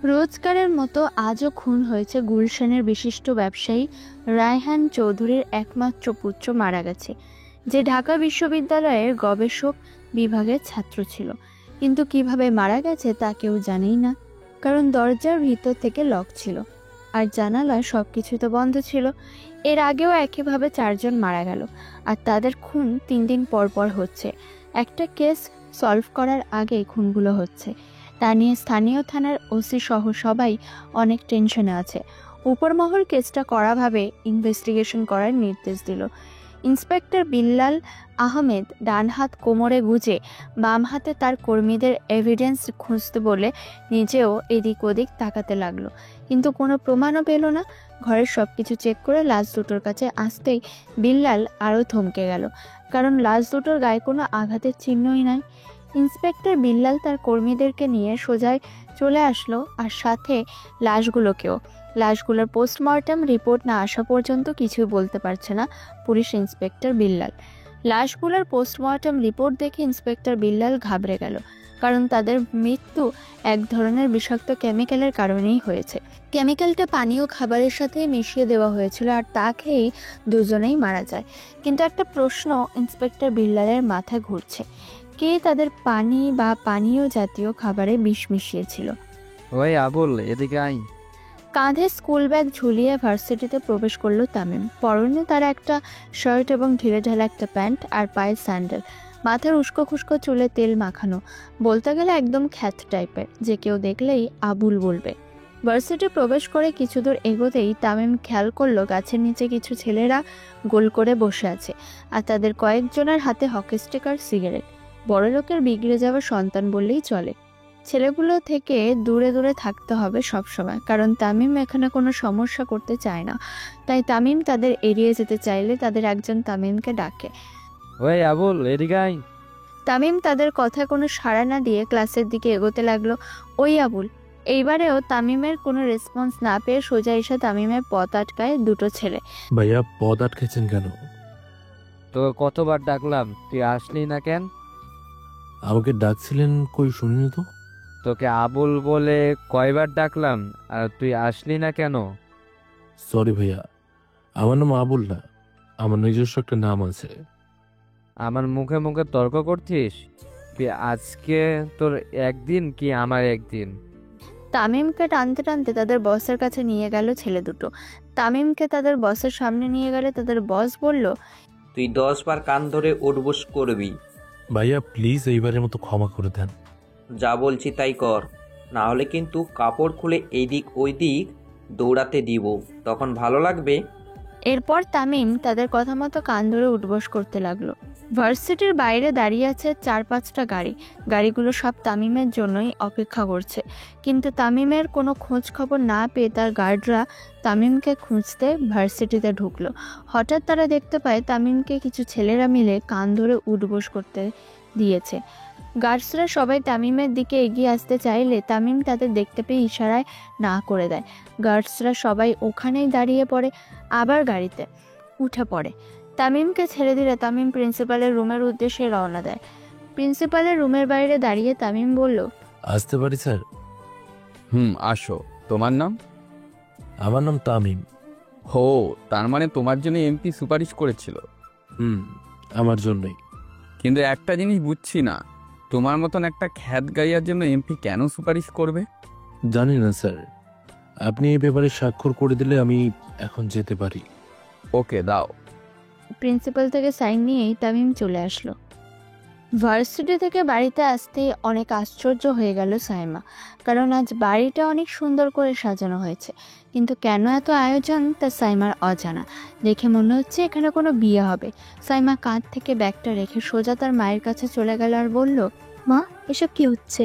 রোজগারের মতো আজও খুন হয়েছে গুলশানের বিশিষ্ট ব্যবসায়ী রায়হান চৌধুরীর একমাত্র পুত্র মারা গেছে, যে ঢাকা বিশ্ববিদ্যালয়ের গবেষক বিভাগের ছাত্র ছিল। কিন্তু কিভাবে মারা গেছে তা কেউ জানেই না, কারণ দরজার ভিতর থেকে লক ছিল আর জানালা সবকিছু তো বন্ধ ছিল। এর আগেও একইভাবে 4 জন মারা গেল, আর তাদের খুন 3 দিন পর পর হচ্ছে। একটা কেস সলভ করার আগে খুনগুলো হচ্ছে, তা নিয়ে স্থানীয় থানার ওসি সহ সবাই অনেক টেনশনে আছে। উপরমহল কেসটা কড়াভাবে ইনভেস্টিগেশন করার নির্দেশ দিল। ইন্সপেক্টর বিল্লাল আহমেদ ডান হাত কোমরে গুজে বাম হাতে তার কর্মীদের এভিডেন্স খুঁজতে বলে নিজেও এদিক ওদিক তাকাতে লাগলো, কিন্তু কোনো প্রমাণও পেল না। ঘরের সবকিছু চেক করে লাশ দুটোর কাছে আসতেই বিল্লাল আরও থমকে গেল, কারণ লাশ দুটোর গায়ে কোনো আঘাতের চিহ্নই নাই। ইন্সপেক্টর বিল্লাল তার কর্মীদেরকে নিয়ে সোজায় চলে আসলো, আর সাথে লাশগুলোকেও। লাশগুলোর পোস্টমর্টম রিপোর্ট না আসা পর্যন্ত কিছুই বলতে পারছে না পুলিশ ইন্সপেক্টর বিল্লাল। লাশগুলোর পোস্টমর্টম রিপোর্ট দেখে ইন্সপেক্টর বিল্লাল ঘাবড়ে গেল, কারণ তাদের মৃত্যু এক ধরনের বিষাক্ত কেমিক্যালের কারণেই হয়েছে। কেমিক্যালটা পানীয় খাবারের সাথে মিশিয়ে দেওয়া হয়েছিল, আর তা খেয়েই দুজনেই মারা যায়। কিন্তু একটা প্রশ্ন ইন্সপেক্টর বিল্লালের মাথায় ঘুরছে, কে তাদের পানি বা পানীয় জাতীয় খাবারে বিষ মিশিয়েছিল? ওই আবুল, এদিকে আই। কাঁধে স্কুল ব্যাগ ঝুলিয়ে ভার্সিটিতে প্রবেশ করলো তামিম। পরনে তার একটা শার্ট এবং ঢিলেঢালা একটা প্যান্ট, আর পায়ে স্যান্ডেল। মাথার উস্কো খুস্কো চুলে তেল মাখানো, বলতে গেলে একদম খ্যাত টাইপের, যে কেউ দেখলেই আবুল বলবে। ভার্সিটি প্রবেশ করে কিছু দূর এগোতেই তামিম খেয়াল করলো গাছের নিচে কিছু ছেলেরা গোল করে বসে আছে, আর তাদের কয়েকজনের হাতে হকি স্টিক আর সিগারেট। বড়লোকের বিগড়ে যাওয়া সন্তান বললেই চলে। ছেলেগুলো থেকে দূরে দূরে থাকতে হবে সবসময়, কারণ তামিম এখানে কোনো সমস্যা করতে চায় না। তাই তামিম তাদের এড়িয়ে যেতে চাইলে তাদের একজন তামিমকে ডাকে। ওই আবুল, এদিকে আই। তামিম তাদের কথা কোনো সাড়া না দিয়ে ক্লাসের দিকে এগোতে লাগলো। ওই আবুল। এইবারেও তামিমের কোনো রেসপন্স না পেয়ে সোজা এসে তামিমের পথ আটকায় দুটো ছেলে। ভাইয়া পদ আটকেছেন কেন? তো কতবার ডাকলাম, তুই আসলি না কেন? আমাকে ডাকছিলেন কই, শুনিনি তো। তোকে আবুল বলে কয়বার ডাকলাম, আর তুই আসলি না কেন? সরি ভাইয়া, আমার নাম আবুল না, আমার নিজস্ব একটা নাম আছে। আমার মুখে মুখে তর্ক করছিস? তুই আজকে তোর একদিন কি আমার একদিন? তামিমকে টানতে টানতে তাদের বসের কাছে নিয়ে গেল ছেলে দুটো। তামিমকে তাদের বসের সামনে নিয়ে গেলে তাদের বস বলল, তুই 10 বার কান ধরে উঠবোস করবি। ভাইয়া প্লিজ এইবারের মতো ক্ষমা করে দেন। যা বলছি তাই কর, না হলে কিন্তু কাপড় খুলে এইদিক ওই দিক দৌড়াতে দিব, তখন ভালো লাগবে। এরপর তামিম তাদের কথা মতো কান ধরে উঠবোস করতে লাগলো। ভার্সিটির বাইরে দাঁড়িয়ে আছে 4-5টা গাড়ি। গাড়িগুলো সব তামিমের জন্যই অপেক্ষা করছে, কিন্তু তামিমের কোনো খোঁজ খবর না পেয়ে তার গার্ডরা তামিমকে খুঁজতে ভার্সিটিতে ঢুকলো। হঠাৎ তারা দেখতে পায় তামিমকে কিছু ছেলেরা মিলে কান ধরে উঠবোস করতে দিয়েছে। গার্ডসরা সবাই তামিমের দিকে এগিয়ে আসতে চাইলে তামিম তাদের দেখতে পেয়ে ইশারায় না করে দেয়। গার্ডসরা সবাই ওখানেই দাঁড়িয়ে পড়ে, আবার গাড়িতে উঠে পড়ে। তামিমকে ছেড়ে দিলে তামিম প্রিন্সিপালের রুমের উদ্দেশ্যে রওনা দেয়। প্রিন্সিপালের রুমের বাইরে দাঁড়িয়ে তামিম বলল, আসতে পারি স্যার? আসো। তোমার নাম? আমার নাম তামিম। হো, তার মানে তোমার জন্য এমপি সুপারিশ করেছিল? আমার জন্যই। কিন্তু একটা জিনিস বুঝছি না, তোমার মতন একটা খ্যাত গাইয়ার জন্য এমপি কেন সুপারিশ করবে? জানি না স্যার, আপনি এই ব্যাপারে স্বাক্ষর করে দিলে আমি এখন যেতে পারি। ওকে, দাও। প্রিন্সিপাল থেকে সাইন নিয়েই তামিম চলে আসলো। ভার্সিটি থেকে বাড়িতে আসতেই অনেক আশ্চর্য হয়ে গেল সাইমা, কারণ আজ বাড়িটা অনেক সুন্দর করে সাজানো হয়েছে, কিন্তু কেন এত আয়োজন তা সাইমার অজানা। দেখে মনে হচ্ছে এখানে কোনো বিয়ে হবে। সাইমা কাঁধ থেকে ব্যাগটা রেখে সোজা তার মায়ের কাছে চলে গেল আর বলল, মা, এসব কি হচ্ছে?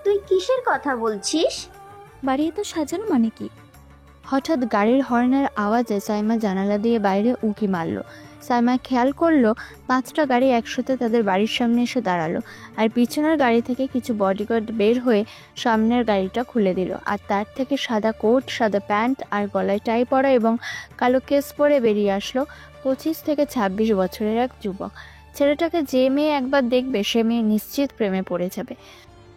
তুই কিসের কথা বলছিস? বাড়ি এত সাজানো মানে কি? হঠাৎ গাড়ির হর্নের আওয়াজে সাইমা জানালা দিয়ে বাইরে উঁকি মারল। সাইমা খেয়াল করলো 5টা গাড়ি একসাথে তাদের বাড়ির সামনে এসে দাঁড়ালো, আর পিছনের গাড়ি থেকে কিছু বডিগার্ড বের হয়ে সামনের গাড়িটা খুলে দিল, আর তার থেকে সাদা কোট, সাদা প্যান্ট আর গলায় টাই পরা এবং কালো কেস পরে বেরিয়ে আসলো 25 থেকে 26 বছরের এক যুবক। ছেলেটাকে যে মেয়ে একবার দেখবে সে মেয়ে নিশ্চিত প্রেমে পড়ে যাবে।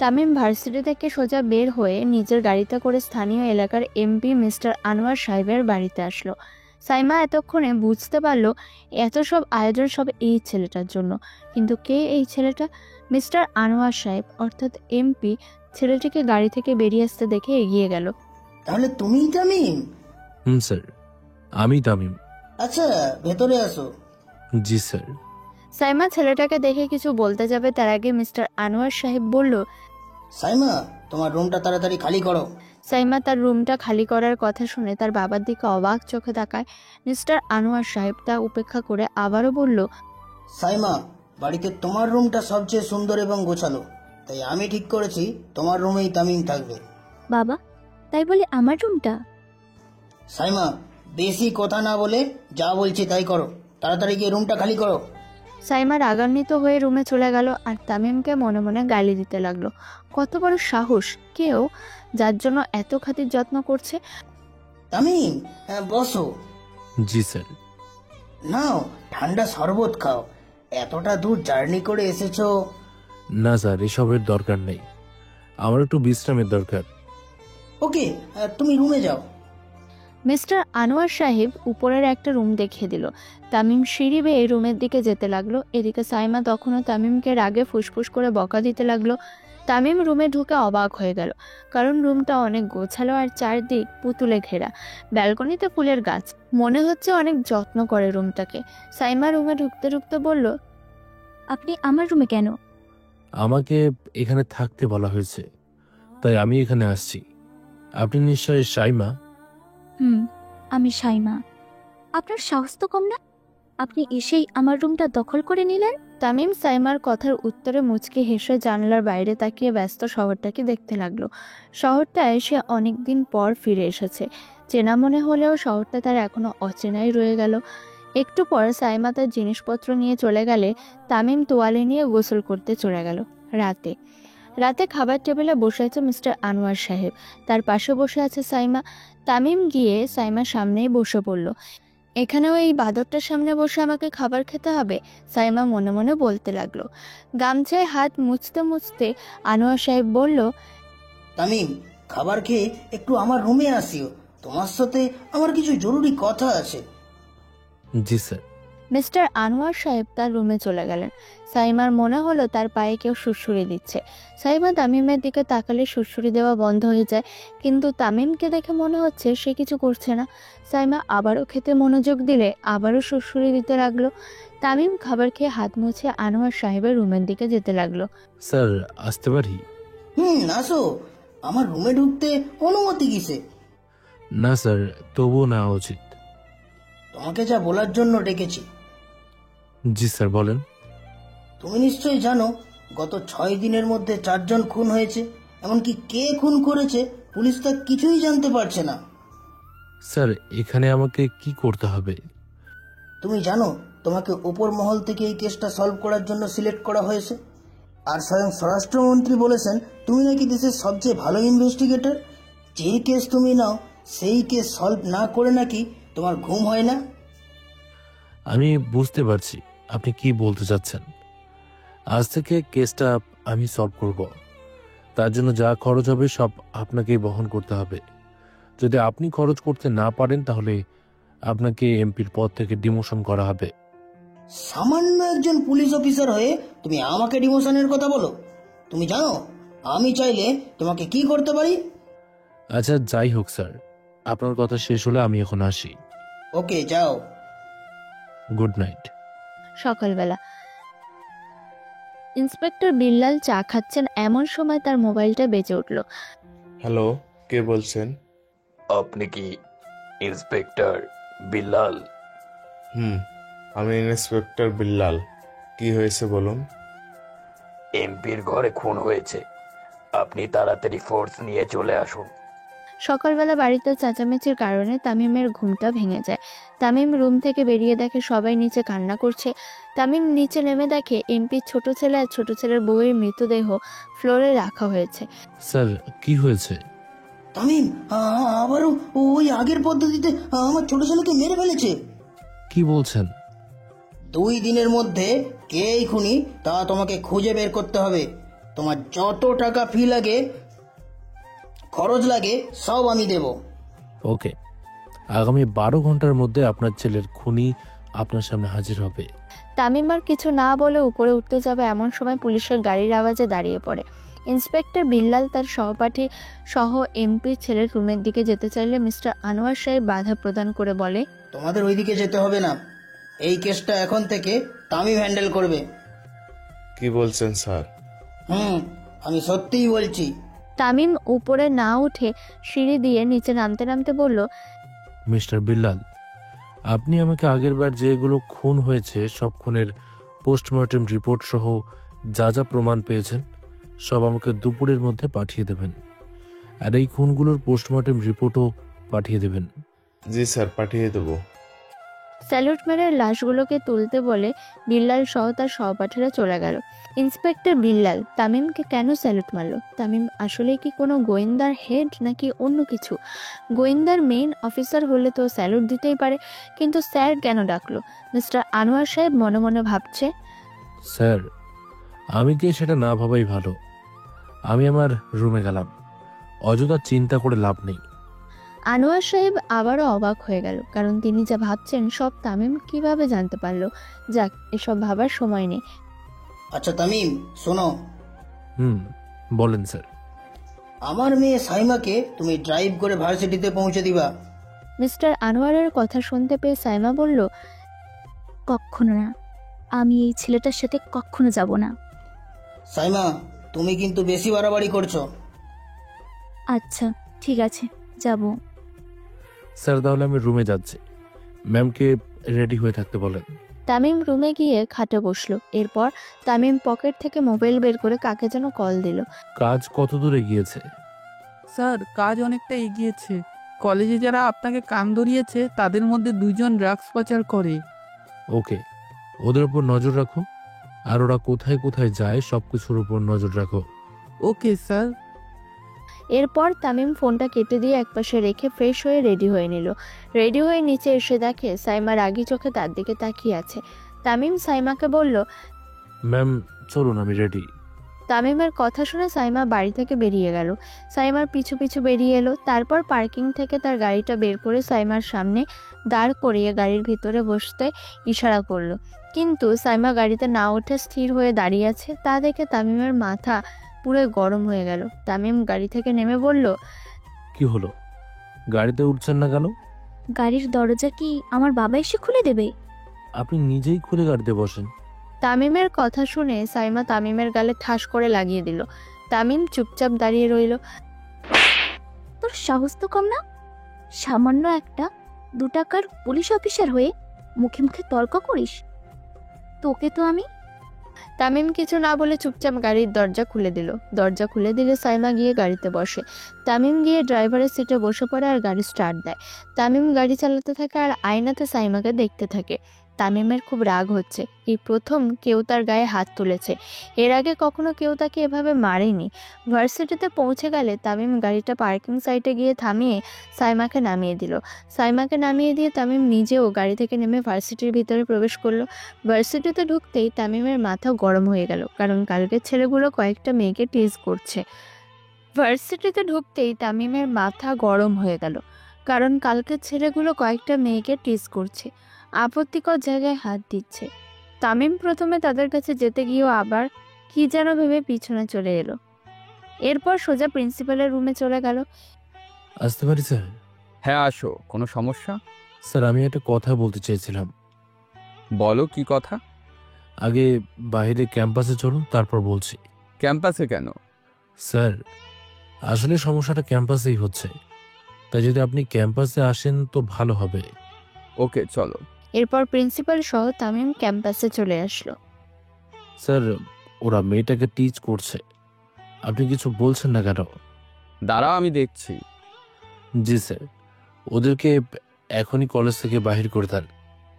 তামিম ভার্সিটি থেকে সোজা বের হয়ে নিজের গাড়িতে করে স্থানীয় এলাকার এমপি মিস্টার আনোয়ার সাহেবের বাড়িতে আসলো। সাইমা এতক্ষণে বুঝতে পারলো এত সব আয়োজন সব এই ছেলেটার জন্য। কিন্তু কে এই ছেলেটা? মিস্টার আনোয়ার সাহেব অর্থাৎ এমপি ছেলেটিকে গাড়ি থেকে বেরিয়ে আসতে দেখে এগিয়ে গেল। তাহলে তুমিই তামিম? স্যার, আমি তামিম। আচ্ছা, ভেতরে আসো। জি স্যার। সাইমা ছেলেটাকে দেখে কিছু বলতে যাবে তার আগে মিস্টার আনোয়ার সাহেব বলল, সাইমা, তোমার রুমটা তাড়াতাড়ি খালি করো। সাইমা তার রুমটা খালি করার কথা শুনে তার বাবার দিকে অবাক চোখে তাকায়। মিস্টার আনোয়ার সাহেব তা উপেক্ষা করে আবারও বলল, সাইমা, বাড়িতে তোমার রুমটা সবচেয়ে সুন্দর এবং গোছালো, তাই আমি ঠিক করেছি তোমার রুমেই তামিম থাকবে। বাবা, তাই বলে আমার রুমটা? সাইমা, বেশি কথা না বলে যা বলছি তাই করো। তাড়াতাড়ি গিয়ে রুমটা খালি করো। সাইমা রাগান্বিত হয়ে রুমে চলে গেল আর তামিমকে মনে মনে গালি দিতে লাগলো। কত বড় সাহস কেউ যার জন্য এত খাতির যত্ন করছে। তামিম, বসো। জি স্যার। নাও, ঠান্ডা শরবত খাও। এতটা দূর জার্নি করে এসেছো। না স্যার, এসবের দরকার নেই, আমার একটু বিশ্রামের দরকার। ওকে, তুমি রুমে যাও। মিস্টার আনোয়ার সাহেব উপরের একটা রুম দেখিয়ে দিল। তামিম সিঁড়ি বেয়ে রুমের দিকে যেতে লাগলো। এদিকে সাইমা তখনও তামিমকে রাগে ফুসফুস করে বকা দিতে লাগলো। তামিম রুমে ঢুকে অবাক হয়ে গেল, কারণ রুমটা অনেক গোছালো আর চারদিক পুতুলে ঘেরা। ব্যালকনিতে ফুলের গাছ, মনে হচ্ছে অনেক যত্ন করে রুমটাকে। সাইমা রুমে ঢুকতে ঢুকতে বলল, আপনি আমার রুমে কেন? আমাকে এখানে থাকতে বলা হয়েছে, তাই আমি এখানে আসছি। আপনি নিশ্চয়ই সাইমা? আমি সাইমা। আপনার সাহস তো কম না, আপনি এসেই আমার রুমটা দখল করে নিলেন। তামিম সাইমার কথার উত্তরে মুচকি হেসে জানালার বাইরে তাকিয়ে ব্যস্ত শহরটাকে দেখতে লাগলো। শহরটায় সে অনেকদিন পর ফিরে এসেছে। চেনা মনে হলেও শহরটা তার এখনো অচেনাই রয়ে গেল। একটু পর সাইমা তার জিনিসপত্র নিয়ে চলে গেলে তামিম তোয়ালে নিয়ে গোসল করতে চলে গেল। রাতে খাবার টেবিলে বসে আছে মিস্টার আনোয়ার সাহেব, তার পাশে বসে আছে সাইমা। তামিম গিয়ে সাইমার সামনেই বসে পড়ল। এখানেও এই বাদরটার সামনে বসে আমাকে খাবার খেতে হবে? সাইমা মনে মনে বলতে লাগলো। গামছায় হাত মুছতে মুছতে আনোয়ার সাহেব বলল, তামিম, খাবার খেয়ে একটু আমার রুমে আসিও। তোমার সাথে আমার কিছু জরুরি কথা আছে। জি স্যার। মিস্টার আনোয়ার সাহেব তার রুমে চলে গেলেন। সাইমার মনে হলো তার পায়ে কেউ সুড়সুড়ি দিচ্ছে। সাইমা তামিমের দিকে তাকালে সুড়সুড়ি দেওয়া বন্ধ হয়ে যায়, কিন্তু তামিমকে দেখে মনে হচ্ছে সে কিছু করছে না। সাইমা আবারও খেতে মনোযোগ দিলে আবারও সুড়সুড়ি দিতে লাগলো। তামিম খাবার খেয়ে হাত মুছে আনোয়ার সাহেবের রুমের দিকে যেতে লাগলো। স্যার, আসতে পারি? আসো। আমার রুমে ঢুকতে অনুমতি কিসে? না স্যার, তবুও নেওয়া উচিত। তোমাকে যা বলার জন্য ডেকেছি। জি স্যার, বলেন। তুমি নিশ্চয়ই জানো গত 6 দিনের মধ্যে 4 জন খুন হয়েছে। এমনকি কে খুন করেছে পুলিশ তা কিছুই জানতে পারছে না। স্যার, এখানে আমাকে কি করতে হবে? তুমি জানো তোমাকে উপর মহল থেকে এই কেসটা সলভ করার জন্য সিলেক্ট করা হয়েছে। আর স্বয়ং স্বরাষ্ট্রমন্ত্রী বলেছেন তুমি নাকি দেশের সবচেয়ে ভালো ইনভেস্টিগেটর। যেই কেস তুমি নাও সেই কেস সলভ না করে নাকি তোমার ঘুম হয় না। আমি বুঝতে পারছি আপনি কি বলতে চাচ্ছেন। আজ থেকে কেসটা আমি সলভ করব। তার জন্য যা খরচ হবে সব আপনাকেই বহন করতে হবে। যদি আপনি খরচ করতে না পারেন তাহলে আপনাকে এমপির পদ থেকে ডিমোশন করা হবে। সামান্য একজন পুলিশ অফিসার হয়ে তুমি আমাকে ডিমোশনের কথা বলো? তুমি জানো আমি চাইলে তোমাকে কি করতে পারি? আচ্ছা, যাই হোক স্যার, আপনার কথা শেষ হলে আমি এখন আসি। ওকে, যাও। Good night. সকালবেলা ইন্সপেক্টর বিল্লাল চা খাচ্ছেন, এমন সময় তার মোবাইলটা বেজে উঠল। হ্যালো, কে বলছেন? আপনি কি ইন্সপেক্টর বিল্লাল? আমি ইন্সপেক্টর বিল্লাল। কি হয়েছে বলুন। এমপির ঘরে খুন হয়েছে, আপনি তাড়াতাড়ি ফোর্স নিয়ে চলে আসুন। সকালবেলা বাড়িতে চেঁচামেচির কারণে তামিমের ঘুমটা ভেঙে যায়। তামিম রুম থেকে বেরিয়ে দেখে সবাই নিচে কান্না করছে। তামিম নিচে নেমে দেখে এমপির ছোট ছেলে আর ছোট ছেলের বউয়ের মৃতদেহ ফ্লোরে রাখা হয়েছে। স্যার, কি হয়েছে? তামিম, আবারও ওই আগের পদ্ধতিতে আমার ছোট ছেলেকে মেরে ফেলেছে। কি বলছেন? 2 দিনের মধ্যে কে এই খুনি তা তোমাকে খুঁজে বের করতে হবে। তোমার যত টাকা ফি লাগে, খরচ লাগে, সব আমি দেব। ওকে, আগামী 12 ঘন্টার মধ্যে আপনার ছেলের খুনি আপনার সামনে হাজির হবে। তামিম আর কিছু না বলে উপরে উঠতে যাবে এমন সময় পুলিশের গাড়ির আওয়াজে দাঁড়িয়ে পড়ে। ইন্সপেক্টর বিল্লাল তার সহপাঠী সহ এমপি ছেলের রুমের দিকে যেতে চাইলে মিস্টার আনোয়ার সাহেব বাধা প্রদান করে বলে, তোমাদের ওইদিকে যেতে হবে না, এই কেসটা এখন থেকে তামিম হ্যান্ডেল করবে। কি বলছেন স্যার? আমি সত্যিই বলছি। তামিম উপরে না উঠে সিঁড়ি দিয়ে নিচে নামতে নামতে বলল, মিস্টার বিল্লাল, আপনি আমাকে আগেরবার যেগুলো খুন হয়েছে সব খুনের পোস্টমর্টেম রিপোর্ট সহ যা যা প্রমাণ পেয়েছেন সব আমাকে দুপুরের মধ্যে পাঠিয়ে দেবেন, আর এই খুনগুলোর পোস্টমর্টেম রিপোর্টও পাঠিয়ে দেবেন। জি স্যার, পাঠিয়ে দেবো। স্যালুট মেরে লাশগুলোকে তুলতে বলে বিল্লাল সহ তার সহপাঠীরা চলে গেল। ইন্সপেক্টর বিল্লাল তামিমকে কেন স্যালুট মারল? তামিম আসলে কি কোনো গোয়েন্দার হেড নাকি অন্য কিছু? গোয়েন্দার মেইন অফিসার হলে তো স্যালুট দিতেই পারে, কিন্তু স্যার কেন ডাকলো? মিস্টার আনোয়ার সাহেব মনে মনে ভাবছে, স্যার, আমি কি সেটা না ভাবাই ভালো। আমি আমার রুমে গেলাম, অযথা চিন্তা করে লাভ নেই। আনোয়ার সাহেব আবারও অবাক হয়ে গেল, কারণ তিনি যা ভাবছেন সব তামিম কিভাবে জানতে পারলো। যাক, এসব ভাবার সময় নেই। আচ্ছা তামিম, শোনো। বলেন স্যার। আমার মেয়ে সাইমাকে তুমি ড্রাইভ করে ভার্সিটিতে পৌঁছে দিবা। মিস্টার আনোয়ারের কথা শুনতে পেয়ে সাইমা বলল, কখনো না, আমি এই ছেলেটার সাথে কখনো যাব না। সাইমা, তুমি কিন্তু বেশি বাড়াবাড়ি করছো। আচ্ছা ঠিক আছে, যাব। স্যার, তাহলে আমি রুমে যাচ্ছি, ম্যামকে রেডি হয়ে থাকতে বলেন। তামিম রুমে গিয়ে খাটে বসলো। এরপর তামিম পকেট থেকে মোবাইল বের করে কাকে যেন কল দিল। কাজ কত দূরে গিয়েছে? স্যার, কাজ অনেকটা এগিয়েছে। কলেজে যারা আপনাকে কান ধরিয়েছে তাদের মধ্যে 2 জন ড্রাগস পাচার করে। ওকে, ওদের উপর নজর রাখো, আর ওরা কোথায় কোথায় যায় সবকিছুর উপর নজর রাখো। Okay sir. এরপর তামিম ফোনটা কেটে দিয়ে একপাশে রেখে ফ্রেশ হয়ে রেডি হয়ে নিল। রেডি হয়ে নিচে এসে দেখে সাইমা রাগী চোখে তার দিকে তাকিয়ে আছে। তামিম সাইমাকে বলল, ম্যাম চলুন, আমি রেডি। তামিমের কথা শুনে সাইমা বাড়ি থেকে বেরিয়ে গেল। সাইমার পিছু পিছু বেরিয়ে এলো। তারপর পার্কিং থেকে তার গাড়িটা বের করে সাইমার সামনে দাঁড় করিয়ে গাড়ির ভিতরে বসতে ইশারা করলো। কিন্তু সাইমা গাড়িতে না উঠে স্থির হয়ে দাঁড়িয়ে আছে। তা দেখে তামিমের মাথা পুরো গরম হয়ে গেল। তামিম গাড়ি থেকে নেমে বলল, কি হলো, গাড়িতে উঠছেন না কেন? গাড়ির দরজা কি আমার বাবা এসে খুলে দেবে? আপনি নিজেই খুলে গাড়িতে বসেন। তামিমের কথা শুনে সাইমা তামিমের গালে ঠাস করে লাগিয়ে দিল। তামিম চুপচাপ দাঁড়িয়ে রইল। তোর সাহস তো কম না, সামান্য একটা 2 টাকার পুলিশ অফিসার হয়ে মুখে মুখে তর্ক করিস? তোকে তো আমি। তামিম কিছু না বলে চুপচাপ গাড়ির দরজা খুলে দিল। দরজা খুলে দিলে সাইমা গিয়ে গাড়িতে বসে। তামিম গিয়ে ড্রাইভারের সিটে বসে পড়ে আর গাড়ি স্টার্ট দেয়। তামিম গাড়ি চালাতে থাকে আর আয়নাতে সাইমাকে দেখতে থাকে। তামিমের খুব রাগ হচ্ছে। এই প্রথম কেউ তার গায়ে হাত তুলেছে। এর আগে কখনো কেউ তাকে এভাবে মারেনি। ভার্সিটিতে পৌঁছে গেলে তামিম গাড়িটা পার্কিং সাইটে গিয়ে থামিয়ে সাইমাকে নামিয়ে দিল। সাইমাকে নামিয়ে দিয়ে তামিম নিজেও গাড়ি থেকে নেমে ভার্সিটির ভিতরে প্রবেশ করলো। ভার্সিটিতে ঢুকতেই তামিমের মাথা গরম হয়ে গেল, কারণ কালকের ছেলেগুলো কয়েকটা মেয়েকে টিজ করছে। ভার্সিটিতে ঢুকতেই তামিমের মাথা গরম হয়ে গেল, কারণ কালকের ছেলেগুলো কয়েকটা মেয়েকে টিজ করছে, আপত্তিকর জায়গায় হাত দিচ্ছে। তামিম প্রথমে তাদের কাছে যেতে গিয়েও আবার কি যেন ভেবে পিছনে চলে এলো। এরপর সোজা প্রিন্সিপালের রুমে চলে গেল। আসতে পারি স্যার? হ্যাঁ আসো, কোনো সমস্যা? স্যার, আমি একটা কথা বলতে চেয়েছিলাম। বলো, কি কথা? আগে বাইরে ক্যাম্পাসে চলুন, তারপর বলছি। ক্যাম্পাসে কেন? স্যার, আসলে সমস্যাটা ক্যাম্পাসেই হচ্ছে, তাই যদি আপনি ক্যাম্পাসে আসেন তো ভালো হবে। ওকে চলো। এরপর প্রিন্সিপাল সহ তামিম ক্যাম্পাসে চলে আসলো। স্যার, ওরা মেয়েটাকে টিচ করছে, আপনি কিছু বলছেন না কেন? দাঁড়াও, আমি দেখছি। জি স্যার, ওদেরকে এখনই কলেজ থেকে বাহির করে দেন।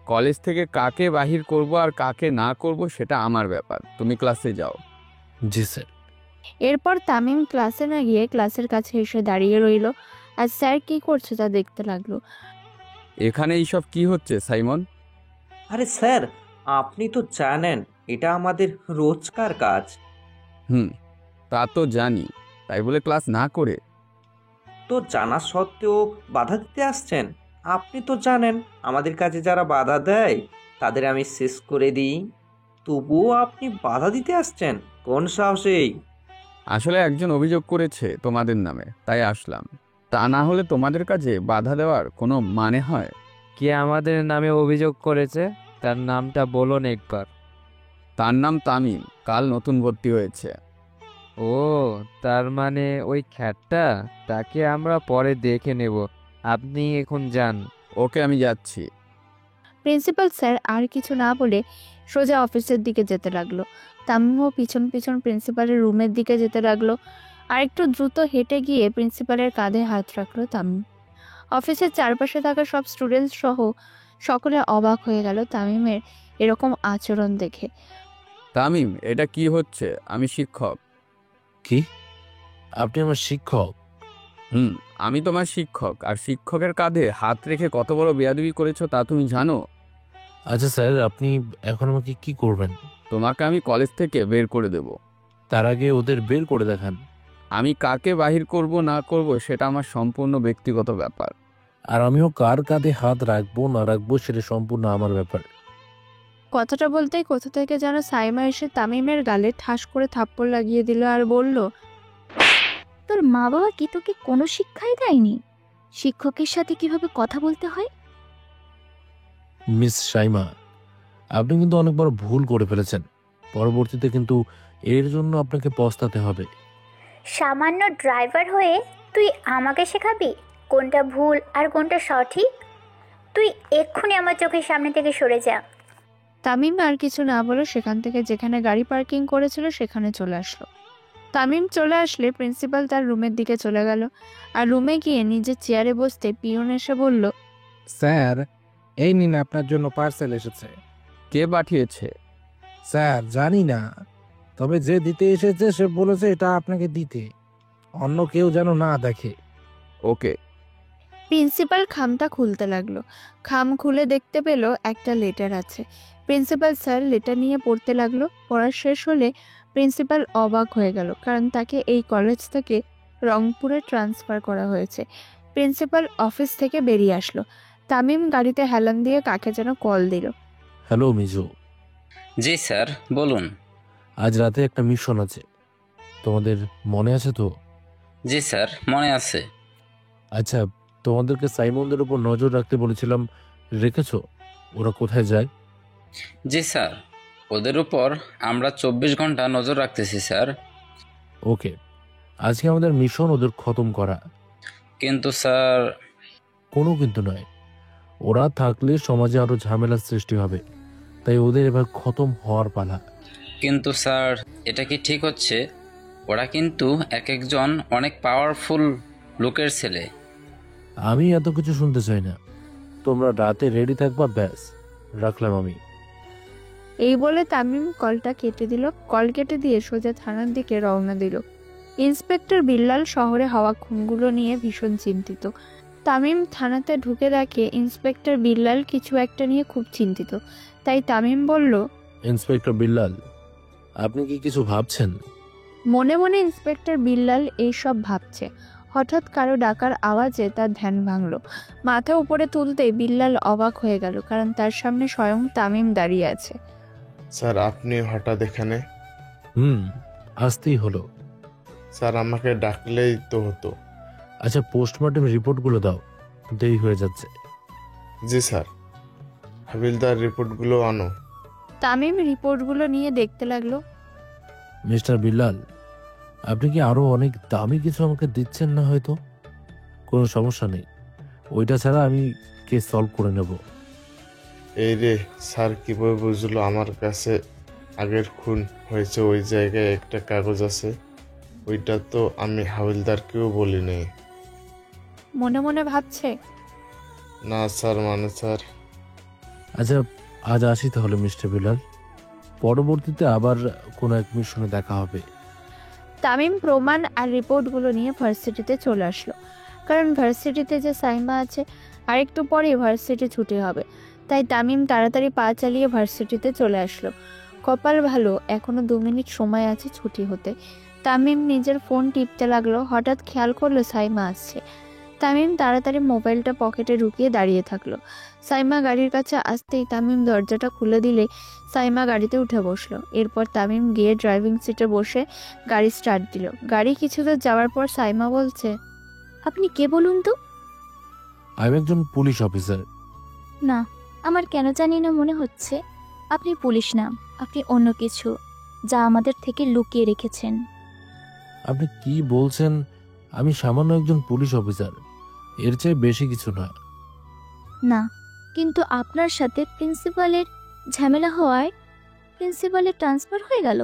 কলেজ থেকে কাকে বাহির করব আর কাকে না করব সেটা আমার ব্যাপার, তুমি ক্লাসে যাও। জি স্যার। এরপর তামিম ক্লাসে না গিয়ে ক্লাসের কাছে এসে দাঁড়িয়ে রইল আর স্যার কি করছে তা দেখতে লাগলো। এখানে এইসব কি হচ্ছে সাইমন? আরে স্যার, আপনি তো জানেন এটা আমাদের রোজকার কাজ। তা তো জানি, তাই বলে ক্লাস না করে? তো জানা সত্ত্বেও বাধা দিতে আসছেন? আপনি তো জানেন আমাদের কাছে যারা বাধা দেয় তাদের আমি শেষ করে দিই, তবুও আপনি বাধা দিতে আসছেন কোন সাহসেই? আসলে একজন অভিযোগ করেছে তোমাদের নামে, তাই আসলাম। তা না হলে তোমাদের কাছে বাধা দেওয়ার কোনো মানে হয়? কে আমাদের নামে অভিযোগ করেছে? তার নামটা বলুন একবার। তার নাম তামিম, কাল নতুন ভর্তি হয়েছে। ও, তার মানে ওই খ্যাটটা, তাকে আমরা পরে দেখে নেব। আপনি এখন যান। ওকে, আমি যাচ্ছি। প্রিন্সিপাল স্যার আর কিছু না বলে সোজা অফিসের দিকে যেতে লাগলো। তামিমও পিছন পিছন প্রিন্সিপালের রুমের দিকে যেতে লাগলো। আর একটু দ্রুত হেঁটে গিয়ে প্রিন্সিপালের কাঁধে হাত রাখলো তামিম। অফিসের চারপাশে থাকা সব স্টুডেন্টস সহ সকলে অবাক হয়ে গেল তামিমের এরকম আচরণ দেখে। তামিম, এটা কি হচ্ছে? আমি শিক্ষক। কি? আপনি আমার শিক্ষক? আমি তোমার শিক্ষক, আর শিক্ষকের কাঁধে হাত রেখে কত বড় বেয়াদবি করেছো তা তুমি জানো? আচ্ছা স্যার, আপনি এখন আমাকে কি করবেন? তোমাকে আমি কলেজ থেকে বের করে দেব। তার আগে ওদের বের করে দেখান। আমি কাকে বাহির করব না করব সেটা আমার সম্পূর্ণ ব্যক্তিগত ব্যাপার। আর আমিও কার কাঁধে হাত রাখবো না রাখবো সেটা সম্পূর্ণ আমার ব্যাপার। কথাটা বলতেই কোথা থেকে যেন সাইমা এসে তামিমের গালে ঠাস করে থাপ্পড় লাগিয়ে দিল আর বলল, তোর মা বাবা কি তোকে কোনো শিক্ষাই দেয়নি শিক্ষকের সাথে কিভাবে কথা বলতে হয়? মিস সাইমা, আপনি কিন্তু অনেক বড় ভুল করে ফেলেছেন। পরবর্তীতে কিন্তু এর জন্য আপনাকে পস্তাতে হবে। সামান্য ড্রাইভার হয়ে তুই আমাকে শেখাবি কোনটা ভুল আর কোনটা সঠিক? তুই এক্ষুনি আমার চোখের সামনে থেকে সরে যা। তামিম আর কিছু না বলে সেখান থেকে যেখানে গাড়ি পার্কিং করেছিল সেখানে চলে আসলো। তামিম চলে আসলে প্রিন্সিপাল তার রুমের দিকে চলে গেল। আর রুমে গিয়ে নিজের চেয়ারে বসতে পিয়ন এসে বলল, স্যার, এই নিন আপনার জন্য পার্সেল এসেছে। কে পাঠিয়েছে? স্যার, জানি না, তবে যে দিতে এসেছে সে বলেছে এটা আপনাকে দিতে, অন্য কেউ যেন না দেখে। ওকে। প্রিন্সিপাল খামটা খুলতে লাগলো। খাম খুলে দেখতে পেল একটা লেটার আছে। প্রিন্সিপাল স্যার লেটার নিয়ে পড়তে লাগলো। পড়া শেষ হলে প্রিন্সিপাল অবাক হয়ে গেল, কারণ তাকে এই কলেজ থেকে রংপুরে ট্রান্সফার করা হয়েছে। প্রিন্সিপাল অফিস থেকে বেরিয়ে আসলো। তামিম গাড়িতে হেলান দিয়ে কাকে যেন কল দিল। হ্যালো মিজু। জি স্যার, বলুন। আজ রাতে একটা মিশন আছে, তোমাদের মনে আছে তো? জি স্যার, মনে আছে। আচ্ছা, তোমাদেরকে সাইমনদের উপর নজর রাখতে বলেছিলাম, রেখেছো? ওরা কোথায় যায়? জি স্যার, ওদের উপর আমরা 24 ঘন্টা নজর রাখতেছি স্যার। ওকে, আজকে আমাদের মিশন ওদের খতম করা। কিন্তু স্যার। কোনো কিন্তু নয়, ওরা থাকলে সমাজে আরো ঝামেলার সৃষ্টি হবে, তাই ওদের এবার খতম হওয়ার পালা। কিন্তু স্যার, এটা কি ঠিক হচ্ছে? ওরা কিন্তু এক একজন অনেক পাওয়ারফুল লোকের ছেলে। আমি এত কিছু শুনতে চাই না, তোমরা রাতে রেডি থাকবা, ব্যাস। রাখলাম আমি। এই বলে তামিম কলটা কেটে দিল। কল কেটে দিয়ে সোজা থানার দিকে রওনা দিল। ইন্সপেক্টর বিল্লাল শহরে হওয়া খুনগুলো নিয়ে ভীষণ চিন্তিত। তামিম থানাতে ঢুকে দেখে ইন্সপেক্টর বিল্লাল কিছু একটা নিয়ে খুব চিন্তিত। তাই তামিম বলল, ইন্সপেক্টর বিল্লাল, আপনি কি কিছু ভাবছেন? মনে মনে ইন্সপেক্টর বিল্লাল এইসব ভাবছে। হঠাৎ কারো ডাকার আওয়াজে তার ধ্যান ভাঙল। মাথা উপরে তুলতেই বিল্লাল অবাক হয়ে গেল, কারণ তার সামনে স্বয়ং তামিম দাঁড়িয়ে আছে। স্যার, আপনি হঠাৎ এখানে? আসতেই হলো। স্যার, আমাকে ডাকলেই তো হতো। আচ্ছা, পোস্টমর্টম রিপোর্টগুলো দাও, দেরি হয়ে যাচ্ছে। জি স্যার। হাবিলদার, রিপোর্টগুলো আনো। তামিম রিপোর্টগুলো নিয়ে দেখতে লাগলো। মিস্টার বিল্লাল, আপনি কি আরো অনেক দামি কিছু আমাকে দিচ্ছেন না? হয়তো কোনো সমস্যা নেই, ওইটা ছাড়া আমি কেস সলভ করে নেব। এই রে, স্যার কিভাবে বুঝলো আমার কাছে আগের খুন হয়েছে? ওই জায়গায় একটা কাগজ আছে, ওইটা তো আমি হাবিলদারকেও বলি নাই। মনে মনে ভাবছে। না স্যার, মানে স্যার। আচ্ছা, আজ আসি তাহলে মিস্টার বিল্লাল, পরবর্তীতে আবার কোনো এক মিশনে দেখা হবে। তামিম প্রমাণ আর রিপোর্টগুলো নিয়ে ভার্সিটিতে চলে আসলো, কারণ ভার্সিটিতে যে সাইমা আছে আর একটু পরে ভার্সিটি ছুটি হবে। তাই তামিম তাড়াতাড়ি পা চালিয়ে ভার্সিটিতে চলে আসলো। কপাল ভালো, এখনো 2 মিনিট সময় আছে ছুটি হতে। তামিম নিজের ফোন টিপতে লাগলো। হঠাৎ খেয়াল করলো সাইমা আসছে। তামিম তাড়াতাড়ি মোবাইলটা পকেটে ঢুকিয়ে দাঁড়িয়ে থাকলো। সাইমা গাড়ির কাছে আসতেই তামিম দরজাটা খুলে দিলে সাইমা গাড়িতে উঠে বসলো। এরপর তামিম গিয়ে ড্রাইভিং সিটে বসে গাড়ি স্টার্ট দিল। গাড়ি কিছুদূর যাওয়ার পর সাইমা বলছে, আপনি কে বলুন তো? আমি একজন পুলিশ অফিসার। না, আমার কেন জানি না মনে হচ্ছে আপনি পুলিশ না, আপনি অন্য কিছু, যা আমাদের থেকে লুকিয়ে রেখেছেন। আপনি কি বলছেন? আমি সামান্য একজন পুলিশ অফিসার, এর চেয়ে বেশি কিছু নয়। না, কিন্তু আপনার সাথে প্রিন্সিপালের ঝামেলা হওয়ায় প্রিন্সিপালের ট্রান্সফার হয়ে গেল।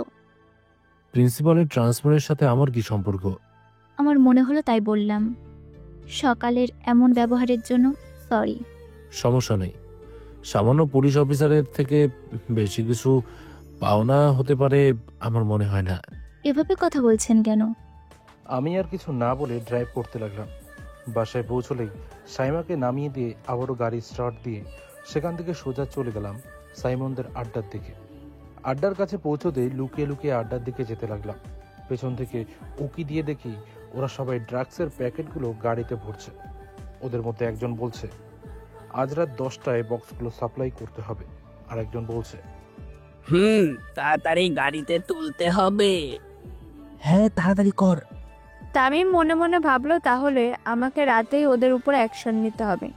প্রিন্সিপালের ট্রান্সফারের সাথে আমার কি সম্পর্ক? আমার মনে হলো তাই বললাম। সকালের এমন ব্যবহারের জন্য সরি। সমস্যা নেই, সামান্য পুলিশ অফিসারের থেকে বেশি কিছু পাওনা হতে পারে আমার মনে হয় না। এভাবে কথা বলছেন কেন? আমি আর কিছু না বলে ড্রাইভ করতে লাগলাম। বাসায় পৌঁছলেই সাইমাকে নামিয়ে দিয়ে আবারও গাড়ি স্টার্ট দিয়ে সেখান থেকে সোজা চলে গেলাম সাইমনদের আড্ডার দিকে। আড্ডার কাছে পৌঁছতেই লুকিয়ে লুকিয়ে আড্ডার দিকে যেতে লাগলাম। পেছন থেকে উকি দিয়ে দেখি ওরা সবাই ড্রাগসের প্যাকেটগুলো গাড়িতে ভরছে। ওদের মধ্যে একজন বলছে, আজ রাত 10টায় বক্সগুলো সাপ্লাই করতে হবে। আর একজন বলছে, তাড়াতাড়ি গাড়িতে তুলতে হবে। হ্যাঁ, তাড়াতাড়ি কর। তামিম মনে মনে ভাবলো তাহলে আমাকে রাতেই ওদের উপর অ্যাকশন নিতে হবে।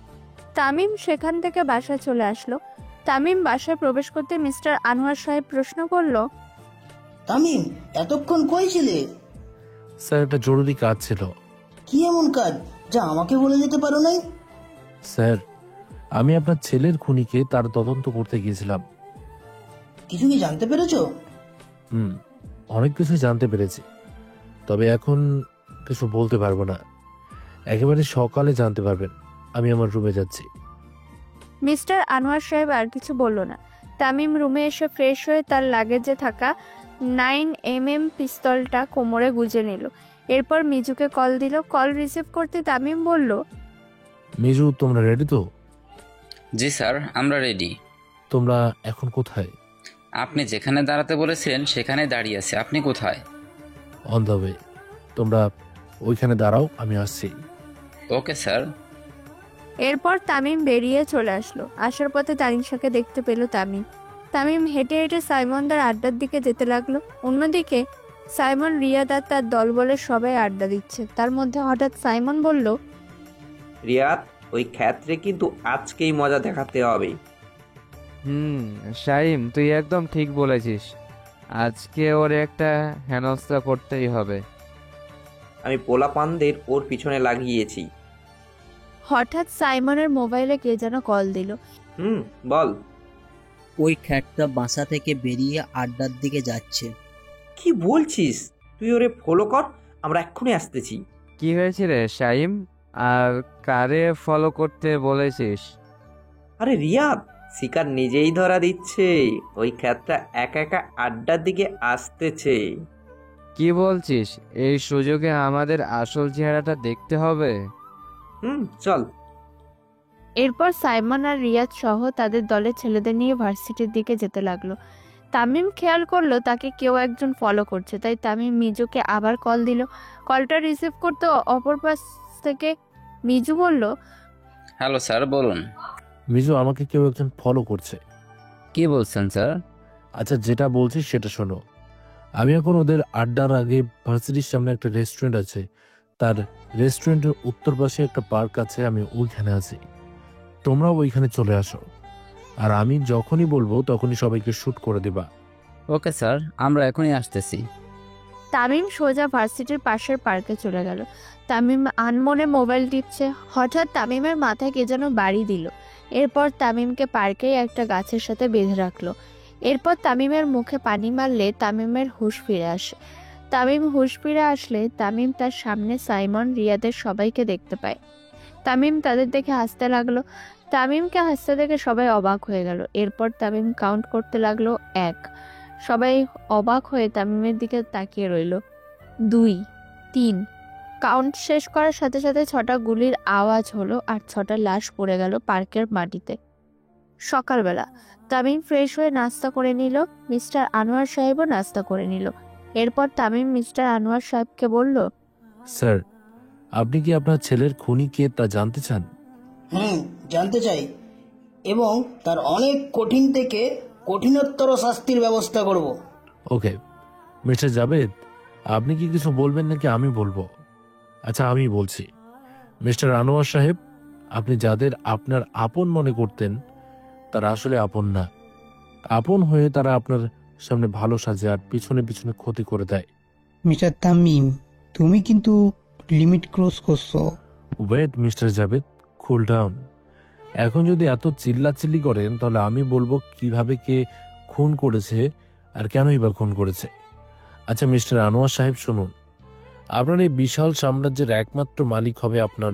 তামিম সেখান থেকে বাসায় চলে আসলো। তামিম বাসায় প্রবেশ করতে মিস্টার আনোয়ার সাহেব প্রশ্ন করলো, তামিম, এতক্ষণ কই ছিলে? স্যার, একটা জরুরি কাজ ছিল। কি এমন কাজ যা আমাকে বলে যেতে পারো নাই? স্যার, আমি আপনার ছেলের খুনিকে তার তদন্ত করতে গিয়েছিলাম। কিছু কি জানতে পেরেছো? অনেক কিছু জানতে পেরেছি, তবে এখন কিছু বলতে পারবো না। একেবারে সকালে জানতে পারবেন। আমি আমার রুমে যাচ্ছি। মিস্টার আনোয়ার সাহেব আর কিছু বলল না। তামিম রুমে এসে ফ্রেশ হয়ে তার লাগেজে থাকা 9mm পিস্তলটা কোমরে গুজে নিল। এরপর মিজুকে কল দিল। কল রিসিভ করতে তামিম বলল, মিজু, তোমরা রেডি তো? জি স্যার, আমরা রেডি। তোমরা এখন কোথায়? আপনি যেখানে দাঁড়াতে বলেছিলেন সেখানে দাঁড়িয়ে আছে। আপনি কোথায়? On the way. তোমরা ওইখানে দাঁড়াও, আমি আসছি। Okay sir. এরপর তামিম বেরিয়ে চলে আসলো। আসার পথে তানিশাকে দেখতে পেল তামিম। তামিম হেঁটে হেঁটে সাইমনদের আড্ডার দিকে যেতে লাগলো। অন্যদিকে সাইমন, রিয়াদ আর তার দলবলের সবাই আড্ডা দিচ্ছে। তার মধ্যে হঠাৎ সাইমন বলল, রিয়াদ, ওই ক্ষেত্রে কিন্তু আজকেই মজা দেখাতে হবে। শাইম, তুই একদম ঠিক বলেছিস। আজকে ওর একটা হেনস্থা করতেই হবে। আমি পোলাপানদের ওর পিছনে লাগিয়েছি। হঠাৎ সাইমনের মোবাইলে কে যেন কল দিল। বল। ওই খ্যাটটা বাসা থেকে বেরিয়ে আড্ডার দিকে যাচ্ছে। কি বলছিস? তুই ওরে ফলো কর, আমরা এক্ষুনি আসতেছি। কি হয়েছে রে শাইম? আর কারে ফলো করতে বলেছিস? আরে রিয়াদ, শিকার নিজেই ধরা দিচ্ছে। ওই খ্যাতটা একা একা আড্ডার দিকে আসতেছে। কি বলছিস? এই সুযোগে আমাদের আসল চেহারাটা দেখতে হবে। চল। এরপর সাইমন আর রিয়াদ সহ তাদের দলের ছেলেদের নিয়ে ভার্সিটির দিকে যেতে লাগলো। তামিম খেয়াল করলো তাকে কেউ একজন ফলো করছে, তাই তামিম মিজুকে আবার কল দিল। কলটা রিসিভ করতে অপর পাশ থেকে মিজু বলল, হ্যালো স্যার, বলুন। মিজু, আমাকে কেউ একজন ফলো করছে। কি বলছেন স্যার? আচ্ছা, যেটা বলছি সেটা শোনো। আমি এখন ওদের আড্ডার আগে ভার্সিটির সামনে একটা রেস্টুরেন্ট আছে, তার রেস্টুরেন্টের উত্তর পাশে একটা পার্ক আছে, আমি ওইখানে আছি। তোমরাও ওইখানে চলে আসো, আর আমি যখনই বলবো তখনই সবাইকে শুট করে দিবা। ওকে স্যার, আমরা এখনই আসতেছি। তামিম সোজা ভার্সিটির পাশের পার্কে চলে গেল। তামিম আনমনে মোবাইল টিপছে। হঠাৎ তামিমের মাথায় কে যেন বাড়ি দিল। এরপর তামিমকে পার্কেই একটা গাছের সাথে বেঁধে রাখলো। এরপর তামিমের মুখে পানি মারলে তামিমের হুঁশ ফিরে আসে। তামিম হুঁশ ফিরে আসলে তামিম তার সামনে সাইমন, রিয়াদের সবাইকে দেখতে পায়। তামিম তাদের দেখে হাসতে লাগলো। তামিমকে হাসতে দেখে সবাই অবাক হয়ে গেল। এরপর তামিম কাউন্ট করতে লাগলো 1। সবাই অবাক হয়ে তামিমের দিকে তাকিয়ে রইল। 2, 3। কাউন্ট শেষ করার সাথে সাথে 6টা গুলির আওয়াজ হলো আর 6টা লাশ পড়ে গেল পার্কের মাটিতে। সকালবেলা তামিম ফ্রেশ হয়ে নাস্তা করে নিল। মিস্টার আনোয়ার সাহেবও নাস্তা করে নিল। এরপর তামিম মিস্টার আনোয়ার সাহেবকে বলল, স্যার, আপনি কি আপনার ছেলের খুনি কে তা জানতে চান? জানতে চাই, এবং তার অনেক কঠিন থেকে কঠিনতর শাস্তির ব্যবস্থা করব। ওকে মিস্টার জাভেদ, আপনি কি কিছু বলবেন নাকি আমি বলবো? আচ্ছা, আমি বলছি। মিস্টার আনোয়ার সাহেব, আপনি যাদের আপনার আপন মনে করতেন তারা আসলে আপন না। আপন হয়ে তারা আপনার সামনে ভালো সাজে আর পিছনে পিছনে ক্ষতি করে দেয়। মিস্টার তামিম, তুমি কিন্তু লিমিট ক্রস করছো। Wait mister Javed, cool down. এখন যদি এত চিল্লাচিল্লি করেন তাহলে আমি বলবো কিভাবে কে খুন করেছে আর কেনই বা খুন করেছে। আচ্ছা মিস্টার আনোয়ার সাহেব, শুনুন, আপনার এই বিশাল সাম্রাজ্যের একমাত্র মালিক হবে আপনার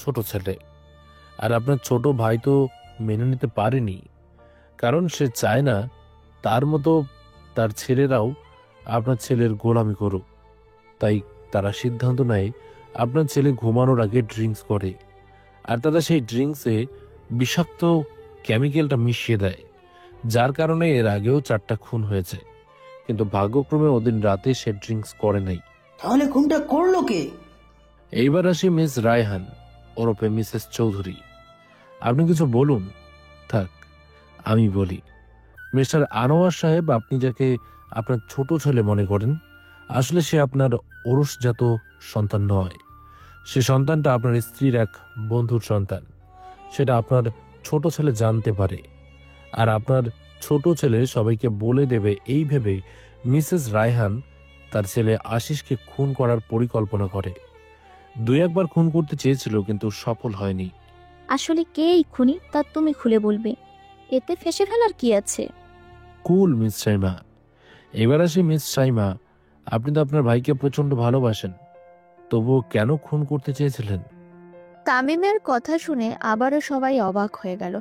ছোট ছেলে। আর আপনার ছোট ভাই তো মেনে নিতে পারেনি, কারণ সে চায় না তার মতো তার ছেলেরাও আপনার ছেলের গোলামি করুক। তাই তারা সিদ্ধান্ত নেয় আপনার ছেলে ঘুমানোর আগে ড্রিঙ্কস করে, আর তারা সেই ড্রিঙ্কসে বিষাক্ত কেমিক্যালটা মিশিয়ে দেয়, যার কারণে এর আগেও 4টা খুন হয়েছে। কিন্তু ভাগ্যক্রমে ওদিন রাতে সে ড্রিঙ্কস করে নাই। তাহলে খুনটা করলো কে? এইবার আসি মিস রায়হান ওরফে মিসেস চৌধুরী। আপনি কিছু বলুন। থাক, আমি বলি। মিস্টার আনোয়ার সাহেব, আপনি যাকে আপনার ছোট ছেলে মনে করেন, আসলে সে আপনার ওরসজাত সন্তান নয়। সে সন্তানটা আপনার স্ত্রীর এক বন্ধুর সন্তান। সেটা আপনার ছোট ছেলে জানতে পারে, আর আপনার ছোট ছেলে সবাইকে বলে দেবে এই ভেবে মিসেস রায়হান তার ছেলে আশিসকে খুন করার পরিকল্পনা করে। 2-1বার খুন করতে চেয়েছিল, কিন্তু সফল হয়নি। আসলে কে এই খুনি তা তুমি খুলে বলবে, এতে ফেসে ফেলার কি আছে? কুল মিস সাইমা। এবার আসি মিস সাইমা, আপনি তো আপনার ভাইকে প্রচন্ড ভালোবাসেন, তবুও কেন খুন করতে চেয়েছিলেন? তামিমের কথা শুনে আবারও সবাই অবাক হয়ে গেল।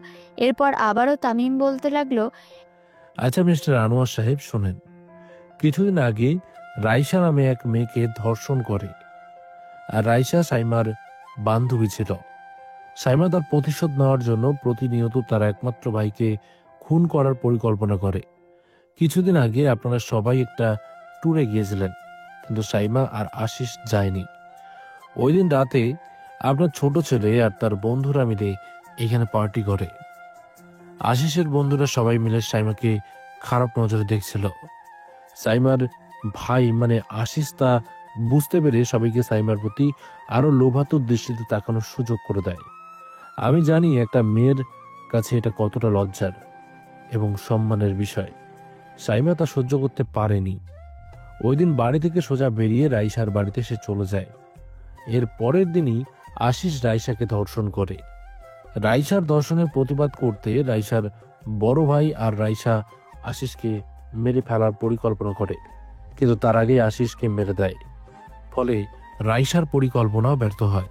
এরপর আবারও তামিম বলতে লাগলো, আচ্ছা মিস্টার আনোয়ার সাহেব, শোনেন, কিছুদিন আগে রাইসা নামে এক মেয়েকে ধর্ষণ করে, আর রাইসা সাইমার বান্ধবী ছিল। সাইমা তার প্রতিশোধ নেওয়ার জন্য প্রতিনিয়ত তার একমাত্র ভাইকে খুন করার পরিকল্পনা করে। কিছুদিন আগে আপনারা সবাই একটা ট্যুরে গিয়েছিলেন, কিন্তু সাইমা আর আশিস যায়নি। ওই দিন রাতে আপনার ছোট ছেলে আর তার বন্ধুরা মিলে এখানে পার্টি করে। আশিসের বন্ধুরা সবাই মিলে সাইমাকে খারাপ নজরে দেখছিল। সাইমার ভাই মানে আশিস তা বুঝতে পেরে সবাইকে সাইমার প্রতি আরো লোভাতুর দৃষ্টিতে তাকানোর সুযোগ করে দেয়। আমি জানি একটা মেয়ের কাছে এটা কতটা লজ্জার এবং সম্মানের বিষয়। সাইমা তা সহ্য করতে পারেনি। ওই দিন বাড়ি থেকে সোজা বেরিয়ে রাইসার বাড়িতে সে চলে যায়। এর পরের দিনই আশিস রাইসাকে ধর্ষণ করে। রাইসার ধর্ষণের প্রতিবাদ করতে রাইসার বড় ভাই আর রাইসা আশিসকে মেরে ফেলার পরিকল্পনা করে, কিন্তু তার আগে আশিসকে মেরে দেয়। ফলে রাইসার পরিকল্পনাও ব্যর্থ হয়।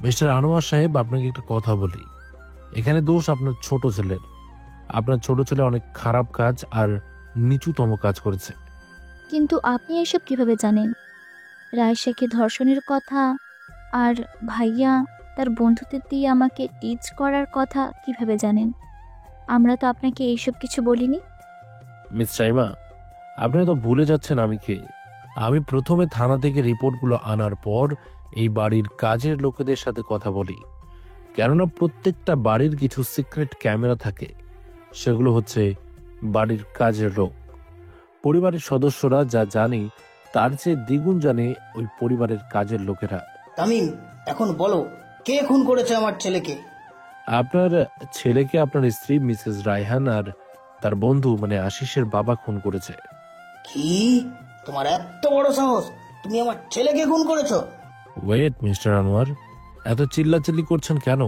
মিস্টার আনোয়ার সাহেব, আপনাকে একটা কথা বলি, এখানে দোষ আপনার ছোট ছেলের। আপনার ছোট ছেলে অনেক খারাপ কাজ আর নিচুতম কাজ করেছে। কিন্তু আপনি এসব কিভাবে জানেন? রায়শাকে ধর্ষণের কথা আর ভাইয়া তার বন্ধুদের দিয়ে আমাকে টিচ করার কথা কিভাবে জানেন? আমরা তো আপনাকে এইসব কিছু বলিনি। মিস সাইমা, আপনি তো ভুলে যাচ্ছেন আমি কে। আমি প্রথমে থানা থেকে রিপোর্টগুলো আনার পর এই বাড়ির কাজের লোকেদের সাথে কথা বলি, কেননা প্রত্যেকটা বাড়ির কিছু সিক্রেট ক্যামেরা থাকে। সেগুলো হচ্ছে বাড়ির কাজের লোক। পরিবারের সদস্যরা যা জানে তার চেয়ে দ্বিগুণ জানে ওই পরিবারের কাজের লোকেরা। তামিম, এখন বলো, কে খুন করেছে আমার ছেলেকে? আপনার ছেলেকে আপনার স্ত্রী মিসেস রায়হান আর তার বন্ধু মানে আশিসের বাবা খুন করেছে। কি? তোমার এত বড় সাহস! তুমি আমার ছেলেকে খুন করেছো? ওয়েট মিস্টার আনোয়ার, এত চিল্লাচিল্লি করছেন কেন?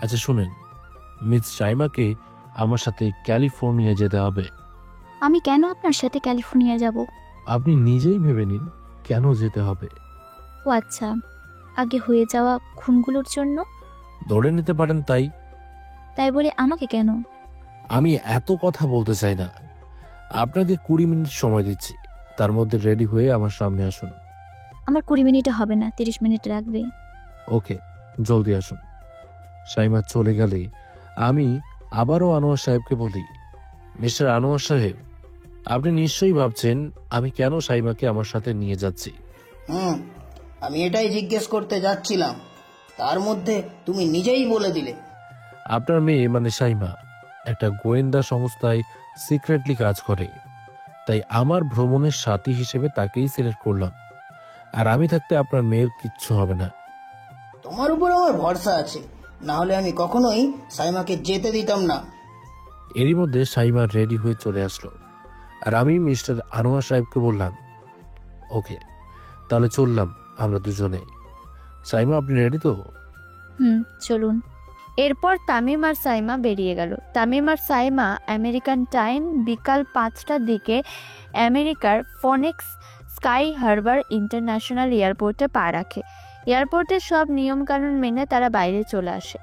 আচ্ছা শুনেন, মিস সাইমাকে আমার সাথে ক্যালিফোর্নিয়া যেতে হবে। আমি কেন আপনার সাথে ক্যালিফোর্নিয়া যাব? আপনি নিজেই ভেবে নিন কেন যেতে হবে। ও আচ্ছা, আগে হয়ে যাওয়া খুনগুলোর জন্য? ধরে নিতে পারেন তাই। তাই বলে আমাকে কেন? আমি এত কথা বলতে চাই না। আপনাকে 20 মিনিট সময় দিচ্ছি, তার মধ্যে রেডি হয়ে আমার সামনে আসুন। আমার 20 মিনিটে হবে না, 30 মিনিট লাগবে। ওকে, জলদি আসুন। সাইমা চলে গেলে আমি আবারও আনোয়ার সাহেবকে বলি, মিস্টার আনোয়ার সাহেব, আপনি নিশ্চয়ই ভাবছেন আমি কেন সাইমাকে আমার সাথে নিয়ে যাচ্ছি। আমি এটাই জিজ্ঞেস করতে যাচ্ছিলাম, তার মধ্যে তুমি নিজেই বলে দিলে। আপনার মেয়ে মানে সাইমা একটা গোয়েন্দা সংস্থায় সিক্রেটলি কাজ করে, তাই আমার ভ্রমণের সাথী হিসেবে তাকেই সিলেক্ট করলাম। আর আমি থাকতে আপনার মেয়ের কিচ্ছু হবে না। তোমার উপর আমার ভরসা আছে, না হলে আমি কখনোই সাইমাকে যেতে দিতাম না। এরই মধ্যে সাইমা রেডি হয়ে চলে আসলো, আর আমি মিস্টার আনোয়ার সাহেবকে বললাম, ওকে তাহলে চললাম আমরা দুজনে। সাইমা আপনি রেডি তো? চলুন। এরপর তামিম আর সাইমা বেরিয়ে গেল। তামিম আর সাইমা আমেরিকান টাইম বিকাল 5টার দিকে আমেরিকার ফোনিক্স স্কাই হারবার ইন্টারন্যাশনাল এয়ারপোর্টে পা রাখে। এয়ারপোর্টের সব নিয়মকানুন মেনে তারা বাইরে চলে আসে।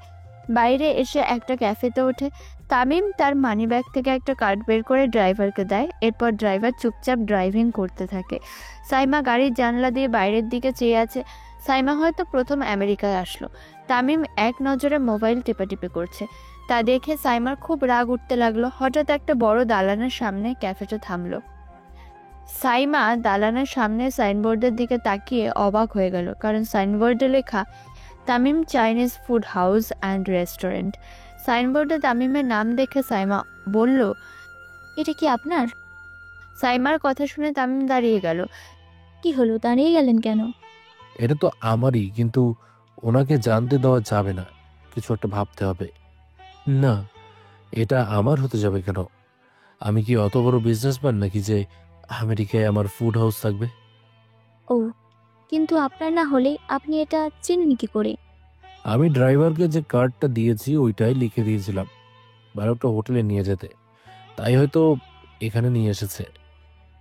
বাইরে এসে একটা ক্যাফেতে ওঠে। তামিম তার মানিব্যাগ থেকে একটা কার্ড বের করে ড্রাইভারকে দেয়। এরপর ড্রাইভার চুপচাপ ড্রাইভিং করতে থাকে। সাইমা গাড়ির জানলা দিয়ে বাইরের দিকে চেয়ে আছে। সাইমা হয়তো প্রথম আমেরিকায় আসলো। তামিম এক নজরে মোবাইল টেপাটিপি করছে। তা দেখে সাইমার খুব রাগ উঠতে লাগলো। হঠাৎ একটা বড় দালানের সামনে ক্যাফেটা থামলো। সাইমা দালানের সামনে সাইনবোর্ডের দিকে তাকিয়ে অবাক হয়ে গেল, কারণ সাইনবোর্ডে লেখা Tamim Chinese food house and restaurant. সাইনবোর্ডে তামিমের নাম দেখে সাইমা বলল, এটা কি আপনার? সাইমার কথা শুনে তামিম দাঁড়িয়ে গেল। কি হলো, দাঁড়িয়ে গেলেন কেন? এটা তো আমারই, কিন্তু ওনাকে জানতে দেওয়া যাবে না, কিছু একটা ভাবতে হবে। না, এটা আমার হতে যাবে কেন? আমি কি অত বড় বিজনেসম্যান নাকি যে আমেরিকায় আমার ফুড হাউস থাকবে? ও, কিন্তু আপনার না হলে আপনি এটা চেনেন কি করে? আমি ড্রাইভারকে যে কার্ডটা দিয়েছি ওইটাই লিখে দিয়েছিলাম একটা হোটেলে নিয়ে যেতে, তাই হয়তো এখানে নিয়ে এসেছে।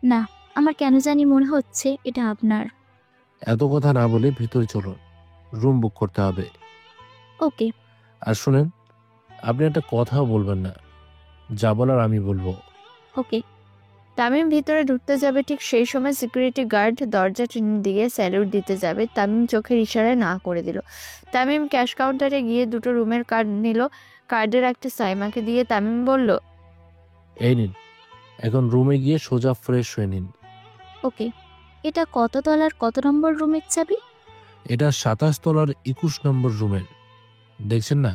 না, আমার কেন জানি মনে হচ্ছে এটা আপনার। এত কথা না বলে ভিতরে চলুন, রুম বুক করতে হবে। ওকে। আর শুনেন, আপনি একটা কথাও বলবেন না, যা বলার আমি বলবো। ওকে। তামিম ভিতরে ঢুকতে যাবে, ঠিক সেই সময় সিকিউরিটি গার্ড দরজা টেনে দিয়ে স্যালুট দিতে যাবে। তামিম চোখের ইশারায় না করে দিল। তামিম ক্যাশ কাউন্টারে গিয়ে দুটো রুমের কার্ড নিল। কার্ডের একটা সাইমাকে দিয়ে তামিম বলল, এই নিন, এখন রুমে গিয়ে সোজা ফ্রেশ হয়ে নিন। ওকে। এটা কত তলার কত নম্বর রুমের চাবি? এটা 27 তলার 21 নম্বর রুমের। দেখছেন না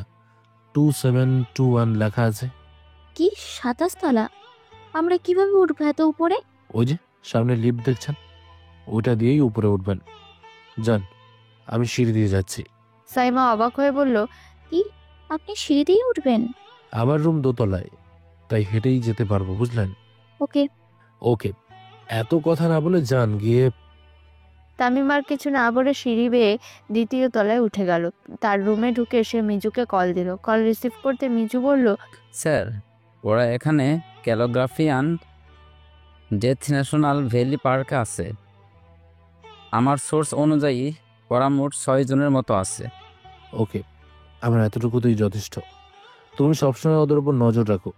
2721 লেখা আছে? কি 27 তলা? আমরা কিভাবে উঠবো এত উপরে? ওই যে সামনে লিফট দেখছেন, ওইটা দিয়েই উপরে উঠবেন। যান, আমি সিঁড়ি দিয়ে যাচ্ছি। সাইমা অবাক হয়ে বলল, কি, আপনি সিঁড়ি দিয়ে উঠবেন? আমার রুম দোতলায়, তাই হেঁটেই যেতে পারবো, বুঝলেন? ওকে। ওকে, এত কথা না বলে যান গিয়ে। তামিম আর কিছু না বলে সিঁড়ি বেয়ে দ্বিতীয় তলায় উঠে গেল। তার রুমে ঢুকে সে মিজুকে কল দিল। কল রিসিভ করতে মিজু বলল, স্যার, ওরা এখানে ক্যালোগ্রাফিয়ান ডেথ ন্যাশনাল ভ্যালি পার্কে আছে। আমার সোর্স অনুযায়ী ওরা মোট 6 জনের মতো আছে। ওকে, আমার এতটুকুতেই যথেষ্ট। তুমি সবসময় ওদের উপর নজর রাখো।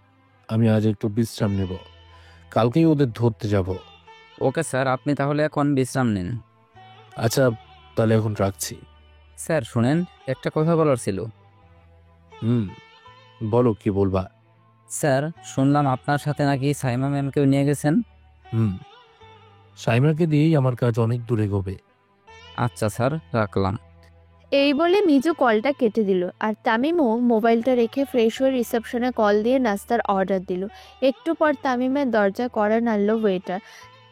আমি আজ একটু বিশ্রাম নেব, কালকেই ওদের ধরতে যাব। ওকে স্যার, আপনি তাহলে এখন বিশ্রাম নিন। আচ্ছা, তাহলে এখন রাখছি। স্যার শুনেন, একটা কথা বলার ছিল। বলো, কি বলবা? স্যার, শুনলাম আপনার সাথে নাকি সাইমা ম্যামকেও নিয়ে গেছেন। সাইমাকে দিয়েই আমার কাজ অনেক দূরে এগোবে। আচ্ছা স্যার, রাখলাম। এই বলে মিজু কলটা কেটে দিল। আর তামিমও মোবাইলটা রেখে ফ্রেশ হয়ে রিসেপশনে কল দিয়ে নাস্তার অর্ডার দিল। একটু পর তামিমের দরজা কড়া নাড়ল ওয়েটার।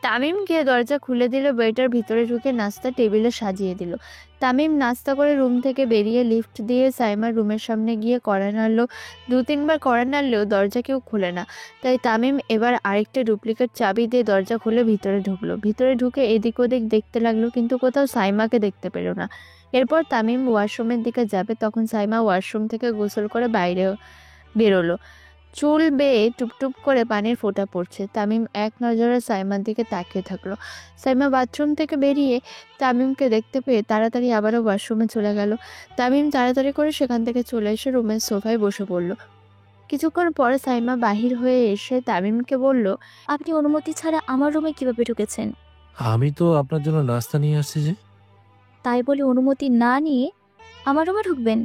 তামিম গিয়ে দরজা খুলে দিল। ওয়েটার ভিতরে ঢুকে নাস্তা টেবিলে সাজিয়ে দিল। তামিম নাস্তা করে রুম থেকে বেরিয়ে লিফট দিয়ে সাইমার রুমের সামনে গিয়ে কড়া নাড়ল। 2-3 বার কড়া নাড়লেও দরজা কেউ খুলে না। তাই তামিম এবার আরেকটা ডুপ্লিকেট চাবি দিয়ে দরজা খুলে ভিতরে ঢুকলো। ভিতরে ঢুকে এদিক ওদিক দেখতে লাগলো, কিন্তু কোথাও সাইমাকে দেখতে পেল না। এরপর তামিম ওয়াশরুমের দিকে যাবে, তখন সাইমা ওয়াশরুম থেকে গোসল করে বাইরে বেরোলো। চুল বেয়ে টুপটুপ করে পানির ফোঁটা পড়ছে। তামিম এক নজরে সাইমার দিকে তাকিয়ে থাকলো। সাইমা বাথরুম থেকে বেরিয়ে তামিমকে দেখতে পেয়ে তাড়াতাড়ি আবারও ওয়াশরুমে চলে গেল। তামিম তাড়াতাড়ি করে সেখান থেকে চলে এসে রুমের সোফায় বসে পড়ল। কিছুক্ষণ পরে সাইমা বাহির হয়ে এসে তামিমকে বলল, আপনি অনুমতি ছাড়া আমার রুমে কিভাবে ঢুকেছেন? আমি তো আপনার জন্য নাস্তা নিয়ে আসছি যে। তাই বলে অনুমতি না নিয়ে আমার রুমে ঢুকবেন?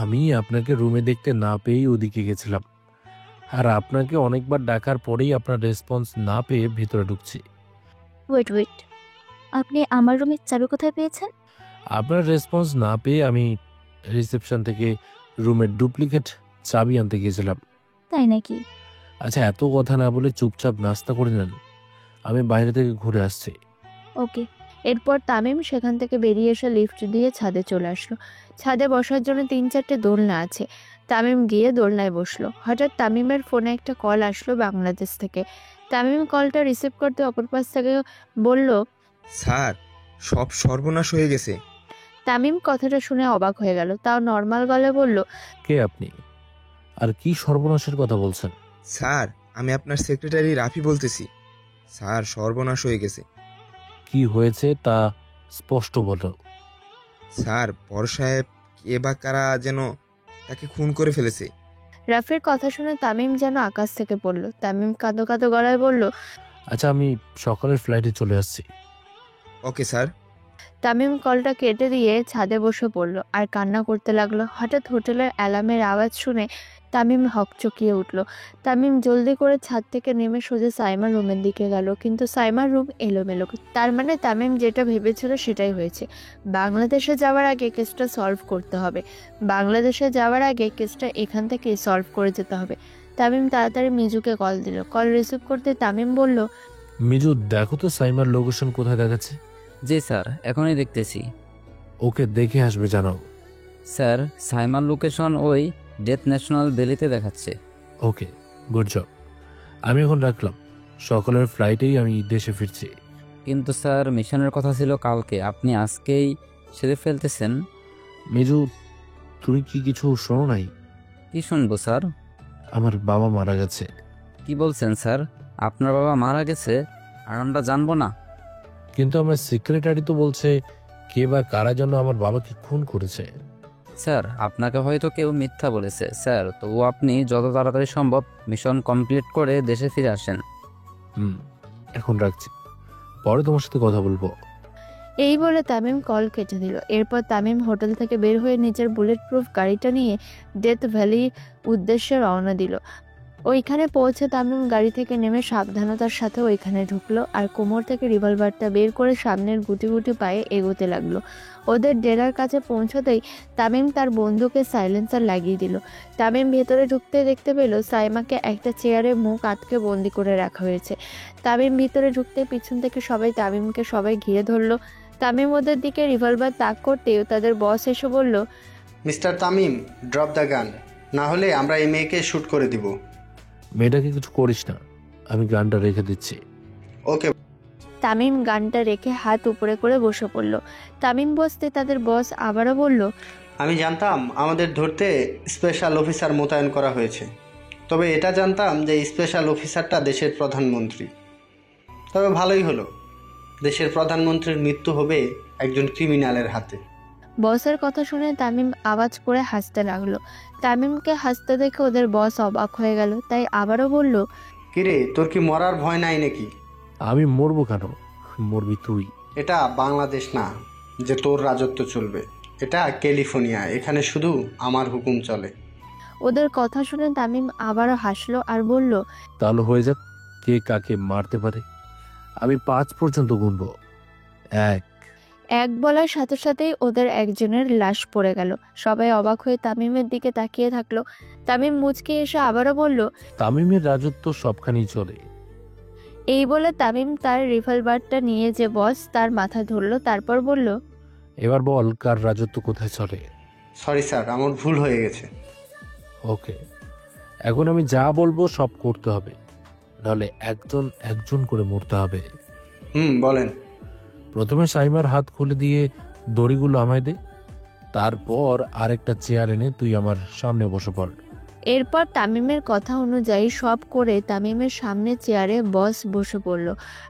আমি আপনাকে রুমে দেখতে না পেয়েই ওদিকে গেছিলাম। আর আপনাকে অনেকবার ডাকার পরেই আপনার রেসপন্স না পেয়ে ভিতরে ঢুকছি। ওয়েট, আপনি আমার রুমের চাবি কোথায় পেয়েছেন? আপনার রেসপন্স না পেয়ে আমি রিসেপশন থেকে রুমের ডুপ্লিকেট চাবি আনতে গিয়েছিলাম। তাই নাকি? আচ্ছা, এত কথা না বলে চুপচাপ নাস্তা করে নেন, আমি বাইরে থেকে ঘুরে আসছি। ওকে। এরপর তামিম সেখান থেকে বেরিয়ে এসে লিফট দিয়ে ছাদে চলে আসলো। ছাদে বসার জন্য 3-4টে দোলনা আছে। তামিম গিয়ে দোলনায় বসলো। হঠাৎ তামিমের ফোনে একটা কল আসলো বাংলাদেশ থেকে। তামিম কলটা রিসিভ করতে অপর পাশ থেকে বলল, স্যার, সব সর্বনাশ হয়ে গেছে। তামিম কথাটা শুনে অবাক হয়ে গেল, তাও নর্মাল গলায় বলল, কে আপনি, আর কি সর্বনাশের কথা বলছেন? স্যার, আমি আপনার সেক্রেটারি রাফি বলতেছি। স্যার, সর্বনাশ হয়ে গেছে। কি হয়েছে তা স্পষ্ট বলো। স্যার, বড় সাহেব কে বা কারা যেন তাকে খুন করে ফেলেছে। রাফির কথা শুনে তামিম যেন আকাশ থেকে পড়ল। তামিম কাঁদো কাঁদো গলায় বলল, আচ্ছা, আমি সকালের ফ্লাইটে চলে আসছি। Okay sir. তামিম কলটা কেটে দিয়ে ছাদে বসে পড়ল আর কান্না করতে লাগলো। হঠাৎ হোটেলের অ্যালার্মের আওয়াজ শুনে তামিম হকচকিয়ে উঠল। তামিম জলদি করে ছাদ থেকে নেমে সোজা সাইমার রুমের দিকে গেল, কিন্তু সাইমার রুম এলোমেলো। তার মানে তামিম যেটা ভেবেছিল সেটাই হয়েছে। বাংলাদেশে যাওয়ার আগে কেসটা সলভ করতে হবে। বাংলাদেশে যাওয়ার আগে কেসটা এখান থেকে সলভ করে যেতে হবে। তামিম তাড়াতাড়ি মিজুকে কল দিল। কল রিসিভ করতে তামিম বলল, মিজু, দেখো তো সাইমার লোকেশন কোথায় দেখাচ্ছে। জি স্যার, এখনই দেখতেছি। ওকে দেখে আসবে জানাও। স্যার, সাইমার লোকেশন ওই ডেথ ন্যাশনাল ভ্যালিতে দেখাচ্ছে। ওকে, গুড জব। আমি এখন রাখলাম, সকালের ফ্লাইটেই আমি দেশে ফিরছি। কিন্তু স্যার, মিশনের কথা ছিল কালকে, আপনি আজকেই সেরে ফেলতেছেন। মিজু, তুমি কি কিছু শোনো নাই? কি শুনবো স্যার? আমার বাবা মারা গেছে। কি বলছেন স্যার? আপনার বাবা মারা গেছে আর আমরা জানবো না? কিন্তু আমার সেক্রেটারি তো বলছে কে বা কারা যেন আমার বাবাকে খুন করেছে। স্যার, আপনাকে হয়তো কেউ মিথ্যা বলেছে স্যার, তবু আপনি যত তাড়াতাড়ি সম্ভব মিশন কমপ্লিট করে দেশে ফিরে আসেন। এখন রাখছি, পরে তোমার সাথে কথা বলবো। এই বলে তামিম কল কেটে দিল। এরপর তামিম হোটেল থেকে বের হয়ে নিজের বুলেট প্রুফ গাড়িটা নিয়ে ডেথ ভ্যালির উদ্দেশ্যে রওনা দিল। ওইখানে পৌঁছে তামিম গাড়ি থেকে নেমে সাবধানতার সাথে ওইখানে ঢুকলো আর কোমর থেকে রিভলভারটা বের করে সামনের গুটি গুটি পায়ে এগোতে লাগলো। ওদের ডেরার কাছে পৌঁছতেই তামিম তার বন্ধুকে সাইলেন্সার লাগিয়ে দিল। তামিম ভেতরে ঢুকতে দেখতে পেল সাইমাকে একটা চেয়ারে মুখ আটকে বন্দি করে রাখা হয়েছে। তামিম ভিতরে ঢুকতে পিছন থেকে তামিমকে সবাই ঘিরে ধরলো। তামিম ওদের দিকে রিভলভার তাক করতেও তাদের বস এসে বলল, mister Tamim, drop the gun, না হলে আমরা এই মেয়েকে শ্যুট করে দিব। মেয়েটাকে কিছু করিস না, আমি গানটা রেখে দিচ্ছি। ওকে। তামিম গানটা রেখে হাত উপরে করে বসে পড়ল। তামিম বসতে তাদের বস আবারও বলল, আমি জানতাম আমাদের ধরতে স্পেশাল অফিসার মোতায়েন করা হয়েছে, তবে এটা জানতাম যে স্পেশাল অফিসারটা দেশের প্রধানমন্ত্রী। তবে ভালোই হলো, দেশের প্রধানমন্ত্রীর মৃত্যু হবে একজন ক্রিমিনালের হাতে। বসের কথা শুনে তামিম আওয়াজ করে হাসতে লাগলো। তামিমকে হাসতে দেখে ওদের বস অবাক হয়ে গেল, তাই আবারও বলল, কিরে, তোর কি মরার ভয় নাই নাকি? আমি মরবো কেন? মরবি তুই। এটা বাংলাদেশ না যে তোর রাজত্ব চলবে, এটা ক্যালিফোর্নিয়া, এখানে শুধু আমার হুকুম চলে। ওদের কথা শুনে তামিম আবারও হাসলো আর বলল, তাহলে হয়ে যাক, কে কাকে মারতে পারে। আমি 5 পর্যন্ত গুনবো। 1। এক বলার সাথে সাথেই ওদের একজনের লাশ পড়ে গেল। সবাই অবাক হয়ে তামিমের দিকে তাকিয়ে থাকলো। তামিম মুচকে এসে আবারও বলল, তামিমের রাজত্ব সবখানেই চলে। এই বলে তামিম তার রিভলভারটা নিয়ে যে বস তার মাথা ধরলো, তারপর বলল, এবার বল, কার রাজত্ব কোথায় চলে? সরি স্যার, আমার ভুল হয়ে গেছে। ওকে, এখন আমি যা বলবো সব করতে হবে, নাহলে একজন একজন করে মরতে হবে। বলেন। প্রথমে সাইমার হাত খুলে দিয়ে দড়িগুলো আমায় দে, তারপর আরেকটা চেয়ার এনে তুই আমার সামনে বসে পড়। এরপর তামিমের কথা অনুযায়ী সব করে তামিমের সামনে চেয়ারে বস বসে পড়ল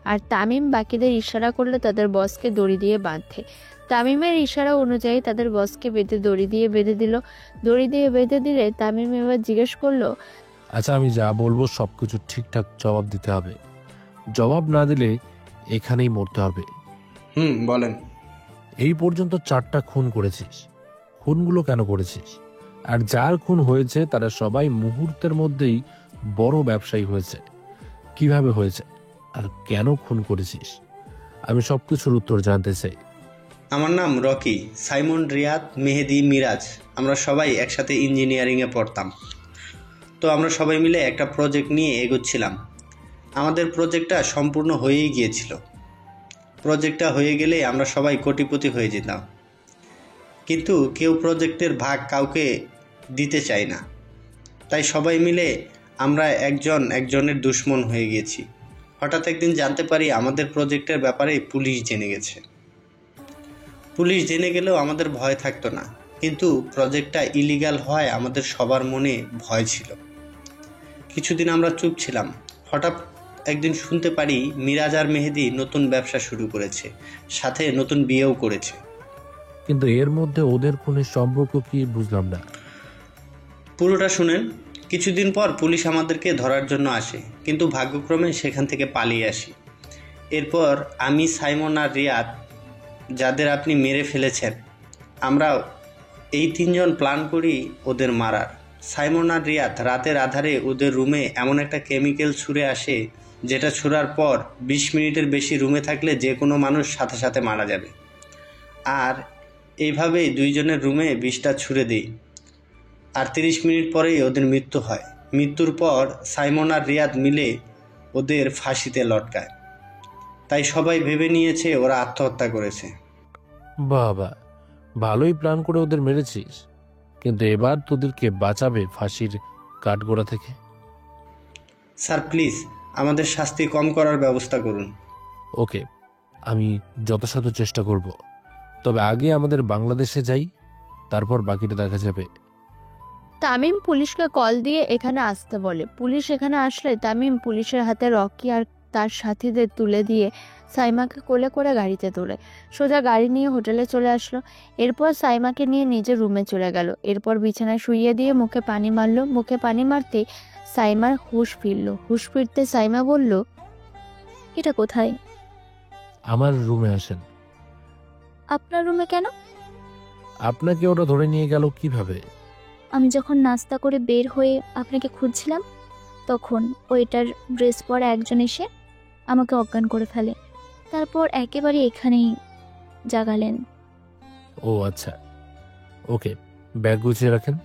আর তামিম বাকিদের ইশারা করলে তাদের বসকে দড়ি দিয়ে বাঁধতে। তামিমের ইশারা অনুযায়ী তাদের বসকে দড়ি দিয়ে বেঁধে দিল। দড়ি দিয়ে বেঁধে দিলে তামিম এবার জিজ্ঞেস করলো, আচ্ছা, আমি যা বলবো সবকিছু ঠিকঠাক জবাব দিতে হবে। জবাব না দিলে এখানেই মরতে হবে। বলেন। এই পর্যন্ত 4টা খুন করেছিস, খুনগুলো কেন করেছিস? আর যার খুন হয়েছে তারা সবাই মুহূর্তের মধ্যেই বড় ব্যবসায়ী হয়েছে। কিভাবে হয়েছে আর কেন খুন করেছিস? আমি সবকিছুর উত্তর জানতে চাই। আমার নাম রকি। সাইমন, রিয়াদ, মেহেদি, মিরাজ, আমরা সবাই একসাথে ইঞ্জিনিয়ারিংয়ে পড়তাম। তো আমরা সবাই মিলে একটা প্রজেক্ট নিয়ে এগোচ্ছিলাম। আমাদের প্রজেক্টটা সম্পূর্ণ হয়েই গিয়েছিল। প্রজেক্টটা হয়ে গেলে আমরা সবাই কোটিপতি হয়ে যেতাম, কিন্তু কেউ প্রজেক্টের ভাগ কাউকে দিতে চায় না। তাই সবাই মিলে আমরা একজনের দুশমন হয়ে গেছি। হঠাৎ একদিন জানতে পারি আমাদের প্রজেক্টের ব্যাপারে পুলিশ জেনে গেছে। পুলিশ জেনে গেলেও আমাদের ভয় থাকতো না, কিন্তু প্রজেক্টটা ইলিগাল হওয়ায় আমাদের সবার মনে ভয় ছিল। কিছুদিন আমরা চুপ ছিলাম। হঠাৎ একদিন শুনতে পারি মিরাজ আর মেহেদি নতুন ব্যবসা শুরু করেছে, সাথে নতুন বিয়েও করেছে। কিন্তু এর মধ্যে ওদের খুনের সম্পর্ক কি বুঝলাম না। পুরোটা শুনেন। কিছুদিন পর পুলিশ আমাদেরকে ধরার জন্য আসে, কিন্তু ভাগ্যক্রমে সেখান থেকে পালিয়ে আসি। এরপর আমি, সাইমন আর রিয়াদ, যাদের আপনি মেরে ফেলেছেন, আমরা এই তিনজন প্ল্যান করি ওদের মারার। সাইমন আর রিয়াদ রাতের আধারে ওদের রুমে এমন একটা কেমিক্যাল ছুঁড়ে আসে, যেটা ছোড়ার পর 20 মিনিটের বেশি রুমে থাকলে যে কোনো মানুষ সাথে সাথে মারা যাবে। আর এইভাবেই দুইজনের রুমে বিষটা ছুঁড়ে দিই, আর 30 মিনিট পরেই ওদের মৃত্যু হয়। মৃত্যুর পর সাইমন আর রিয়াদ মিলে ওদের ফাঁসিতে লটকায়। তাই সবাই ভেবে নিয়েছে ওরা আত্মহত্যা করেছে। বাবা, ভালোই প্ল্যান করে ওদের মেরেছিস, কিন্তু এবার তোদেরকে বাঁচাবে ফাঁসির কাঠগোড়া থেকে। স্যার প্লিজ আমাদের শাস্তি কম করার ব্যবস্থা করুন। ওকে, আমি যথাসাধ্য চেষ্টা করব, তবে আগে আমাদের বাংলাদেশে যাই, তারপর বাকিটা দেখা যাবে। তামিম পুলিশকে কল দিয়ে এখানে আসতে বলে। পুলিশ এখানে আসলে তামিম পুলিশের হাতে রকি আর তার সাথীদের তুলে দিয়ে সাইমাকে কোলে করে গাড়িতে তোলে। সোজা গাড়ি নিয়ে হোটেলে চলে আসলো। এরপর সাইমাকে নিয়ে নিজের রুমে চলে গেল। এরপর বিছানায় শুইয়ে দিয়ে মুখে পানি মারলো। মুখে পানি মারতেই সাইমার হুঁশ ফিরল। হুঁশ ফিরতে সাইমা বলল, এটা কোথায়? আমার রুমে আসেন। আপনার রুমে কেন? আপনাকে ওরা ধরে নিয়ে গেল কিভাবে? আমি যখন নাস্তা করে বের হয়ে আপনাকে খুঁজছিলাম, তখন ওইটার ড্রেস পরা একজন এসে আমাকে অজ্ঞান করে ফেলে। তারপর একেবারে এখানেই জাগালেন। ও আচ্ছা, ওকে, ব্যাগ গুছিয়ে রাখেন,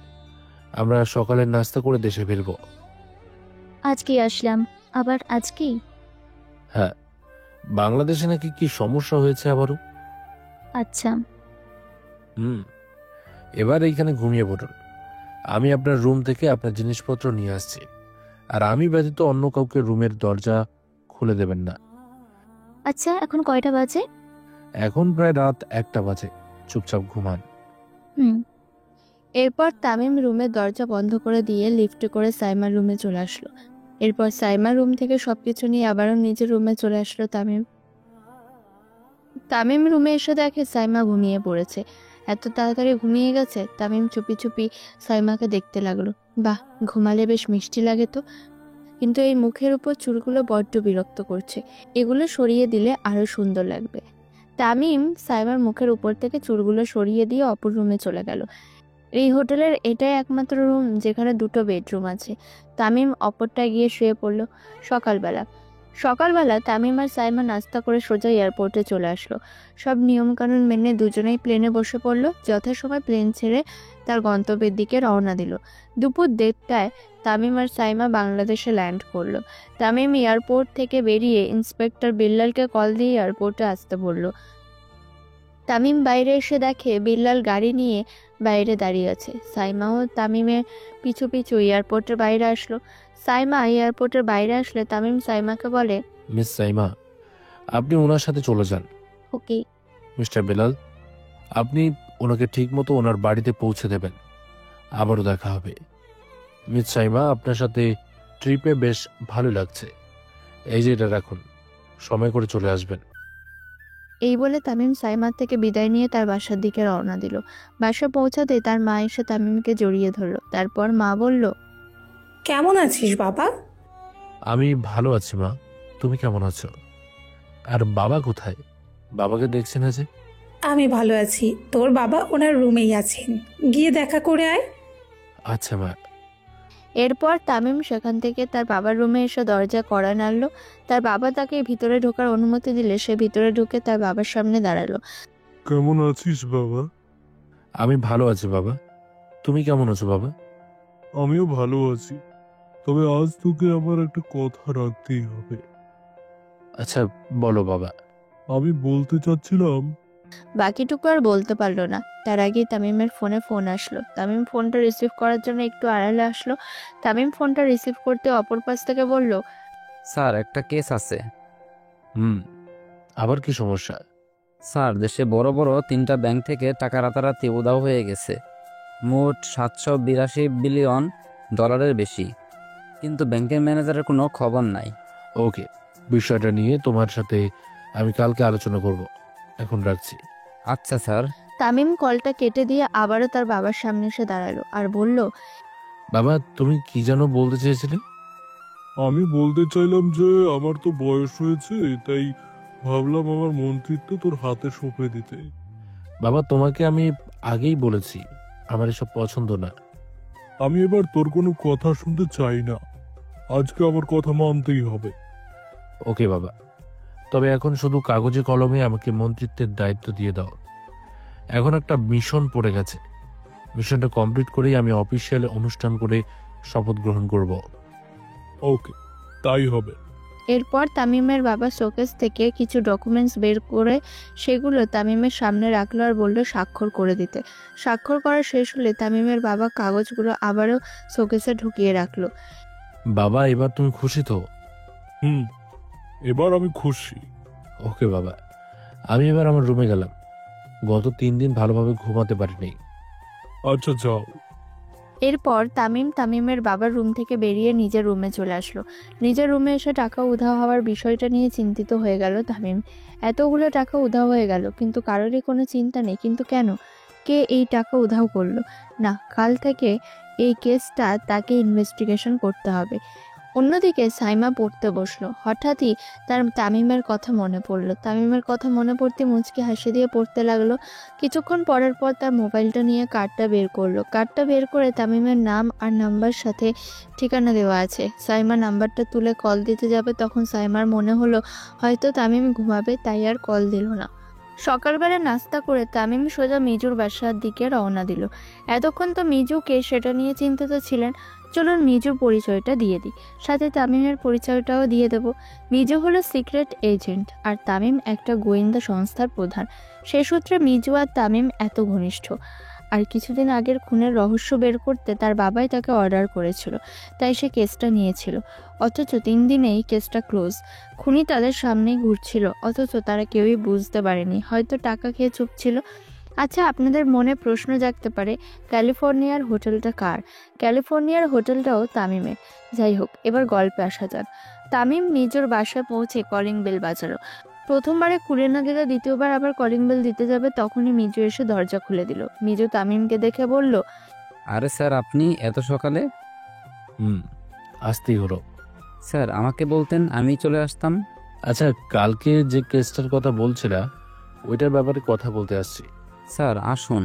আমরা সকালের নাস্তা করে দেশে ফিরব। আজকেই আসলাম, আবার আজকেই? হ্যাঁ, বাংলাদেশে নাকি কি সমস্যা হয়েছে আবারও। আচ্ছা। এবার এইখানে ঘুমিয়ে পড়ুন। আমি আপনার রুম থেকে আপনার জিনিসপত্র নিয়ে আসছি, আর আমি ব্যতীত অন্য কাউকে রুমের দরজা খুলে দেবেন না। আচ্ছা, এখন কয়টা বাজে? এখন প্রায় রাত 1টা বাজে। চুপচাপ ঘুমান। এরপর তামিম রুমের দরজা বন্ধ করে দিয়ে লিফটে করে সাইমার রুমে চলে আসলো। এরপর সাইমার রুম থেকে সবকিছু নিয়ে আবারও নিজের রুমে চলে আসলো তামিম রুমে এসে দেখে সাইমা ঘুমিয়ে পড়েছে। এত তাড়াতাড়ি ঘুমিয়ে গেছে। তামিম চুপি চুপি সাইমাকে দেখতে লাগলো। বাহ, ঘুমালে বেশ মিষ্টি লাগে তো, কিন্তু এই মুখের উপর চুলগুলো বড্ড বিরক্ত করছে। এগুলো সরিয়ে দিলে আরো সুন্দর লাগবে। তামিম সাইমার মুখের উপর থেকে চুলগুলো সরিয়ে দিয়ে অপর রুমে চলে গেল। এই হোটেলের এটাই একমাত্র রুম যেখানে 2টো বেডরুম আছে। তামিম অপরটায় গিয়ে শুয়ে পড়ল। সকালবেলা তামিম আর সাইমা নাস্তা করে সোজা এয়ারপোর্টে চলে আসলো। সব নিয়মকানুন মেনে দুজনেই প্লেনে বসে পড়লো। যথাসময় প্লেন ছেড়ে তার গন্তব্যের দিকে রওনা দিল। দুপুর 1:30টায় তামিম আর সাইমা বাংলাদেশে ল্যান্ড করলো। তামিম এয়ারপোর্ট থেকে বেরিয়ে ইন্সপেক্টর বিল্লালকে কল দিয়ে এয়ারপোর্টে আসতে বলল। তামিম বাইরে এসে দেখে বিল্লাল গাড়ি নিয়ে বাইরে দাঁড়িয়ে আছে। সাইমাও তামিমের পিছু পিছু এয়ারপোর্টের বাইরে আসলো। সাইমা এয়ারপোর্টের বাইরে আসলে তামিম সাইমাকে বলে, মিস সাইমা, আপনি ওনার সাথে চলে যান। ওকে। মিস্টার বেলাল, আপনি ওনাকে ঠিক মতো ওনার বাড়িতে পৌঁছে দেবেন। আবারও দেখা হবে। মিস সাইমা, আপনার সাথে ট্রিপে বেশ ভালো লাগছে। এই যে এটা রাখুন, সময় করে চলে আসবেন। এই বলে তামিম সাইমার থেকে বিদায় নিয়ে তার বাসার দিকে রওনা দিল। বাসা পৌঁছাতে তার মা এসে তামিমকে জড়িয়ে ধরলো। তারপর মা বলল, কেমন আছিস বাবা? আমি ভালো আছি মা, তুমি কেমন আছো? আর বাবা কোথায়? বাবাকে দেখছি না যে। আমি ভালো আছি, তোর বাবা ওনার রুমেই আছেন, গিয়ে দেখা করে আয়। আচ্ছা মা। এরপর তামিম সেখান থেকে তার বাবার রুমে এসে দরজা কড়া নাড়ল। তার বাবা তাকে ভিতরে ঢোকার অনুমতি দিলে সে ভিতরে ঢুকে তার বাবার সামনে দাঁড়ালো। কেমন আছিস বাবা? আমি ভালো আছি বাবা। তুমি কেমন আছো বাবা? আমিও ভালো আছি, তবে আজ তোকে আমার একটা কথা রাখতেই হবে। আচ্ছা বলো বাবা। আমি বলতে চাচ্ছিলাম। বাকিটুকু আর বলতে পারলো না। তার আগেই তামিমের ফোন আসলো। তামিম ফোনটা রিসিভ করার জন্য একটু আড়ালে আসলো। তামিম ফোনটা রিসিভ করতে অপর পাশ থেকে বলল, স্যার একটা কেস আছে। আবার কি সমস্যা? স্যার দেশে বড় বড় 3টা ব্যাংক থেকে টাকা রাতারাতি উধাও হয়ে গেছে, মোট 782 বিলিয়ন ডলারের বেশি, কিন্তু ব্যাংকের ম্যানেজারের কোনো খবর নাই। ওকে, বিষয়টা নিয়ে তোমার সাথে আমি কালকে আলোচনা করব, এখন রাখছি। আচ্ছা স্যার। তামিম কলটা কেটে দিয়ে আবারও তার বাবার সামনে এসে দাঁড়ালো আর বলল, বাবা তুমি কি যেন বলতে চেয়েছিলে? আমি বলতে চাইলাম যে আমার তো বয়স হয়েছে, তাই ভাবলাম আমার মন্ত্রিত্ব তোর হাতে সঁপে দিতে। বাবা তোমাকে আমি আগেই বলেছি আমার এসব পছন্দ না। আমি এবার তোর কোনো কথা শুনতে চাই না, আজকে আমার কথা মানতেই হবে। ওকে বাবা, তবে এখন শুধু কাগজে কলমে আমাকে মন্ত্রিত্বের দায়িত্ব দিয়ে দাও। এখন একটা মিশন পড়ে গেছে, মিশনটা কমপ্লিট করেই আমি অফিসিয়াল অনুষ্ঠান করে শপথ গ্রহণ করব। ওকে, তাই হবে। এরপর তামিমের বাবা শোকেস থেকে কিছু ডকুমেন্টস বের করে সেগুলো তামিমের সামনে রাখলো আর বলল স্বাক্ষর করে দিতে। স্বাক্ষর করা শেষ হলে তামিমের বাবা কাগজগুলো আবারও শোকেসে ঢুকিয়ে রাখলো। বাবা এবার তুমি খুশি তো? এবার আমি খুশি। ওকে বাবা, আমি এবার আমার রুমে গেলাম। গত 3 দিন ভালোভাবে ঘুমাতে পারিনি। আচ্ছা যাও। এরপর তামিমের বাবার রুম থেকে বেরিয়ে নিজের রুমে চলে আসলো। নিজের রুমে এসে টাকা উধাও হওয়ার বিষয়টা নিয়ে চিন্তিত হয়ে গেল তামিম। এতগুলো টাকা উধাও হয়ে গেল, কিন্তু কারোরই কোনো চিন্তা নেই। কিন্তু কেন? কে এই টাকা উধাও করলো? না, কাল থেকে এই কেসটা তাকে ইনভেস্টিগেশন করতে হবে। অন্যদিকে সাইমা পড়তে বসলো। হঠাৎই তার তামিমের কথা মনে পড়লো। তামিমের কথা মনে পড়তে মুচকি হাসি দিয়ে পড়তে লাগলো। কিছুক্ষণ পরের পর তার মোবাইলটা নিয়ে কার্ডটা বের করলো। কার্ডটা বের করে তামিমের নাম আর নাম্বার সাথে ঠিকানা দেওয়া আছে। সাইমা নাম্বারটা তুলে কল দিতে যাবে, তখন সাইমার মনে হলো হয়তো তামিম ঘুমাবে, তাই আর কল দিল না। সকালবেলা নাস্তা করে তামিম সোজা মিজুর বাসার দিকে রওনা দিল। এতক্ষণ তো মিজুকে সেটা নিয়ে চিন্তিত ছিলেন। চলুন মিজুর পরিচয়টা দিয়ে দিই, সাথে তামিমের পরিচয়টাও দিয়ে দেব। মিজু হলো সিক্রেট এজেন্ট আর তামিম একটা গোয়েন্দা সংস্থার প্রধান। সে সূত্রে মিজু আর তামিম এত ঘনিষ্ঠ। আর কিছুদিন আগের খুনের রহস্য বের করতে তার বাবাই তাকে অর্ডার করেছিল, তাই সে কেসটা নিয়েছিল। অথচ 3 দিনেই কেসটা ক্লোজ। খুনি তাদের সামনেই ঘুরছিল, অথচ তারা কেউই বুঝতে পারেনি, হয়তো টাকা খেয়ে চুপ ছিল। আচ্ছা, আপনাদের মনে প্রশ্ন জাগতে পারে, ক্যালিফোর্নিয়ার হোটেলটা কার? ক্যালিফোর্নিয়ার হোটেলটাও তামিমের। যাই হোক, এবার গল্পে আসা যাক। তামিম মিজুর বাসায় পৌঁছে কলিং বেল বাজালো। প্রথমবারে খুলে না দিলে দ্বিতীয়বার আবার কলিং বেল দিতে যাবে, তখনই মিজু এসে দরজা খুলে দিল। মিজু তামিমকে দেখে বলল, আরে স্যার, আপনি এত সকালে? আসতেই হলো। স্যার আমাকে বলতেন আমি চলে আসতাম। আচ্ছা, কালকে যে কেসটার কথা বলছিলা ওইটার ব্যাপারে কথা বলতে আসছি। স্যার আসুন।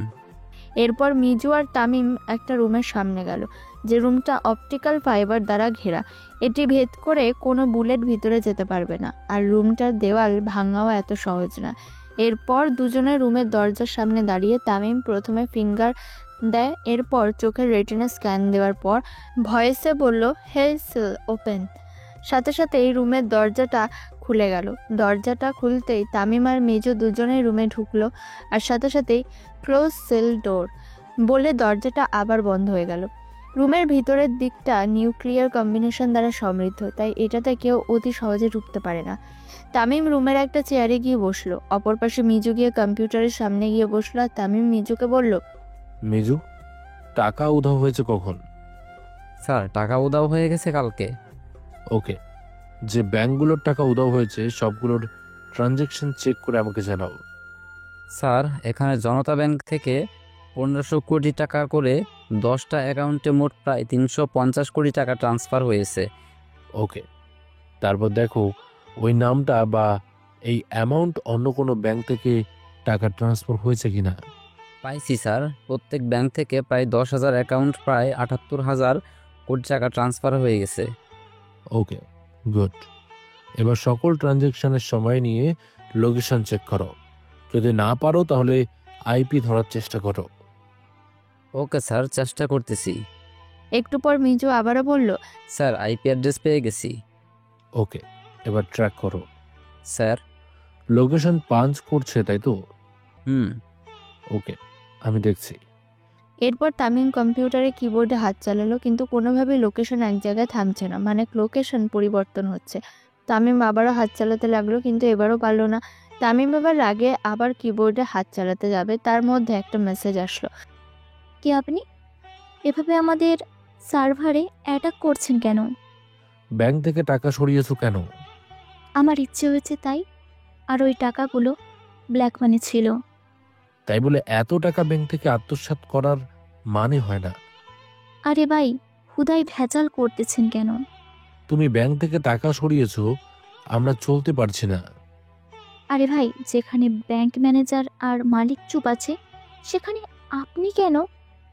এরপর মিজু আর তামিম একটা রুমের সামনে গেল, যে রুমটা অপটিক্যাল ফাইবার দ্বারা ঘেরা। এটি ভেদ করে কোনো বুলেট ভিতরে যেতে পারবে না, আর রুমটার দেওয়াল ভাঙাও এত সহজ না। এরপর দুজনের রুমের দরজার সামনে দাঁড়িয়ে তামিম প্রথমে ফিঙ্গার দেয়, এরপর চোখের রেটিনা স্ক্যান দেওয়ার পর ভয়েসে বলল, হে সেল ওপেন। সাথে সাথে এই রুমের দরজাটা খুলে গেল। দরজাটা খুলতেই তামিম আর মিজু দুজনেই রুমে ঢুকলো, আর সাথে সাথেই ক্লোজ সেল ডোর বলে দরজাটা আবার বন্ধ হয়ে গেল। রুমের ভিতরের দিকটা নিউক্লিয়ার কম্বিনেশন দ্বারা সমৃদ্ধ, তাই এটাতে কেউ অতি সহজে ঢুকতে পারে না। তামিম রুমের একটা চেয়ারে গিয়ে বসলো, অপর পাশে মিজু গিয়ে কম্পিউটারের সামনে গিয়ে বসলো। আর তামিম মিজুকে বলল, মিজু, টাকা উধাও হয়েছে কখন? স্যার টাকা উধাও হয়ে গেছে কালকে। ওকে, যে ব্যাংকগুলোর টাকা উধাও হয়েছে সবগুলোর ট্রানজ্যাকশন চেক করে আমাকে জানাও। স্যার এখানে জনতা ব্যাংক থেকে 1500 কোটি টাকা করে 10টা অ্যাকাউন্টে মোট প্রায় 350 কোটি টাকা ট্রান্সফার হয়েছে। ওকে, তারপর দেখো ওই নামটা বা এই অ্যামাউন্ট অন্য কোনো ব্যাংক থেকে টাকা ট্রান্সফার হয়েছে কিনা। পাইছি স্যার, প্রত্যেক ব্যাংক থেকে প্রায় 10,000 অ্যাকাউন্ট, প্রায় 78,000 কোটি টাকা ট্রান্সফার হয়ে গেছে। ওকে, গুড। এবার সকল ট্রানজ্যাকশনের সময় নিয়ে লোকেশন চেক করো। যদি না পারো তাহলে আইপি ধরার চেষ্টা করো। ওকে স্যার, চেষ্টা করতেছি। একটু পর মিজু আবারও বলল, স্যার আইপি অ্যাড্রেস পেয়ে গেছি। ওকে, এবার ট্র্যাক করো। স্যার লোকেশন পাঞ্চ করছে, তাই তো? ওকে, আমি দেখছি। এরপর তামিম কম্পিউটারে কিবোর্ডে হাত চালালো, কিন্তু কোনোভাবেই লোকেশন এক জায়গায় থামছে না, মানে লোকেশন পরিবর্তন হচ্ছে। তামিম আবারও হাত চালাতে লাগলো, কিন্তু এবারও পারলো না। তামিম এবার রাগে আবার কিবোর্ডে হাত চালাতে যাবে, তার মধ্যে একটা মেসেজ আসলো। কি আপনি এভাবে আমাদের সার্ভারে অ্যাটাক করছেন কেন? ব্যাংক থেকে টাকা সরিয়েছো কেন? আমার ইচ্ছে হয়েছে তাই। আর ওই টাকাগুলো ব্ল্যাক মানি ছিল। তাই বলে এত টাকা ব্যাংক থেকে আত্মসাৎ করার মানে হয় না। আরে ভাই, হুদাই ভেজাল করতেছেন কেন? তুমি ব্যাংক থেকে টাকা সরিয়েছো, আমরা চলতে পারছি না। আরে ভাই, যেখানে ব্যাংক ম্যানেজার আর মালিক চুপ আছে, সেখানে আপনি কেন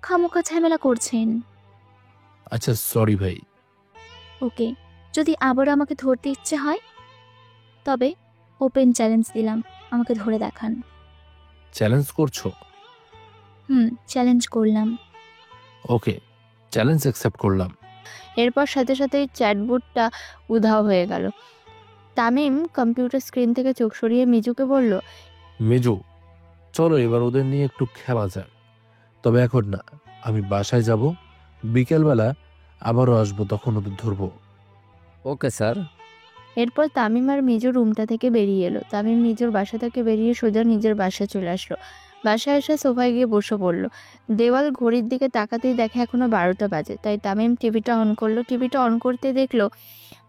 খামোখা ঝামেলা করছেন? আচ্ছা, সরি ভাই। ওকে, যদি আবার আমাকে ধরতে ইচ্ছে হয় তবে ওপেন চ্যালেঞ্জ দিলাম, আমাকে ধরে দেখান। চ্যালেঞ্জ করছো? চ্যালেঞ্জ করলাম। ওকে, চ্যালেঞ্জ অ্যাকসেপ্ট করলাম। এরপর সাথে সাথেই চ্যাটবোর্ডটা উধাও হয়ে গেল। তামিম কম্পিউটার স্ক্রিন থেকে চোখ সরিয়ে মিজুকে বলল, মিজু, চলো এবার ওদের নিয়ে একটু খেলা যাক। তবে এখন না, আমি বাসায় যাব, বিকেলবেলা আবারও আসবো, তখন ওদের ধরবো। Okay sir. এরপর তামিম আর মিজু রুমটা থেকে বেরিয়ে এলো। তামিম নিজের বাসা থেকে বেরিয়ে সোজা নিজের বাসায় চলে আসলো। বাসায় এসে সোফায় গিয়ে বসে পড়লো। দেওয়াল ঘড়ির দিকে তাকাতেই দেখে এখনো 12টা বাজে। তাই তামিম টিভিটা অন করলো। টিভিটা অন করতে দেখলো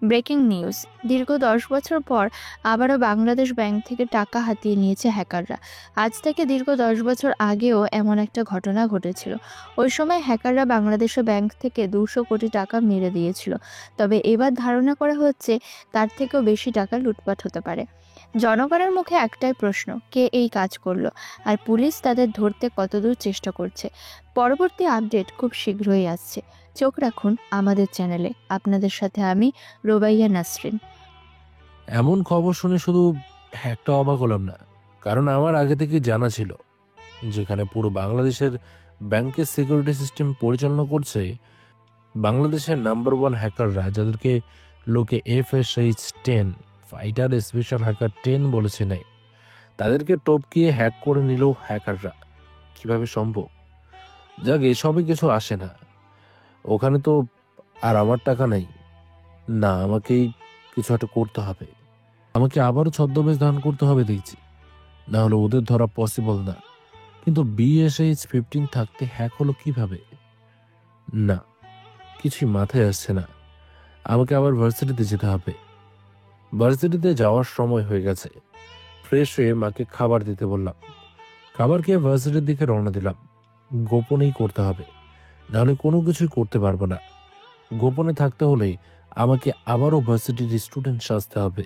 ব্রেকিং নিউজ। দীর্ঘ 10 বছর পর আবারও বাংলাদেশ ব্যাংক থেকে টাকা হাতিয়ে নিয়েছে হ্যাকাররা। আজ থেকে দীর্ঘ 10 বছর আগেও এমন একটা ঘটনা ঘটেছিল। ওই সময় হ্যাকাররা বাংলাদেশের ব্যাংক থেকে 200 কোটি টাকা মেরে দিয়েছিল। তবে এবার ধারণা করা হচ্ছে তার থেকেও বেশি টাকা লুটপাট হতে পারে। জনগণের মুখে একটাই প্রশ্ন, কে এই কাজ করলো আর পুলিশ তাদের ধরতে কতদূর চেষ্টা করছে? পরবর্তী আপডেট খুব শীঘ্রই আসছে। চোখ রাখুন আমাদের চ্যানেলে। আপনাদের সাথে আমি রোবাইয়া নাসরিন। এমন খবর শুনে শুধু একটা অবাক হলাম না, কারণ আমার আগে থেকে জানা ছিল যেখানে পুরো বাংলাদেশের ব্যাংকের সিকিউরিটি সিস্টেম পরিচালনা করছে বাংলাদেশের নাম্বার 1 হ্যাকাররা, যাদেরকে লোকে FSH-10 ফাইটার স্পেশাল হ্যাকার 10 বলেছে নাই, তাদেরকে টপকিয়ে হ্যাক করে নিল হ্যাকাররা। কিভাবে সম্ভব? যাক, এসবে কিছু আসে না। ওখানে তো আর আমার টাকা নাই না, আমাকেই কিছু একটা করতে হবে। আমাকে আবারও ছদ্মবেশ ধারণ করতে হবে দেখছি, না হলে ওদের ধরা পসিবল না। কিন্তু BSH-15 থাকতে হ্যাক হলো কিভাবে? না, কিছুই মাথায় আসছে না। আমাকে আবার ভার্সিটিতে যেতে হবে। ভার্সিটিতে যাওয়ার সময় হয়ে গেছে। ফ্রেশ হয়ে মাকে খাবার দিতে বললাম। খাবার খেয়ে ভার্সিটির দিকে রওনা দিলাম। গোপনেই করতে হবে, নাহলে কোনো কিছুই করতে পারবো না। গোপনে থাকতে হলে আমাকে আবারও ভার্সিটির স্টুডেন্ট সাজতে হবে।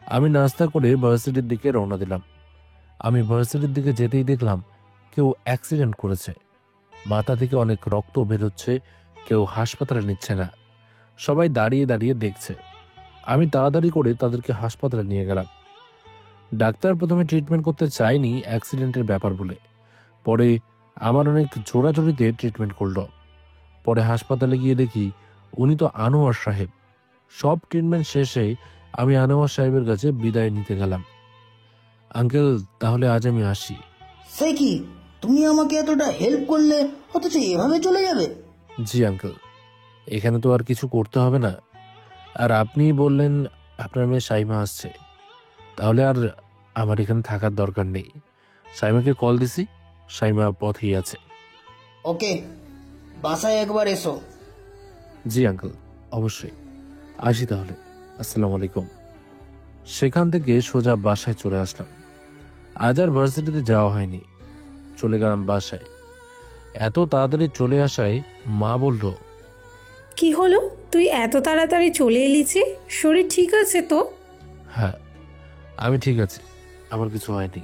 আমি নাস্তা করে ভার্সিটির দিকে রওনা দিলাম। আমি ভার্সিটির দিকে যেতেই দেখলাম কেউ অ্যাক্সিডেন্ট করেছে। মাথা থেকে অনেক রক্ত বেরোচ্ছে, কেউ হাসপাতালে নিচ্ছে না। সবাই দাঁড়িয়ে দাঁড়িয়ে দেখছে। আমি তাড়াতাড়ি করে তাদেরকে হাসপাতালে নিয়ে গেলাম। ডাক্তার প্রথমে ট্রিটমেন্ট করতে চায়নি অ্যাক্সিডেন্টের ব্যাপার বলে, পরে আমার অনেক জোরাজোরিতে ট্রিটমেন্ট করলো। পরে হাসপাতালে গিয়ে দেখি উনি তো আনোয়ার সাহেব। সব ট্রিটমেন্ট শেষে আমি আনোয়ার সাহেবের কাছে বিদায় নিতে গেলাম। আঙ্কেল, তাহলে আজ আমি আসি। সে কি, তুমি আমাকে এতটা হেল্প করলে অথচ এভাবে চলে যাবে? জি আঙ্কেল, এখানে তো আর কিছু করতে হবে না। আর আপনি বললেন আপনার মেয়ে সাইমা আসছে, তাহলে আর আমার এখানে থাকার দরকার নেই। সাইমাকে কল দিছি, সাইমা পথেই আছে। ওকে, বাসায় একবার এসো। জি আঙ্কেল, অবশ্যই। আসি তাহলে। আসসালামু আলাইকুম। সেখান থেকে সোজা বাসায় চলে আসলাম। আজ আর ভার্সিটিতে যাওয়া হয়নি, চলে গেলাম বাসায়। এত তাড়াতাড়ি চলে আসায় মা বলল, কি হলো, তুই এত তাড়াতাড়ি চলে এলি যে? শরীর ঠিক আছে তো? হ্যাঁ, আমি ঠিক আছি, আমার কিছু হয়নি।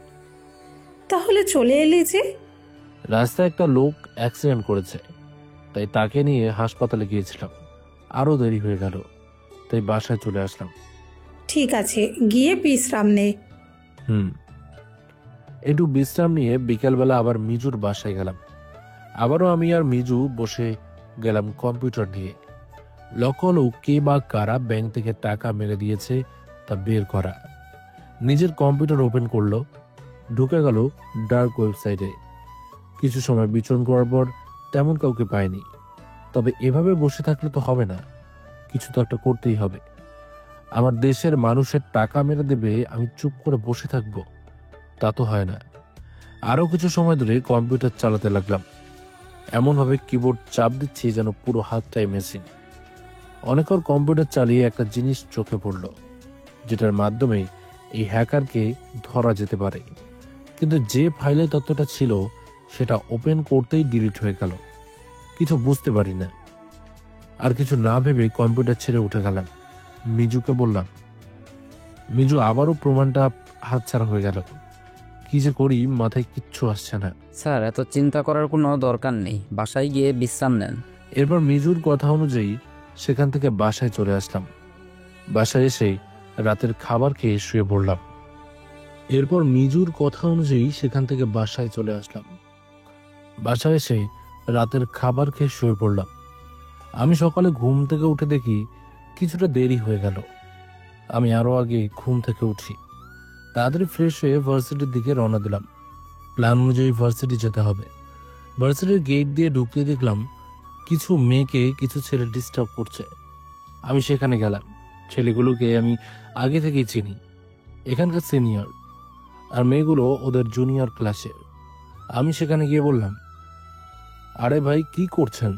তাহলে চলে এলি যে? রাস্তায় একটা লোক অ্যাক্সিডেন্ট করেছে, তাই তাকে নিয়ে হাসপাতালে গিয়েছিলাম। আরও দেরি হয়ে গেল, তাই বাসায় চলে আসলাম। ঠিক আছে, গিয়ে বিশ্রাম নে। একটু বিশ্রাম নিয়ে বিকেলবেলা আবার মিজুর বাসায় গেলাম। আবারও আমি আর মিজু বসে গেলাম কম্পিউটার নিয়ে। লক্ষ্য হলো কে বা কারা ব্যাংক থেকে টাকা মেরে দিয়েছে তা বের করা। নিজের কম্পিউটার ওপেন করলো, ঢুকে গেল ডার্ক ওয়েবসাইটে। কিছু সময় বিচরণ করার পর তেমন কাউকে পায়নি। তবে এভাবে বসে থাকলে তো হবে না, কিছু তো একটা করতেই হবে। আমার দেশের মানুষের টাকা মেরে দেবে, আমি চুপ করে বসে থাকবো? তা তো হয় না। আরো কিছু সময় ধরে কম্পিউটার চালাতে লাগলাম। এমনভাবে কিবোর্ড চাপ দিচ্ছি যেন পুরো হাতটাই মেশিন। অনেকক্ষণ কম্পিউটার চালিয়ে একটা জিনিস চোখে পড়ল, যেটার মাধ্যমে এই হ্যাকারকে ধরা যেতে পারে। কিন্তু যে ফাইলে তথ্যটা ছিল সেটা ওপেন করতেই ডিলিট হয়ে গেল। কিছু বুঝতে পারি না। আর কিছু না ভেবে কম্পিউটার ছেড়ে উঠে গেলাম। মিজুকে বললাম। মিজু আবারও প্রমাণটা হাতছাড়া হয়ে গেল। কি যে করি মাথায় কিচ্ছু আসছে না। স্যার, এত চিন্তা করার কোনো দরকার নেই, বাসায় গিয়ে বিশ্রাম নেন। এরপর মিজুর কথা অনুযায়ী সেখান থেকে বাসায় চলে আসলাম। বাসায় এসে রাতের খাবার খেয়ে শুয়ে পড়লাম। বাসায় এসে রাতের খাবার খেয়ে শুয়ে পড়লাম। আমি সকালে ঘুম থেকে উঠে দেখি কিছুটা দেরি হয়ে গেল। আমি আরো আগে ঘুম থেকে উঠি। তাড়াতাড়ি ফ্রেশ হয়ে ভার্সিটির দিকে রওনা দিলাম। প্ল্যান অনুযায়ী ভার্সিটি যেতে হবে। ভার্সিটির গেট দিয়ে ঢুকতে দেখলাম কিছু মেয়েকে কিছু ছেলে ডিস্টার্ব করছে। আমি সেখানে গেলাম। ছেলেগুলোকে আমি আগে থেকেই চিনি, এখানকার সিনিয়র, আর মেয়েগুলো ওদের জুনিয়র ক্লাসের। আমি সেখানে গিয়ে বললাম, আরে ভাই কি করছেন?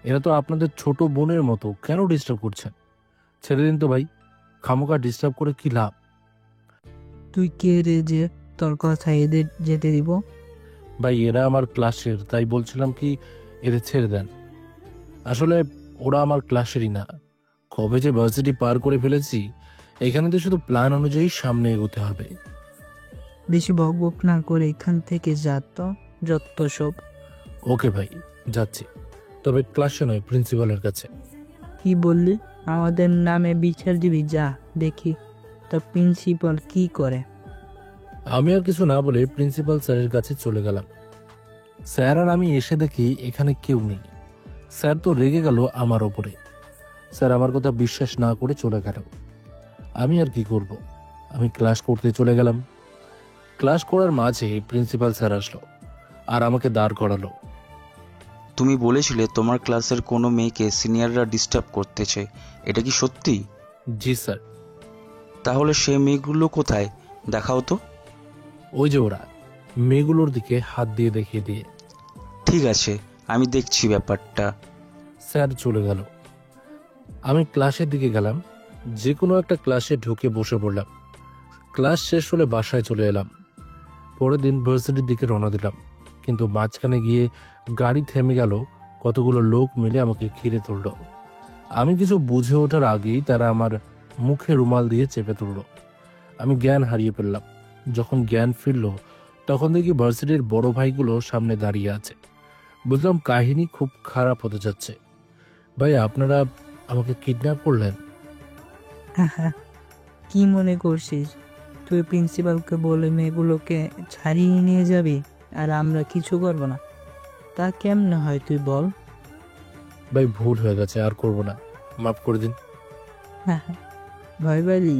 এরা তো আপনাদের ছোট বোনের মতো, কেন ডিস্টার্ব করছেন? ছেড়ে দিন তো ভাই, খামোকা ডিস্টার্ব করে কি লাভ? তুই কে রে যে তোর কথা এদের যেতে দিব? ভাই এরা আমার ক্লাসের, তাই বলছিলাম কি এদের ছেড়ে দেন। আসলে ওরা আমার ক্লাসেরই না। কবে যে ভার্সিটি পার করে ফেলেছি, এখানে তো শুধু প্ল্যান অনুযায়ী সামনে এগোতে হবে। বেশি বকবক না করে এখান থেকে যা তো, যত সব। ওকে ভাই, যাচ্ছি, তবে ক্লাসে নয়, প্রিন্সিপালের কাছে। কি বললি? আমাদের নামে বিচার দিবি? যা দেখি তা প্রিন্সিপাল কি করে। আমি আর কিছু না বলে প্রিন্সিপাল স্যারের কাছে চলে গেলাম। স্যার আর আমি এসে দেখি এখানে কেউ নেই। স্যার তো রেগে গেল আমার ওপরে। স্যার আমার কথা বিশ্বাস না করে চলে গেল। আমি আর কি করব? আমি ক্লাস করতে চলে গেলাম। ক্লাস করার মাঝে প্রিন্সিপাল স্যার আসলো আর আমাকে দাঁড় করালো। তুমি বলেছিলে তোমার ক্লাসের কোনো মেয়েকে সিনিয়ররা ডিস্টার্ব করতেছে, এটা কি সত্যি? জি স্যার। তাহলে সেই মেয়েগুলো কোথায়, দেখাও তো। ওই যে ওরা, মেয়েগুলোর দিকে হাত দিয়ে দেখিয়ে দিয়ে। ঠিক আছে, আমি দেখছি ব্যাপারটা। স্যার চলে গেল। আমি ক্লাসের দিকে গেলাম। যে কোনো একটা ক্লাসে ঢুকে বসে পড়লাম। ক্লাস শেষ হলে বাসায় চলে এলাম। পরের দিন ভার্সিটির দিকে রওনা দিলাম, কিন্তু মাঝখানে গিয়ে গাড়ি থেমে গেল। কতগুলো লোক মিলে আমাকে ঘিরে তুলল। আমি কিছু বুঝে ওঠার আগেই তারা আমার মুখে রুমাল দিয়ে চেপে তুলল। আমি জ্ঞান হারিয়ে ফেললাম। যখন জ্ঞান ফিরল তখন দেখি ভার্সিটির বড় ভাইগুলো সামনে দাঁড়িয়ে আছে। বুঝলাম কাহিনী খুব খারাপ হতে যাচ্ছে। ভাই আপনারা আমাকে কিডন্যাপ করলেন? কি মনে করছিস তুই প্রিন্সিপালকে বলে মেয়েগুলোকে ছাড়িয়ে নিয়ে যাবি আর আমরা কিছু করব না? তা কেমনে হয় তুই বল? ভাই ভুল হয়ে গেছে, আর করব না, মাফ করে দিন। ভয় পাইলি?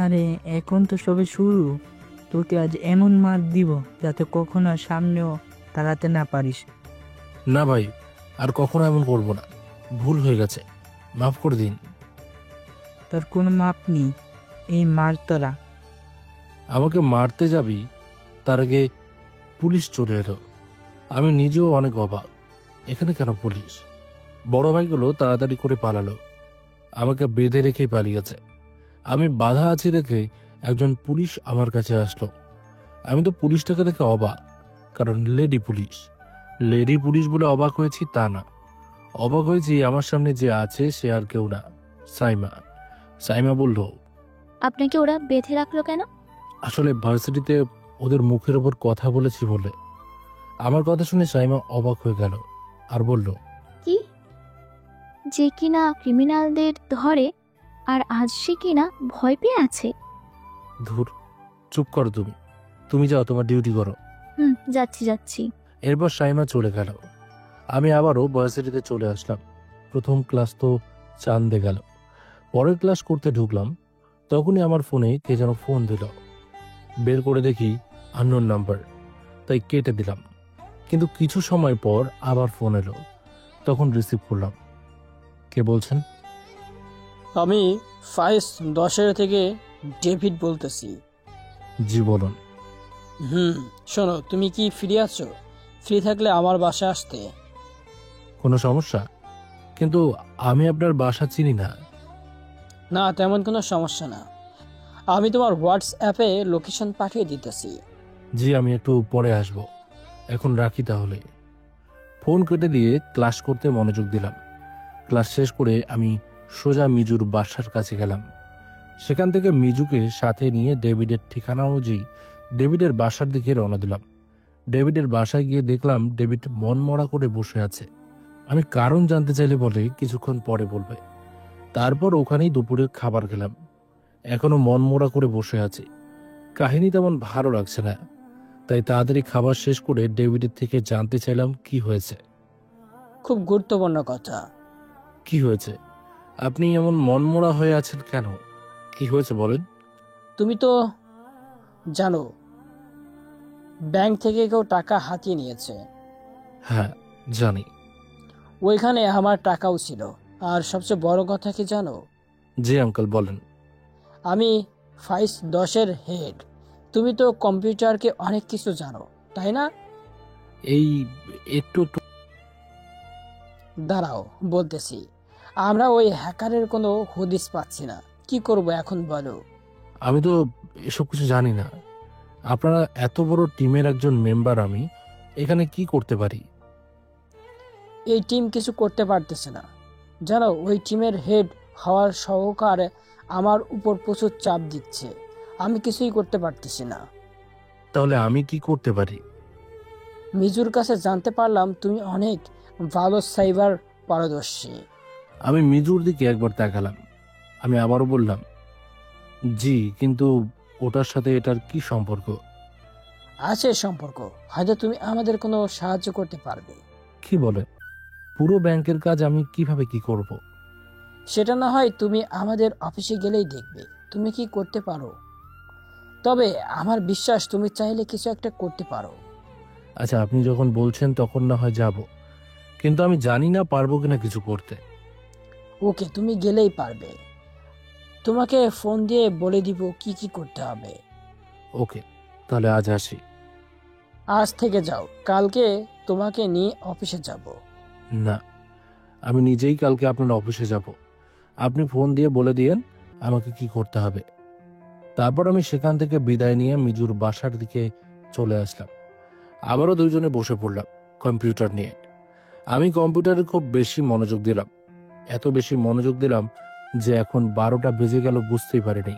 আরে এখন তো সবে শুরু। তোকে আজ এমন মার দিব যাতে কখনো সামনেও দাঁড়াতে না পারিস। না ভাই, আর কখনো এমন করব না, ভুল হয়ে গেছে, মাফ করে দিন। তোর কোনো মাপ নেই, এই মার তোরা। আমাকে মারতে যাবি, তার আগে পুলিশ চলে এলো। আমি নিজেও অনেক অবাক, এখানে কেন পুলিশ? বড় ভাইগুলো তাড়াতাড়ি করে পালালো, আমাকে বেঁধে রেখেই পালিয়েছে। আমি বাধা আছি দেখে একজন পুলিশ আমার কাছে আসলো। আমি তো পুলিশটাকে দেখে অবাক, কারণ লেডি পুলিশ। লেডি পুলিশ বলে অবাক হয়েছি তা না, অবাক হয়েছি আমার সামনে যে আছে সে আর কেউ না, সাইমা। সাইমা বলল, আপনাকে ওরা বেঁধে রাখলো কেন? আসলে ভার্সিটিতে ওদের মুখের ওপর কথা বলেছি বলে। আমার কথা শুনে সাইমা অবাক হয়ে গেল আর বলল, যে কিনা ক্রিমিনালদের ধরে, আর আজ সে কিনা ভয় পেয়ে আছে। ধুর, চুপ করো তুমি। তুমি যাও, তোমার ডিউটি করো। যাচ্ছি। এরপর সাইমা চলে গেল। আমি আবারও ভার্সিটিতে চলে আসলাম। প্রথম ক্লাস তো চাঁদে গেল। পরের ক্লাস করতে ঢুকলাম, তখনই আমার ফোনে কে যেন ফোন দিল। বের করে দেখি আননোন নাম্বার, তাই কেটে দিলাম। কিন্তু কিছু সময় পর আবার ফোন এলো, তখন রিসিভ করলাম। কে বলছেন? আমি ফাইস 10 থেকে ডেভিড বলতেছি। জি বলুন। শোনো, তুমি কি ফ্রি আছো? ফ্রি থাকলে আমার বাসায় আসতে। কোনো সমস্যা? কিন্তু আমি আপনার বাসা চিনি না। না, তেমন কোনো সমস্যা না। আমি তোমার হোয়াটসঅ্যাপে লোকেশন পাঠিয়ে দিতেছি। জি, আমি একটু পরে আসব। এখন রাখি তাহলে। ফোন কেটে দিয়ে ক্লাস করতে মনোযোগ দিলাম। ক্লাস শেষ করে আমি সোজা মিজুর বাসার কাছে গেলাম। সেখান থেকে মিজুকে সাথে নিয়ে ডেভিডের ঠিকানা অনুযায়ী ডেভিডের বাসার দিকে রওনা দিলাম। ডেভিডের বাসায় গিয়ে দেখলাম ডেভিড মনমরা করে বসে আছে। আমি কারণ জানতে চাইলে বলে কিছুক্ষণ পরে বলবে। তারপর ওখানেই দুপুরের খাবার খেলাম। এখনো মনমরা করে বসে আছে। কাহিনী তেমন ভালো লাগছে না, তাই তাড়াতাড়ি খাবার শেষ করে ডেভিডের থেকে জানতে চাইলাম কি হয়েছে। খুব গুরুত্বপূর্ণ কথা। কি হয়েছে? আপনি এমন মনমরা হয়ে আছেন কেন? কি হয়েছে বলেন। তুমি তো জানো ব্যাংক থেকে কেউ টাকা হাতিয়ে নিয়েছে। হ্যাঁ জানি। ওইখানে আমার টাকাও ছিল। আর সবচেয়ে বড় কথা কি জানো? জি আঙ্কেল বলেন। আমি ফাইস 10 হেড। তুমি তো কম্পিউটারকে অনেক কিছু জানো, তাই না? এই একটু দাঁড়াও, বলতেছি। আমরা ওই হ্যাকারের কোনো হদিস পাচ্ছি না। কি করব এখন বলো? আমি তো এসব কিছু জানি না। আপনারা এত বড় টিমের একজন মেম্বার, আমি এখানে কি করতে পারি? এই টিম কিছু করতে পারতেছে না। জানো, ওই টিমের হেড হওয়ার সহকার আমার উপর প্রচুর চাপ দিচ্ছে। আমি কিছুই করতে পারতেছি না। তাহলে আমি কি করতে পারি? মিজুর কাছে জানতে পারলাম তুমি অনেক ভালো সাইবার পারদর্শী। আমি মিজুর দিকে একবার তাকালাম। আমি আবারও বললাম জি, কিন্তু ওটার সাথে এটার কি সম্পর্ক? আছে সম্পর্ক। হয়তো তুমি আমাদের কোনো সাহায্য করতে পারবে। কি বলে? পুরো ব্যাংকের কাজ আমি কিভাবে কি করব? সেটা না হয় তুমি আমাদের অফিসে গেলেই দেখবে তুমি কি করতে পারো। তবে আমার বিশ্বাস তুমি চাইলে কিছু একটা করতে পারো। আচ্ছা, আপনি যখন বলছেন তখন না হয় যাব, কিন্তু আমি জানি না পারবো কিনা কিছু করতে। ওকে, তুমি গেলেই পারবে। তোমাকে ফোন দিয়ে বলে দিব কি কি করতে হবে। ওকে, তাহলে আজ আসি। আজ থেকে যাও, কালকে তোমাকে নিয়ে অফিসে যাব। না, আমি নিজেই কালকে আপনার অফিসে যাব। আপনি ফোন দিয়ে বলে দিয়েন আমাকে কি করতে হবে। তারপর আমি সেখান থেকে বিদায় নিয়ে মিজুর বাসার দিকে চলে আসলাম। আবারও দুইজনে বসে পড়লাম কম্পিউটার নিয়ে। আমি কম্পিউটারে খুব বেশি মনোযোগ দিলাম। এত বেশি মনোযোগ দিলাম যে এখন 12টা বেজে গেল বুঝতেই পারিনি।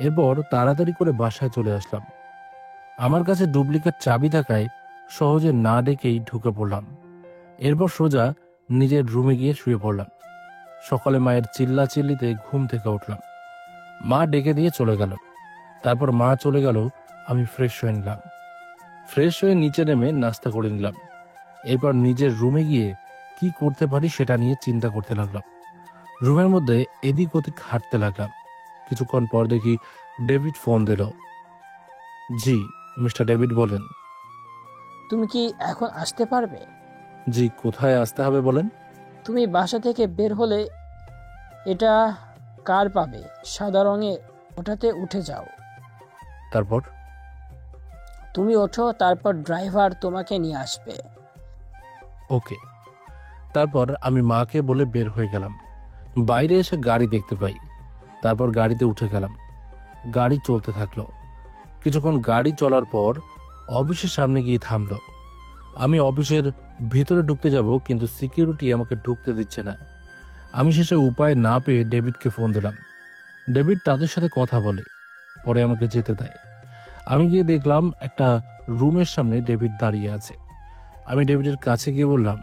এরপর তাড়াতাড়ি করে বাসায় চলে আসলাম। আমার কাছে ডুপ্লিকেট চাবি থাকায় সহজে না ডেকেই ঢুকে পড়লাম। এরপর সোজা নিজের রুমে গিয়ে শুয়ে পড়লাম। সকালে মায়ের চিল্লাচিল্লিতে ঘুম থেকে উঠলাম। মা ডেকে দিয়ে চলে গেল। তারপর মা চলে গেল, আমি ফ্রেশ হয়ে নিলাম। ফ্রেশ হয়ে নিচে নেমে নাস্তা করে নিলাম। এরপর নিজের রুমে গিয়ে কি করতে পারি সেটা নিয়ে চিন্তা করতে লাগলাম। রুমের মধ্যে এদিক ওদিক হাঁটতে লাগলাম। কিছুক্ষণ পর দেখি ডেভিড ফোন দিল। জি মিস্টার ডেভিড বলেন। তুমি কি এখন আসতে পারবে? জি, কোথায় আসতে হবে বলেন? তুমি বাসা থেকে বের হলে এটা কার পাবে, সাদা রঙের, ওটাতে উঠে যাও। তারপর? তুমি ওঠো, তারপর ড্রাইভার তোমাকে নিয়ে আসবে। ওকে। তারপর আমি মাকে বলে বের হয়ে গেলাম। বাইরে এসে গাড়ি দেখতে পাই। তারপর গাড়িতে উঠে গেলাম। গাড়ি চলতে থাকলো। কিছুক্ষণ গাড়ি চলার পর অফিসের সামনে গিয়ে থামলো। আমি অফিসের ভিতরে ঢুকতে যাব, কিন্তু সিকিউরিটি আমাকে ঢুকতে দিচ্ছে না। আমি শেষে উপায় না পেয়ে ডেভিডকে ফোন দিলাম। ডেভিড তাদের সাথে কথা বলে, পরে আমাকে যেতে দেয়। আমি গিয়ে দেখলাম একটা রুমের সামনে ডেভিড দাঁড়িয়ে আছে। আমি ডেভিডের কাছে গিয়ে বললাম,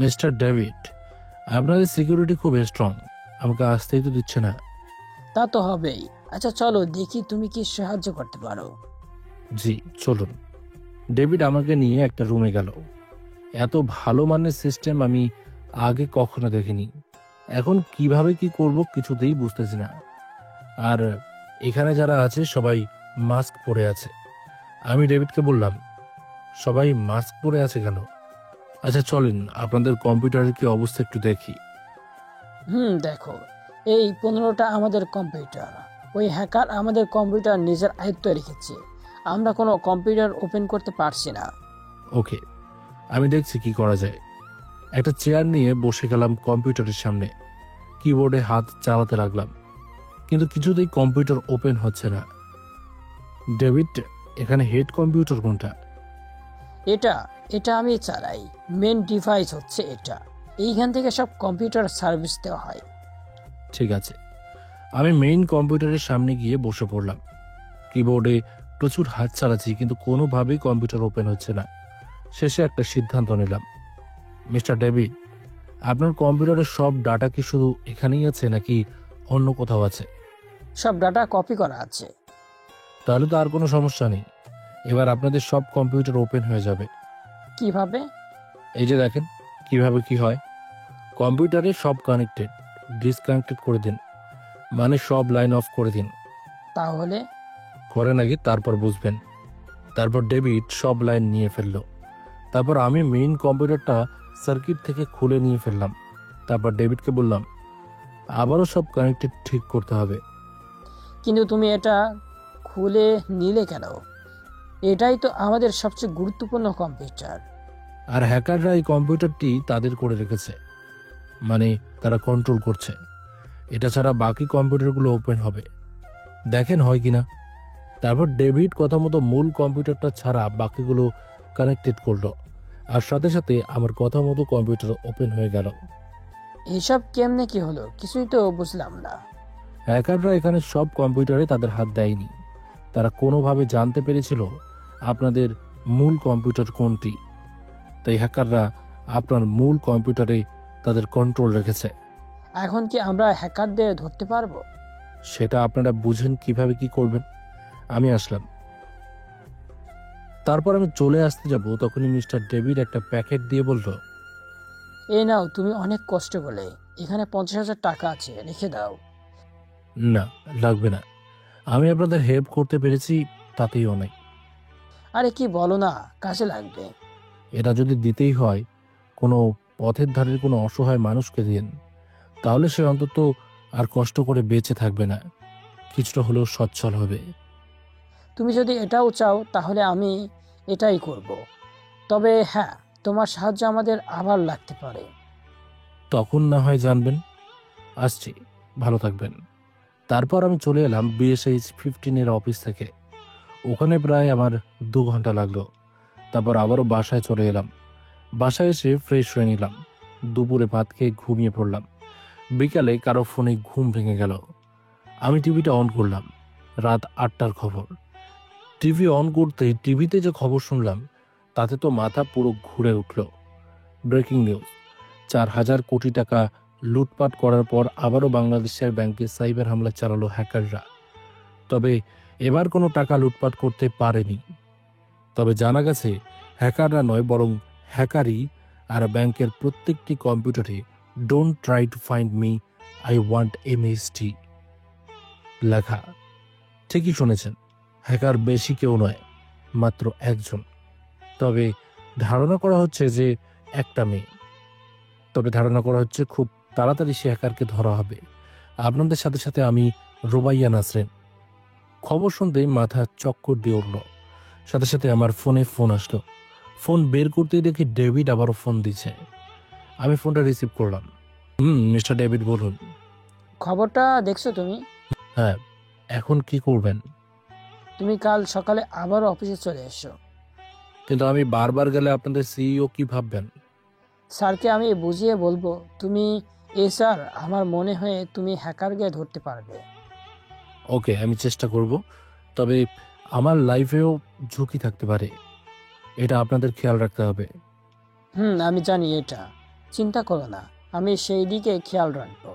মিস্টার ডেভিড, আপনাদের সিকিউরিটি খুব স্ট্রং, আমাকে আসতেই তো দিচ্ছে না। তা তো হবেই। আচ্ছা চলো দেখি তুমি কি সাহায্য করতে পারো। জি চলুন। ডেভিড আমাকে নিয়ে একটা রুমে গেল। এত ভালো মানের সিস্টেম আমি আগে কখনো দেখিনি। এখন কিভাবে কি করব কিছুতেই বুঝতেছি না। আর এখানে যারা আছে সবাই মাস্ক পরে আছে। আমি ডেভিডকে বললাম, সবাই মাস্ক পরে আছে কেন? আচ্ছা চলেন আপনাদের কম্পিউটারের কি অবস্থা একটু দেখি। দেখো, এই 15টা আমাদের কম্পিউটার। ওই হ্যাকার আমাদের কম্পিউটার নিজের আয়ত্তে রেখেছে। আমরা কোনো কম্পিউটার ওপেন করতে পারছি না। ওকে, আমি দেখছি কি করা যায়। একটা চেয়ার নিয়ে বসে গেলাম কম্পিউটারের সামনে। কিবোর্ডে হাত চালাতে লাগলাম, কিন্তু কিছুতেই কম্পিউটার ওপেন হচ্ছে না। ডেভিড, এখানে হেড কম্পিউটার কোনটা? এটা এটা আমি চালাই। মেন ডিভাইস হচ্ছে এটা। এইখান থেকে সব কম্পিউটার সার্ভিস দেওয়া হয়। ঠিক আছে, আমি মেইন কম্পিউটারের সামনে গিয়ে বসে পড়লাম। কিবোর্ডে প্রচুর হাত চালাচ্ছি, কিন্তু কোনোভাবেই কম্পিউটার ওপেন হচ্ছে না। শেষে একটা সিদ্ধান্ত নিলাম। মিস্টার ডেভিড, আপনার কম্পিউটারের সব ডাটা কি শুধু এখানেই আছে নাকি অন্য কোথাও আছে? সব ডাটা কপি করা আছে। তাহলে তো আর কোনো সমস্যা নেই। এবার আপনাদের সব কম্পিউটার ওপেন হয়ে যাবে। কিভাবে? এই যে দেখেন কিভাবে কি হয়। কম্পিউটারে সব কানেক্টেড, ডিসকানেক্টেড করে দিন, মানে সব লাইন অফ করে দিন। তাহলে করে নাকি তারপর বুঝবেন। তারপর ডেভিড সব লাইন নিয়ে ফেললো। তারপর আমি মেইন কম্পিউটারটা সার্কিট থেকে খুলে নিয়ে ফেললাম। তারপর ডেভিডকে বললাম, আবারও সব কানেক্টেড ঠিক করতে হবে। কিন্তু তুমি এটা খুলে নিলে কেন? এটাই তো আমাদের সবচেয়ে গুরুত্বপূর্ণ কম্পিউটার। আর হ্যাকাররা এই কম্পিউটারটি তাদের করে রেখেছে, মানে তারা কন্ট্রোল করছে। এটা ছাড়া বাকি কম্পিউটারগুলো ওপেন হবে, দেখেন হয় কিনা। তারপর ডেভিড কথা মতো মূল কম্পিউটারটা ছাড়া বাকিগুলো কানেক্টেড করলো, আর সাথে সাথে আমার কথা মতো কম্পিউটার ওপেন হয়ে গেল। এইসব কেমনে কি হলো কিছুই তো বুঝলাম না। হ্যাকাররা এখানে সব কম্পিউটারে তাদের হাত দেয়নি। তারা কোনোভাবে জানতে পেরেছিল আপনাদের মূল কম্পিউটার কোনটি, তাই হ্যাকাররা আপনার মূল কম্পিউটারে তাদের কন্ট্রোল রেখেছে। এখন কি আমরা হ্যাকারদের ধরতে পারবো? সেটা আপনারা বুঝেন কিভাবে কি করবেন। আমি আসলাম। তারপর আমি চলে আসতে যাব, তখনই মিস্টার ডেভিড একটা প্যাকেট দিয়ে বলল, এই নাও, তুমি অনেক কষ্ট করলে। এখানে 50,000 টাকা আছে, রেখে দাও। না লাগবে না, আমি আপনাদের হেল্প করতে পেরেছি তাতেই অনেক। আরে কি বলো না, কাজে লাগবে। এটা যদি দিতেই হয় কোনো পথের ধারের কোনো অসহায় মানুষকে দিন, তাহলে সে অন্তত আর কষ্ট করে বেঁচে থাকবে না, কিছুটা হলেও সচ্ছল হবে। তুমি যদি এটাও চাও তাহলে আমি এটাই করব। তবে হ্যাঁ, তোমার সাহায্য আমাদের আবার লাগতে পারে। তখন না হয় জানবেন। আসছি, ভালো থাকবেন। তারপর আমি চলে এলাম BSH 15 অফিস থেকে। ওখানে প্রায় আমার 2 ঘন্টা লাগলো। তারপর আবারও বাসায় চলে এলাম। বাসায় এসে ফ্রেশ হয়ে নিলাম। দুপুরে ভাত খেয়ে ঘুমিয়ে পড়লাম। বিকালে কারো ফোনে ঘুম ভেঙে গেল। আমি টিভিটা অন করলাম। রাত 8টার খবর। টিভি অন করতে টিভিতে যে খবর শুনলাম তাতে তো মাথা পুরো ঘুরে উঠল। ব্রেকিং নিউজ, 4,000 কোটি টাকা লুটপাট করার পর আবারও বাংলাদেশের ব্যাংকে সাইবার হামলা চালালো হ্যাকাররা। তবে এবার কোনো টাকা লুটপাট করতে পারেনি। তবে জানা গেছে হ্যাকাররা নয়, বরং হ্যাকারই আর ব্যাংকের প্রত্যেকটি কম্পিউটারে don't try to find me, I want MST লেখা। ঠিকই শুনেছেন, হ্যাকার বেশি কেউ নয়, মাত্র একজন। তবে ধারণা করা হচ্ছে যে একটা মেয়ে। তবে ধারণা করা হচ্ছে খুব তাড়াতাড়ি সে হ্যাকারকে ধরা হবে। আপনাদের সাথে সাথে আমি রোবাইয়া নাসরিন। খবর শুনতেই মাথা চক্কর দিয়ে উঠল। সাথে সাথে আমার ফোনে ফোন আসলো। ফোন বের করতেই দেখি ডেভিড আবারও ফোন দিচ্ছে। আমি ফোনটা রিসিভ করলাম। মিস্টার ডেভিড বলুন। খবরটা দেখছো তুমি? হ্যাঁ, এখন কি করবেন? তুমি কাল সকালে আবারও অফিসে চলে এসো। কিন্তু আমি বারবার গেলে আপনাদের CEO কি ভাববেন? স্যারকে আমি বুঝিয়ে বলবো তুমি স্যার, আমার মনে হয় তুমি হ্যাকারকে ধরতে পারবে। ওকে, আমি চেষ্টা করব। তবে আমার লাইফেও ঝুঁকি থাকতে পারে, এটা আপনাদের খেয়াল রাখতে হবে। আমি জানি এটা, চিন্তা করো না। আমি সেই দিকে খেয়াল রাখবো।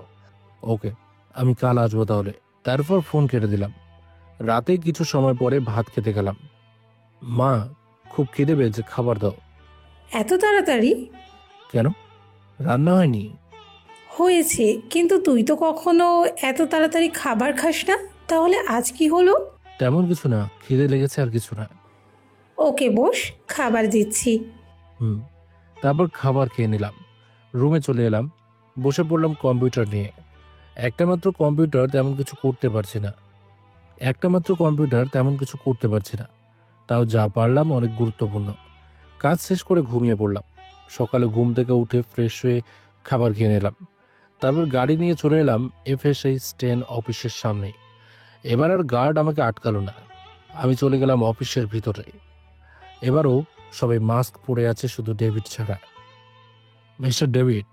ওকে, আমি কাল আসবো তাহলে। তারপর ফোন কেটে দিলাম। রাতে কিছু সময় পরে ভাত খেতে গেলাম। মা, খুব খিদে পেয়েছে, খাবার দাও। এত তাড়াতাড়ি? কেন, রান্না হয়নি? হয়েছে, কিন্তু তুই তো কখনো এত তাড়াতাড়ি খাবার খাস না, তাহলে আজ কি হলো? তেমন কিছু না, খিদে লেগেছে আর কিছু না। ওকে বস, খাবার দিচ্ছি। তারপর খাবার খেয়ে নিলাম। রুমে চলে এলাম, বসে পড়লাম কম্পিউটার নিয়ে। একটা মাত্র কম্পিউটার তেমন কিছু করতে পারছি না, তাও যা পারলাম অনেক গুরুত্বপূর্ণ। কাজ শেষ করে ঘুমিয়ে পড়লাম। সকালে ঘুম থেকে উঠে ফ্রেশ হয়ে খাবার খেয়ে নিলাম। তারপর গাড়ি নিয়ে চলে এলাম FSI 10 অফিসের সামনে। এবার আর গার্ড আমাকে আটকালো না, আমি চলে গেলাম অফিসের ভিতরে। এবারও সবাই মাস্ক পরে আছে, শুধু ডেভিড ছাড়া। মিস্টার ডেভিড,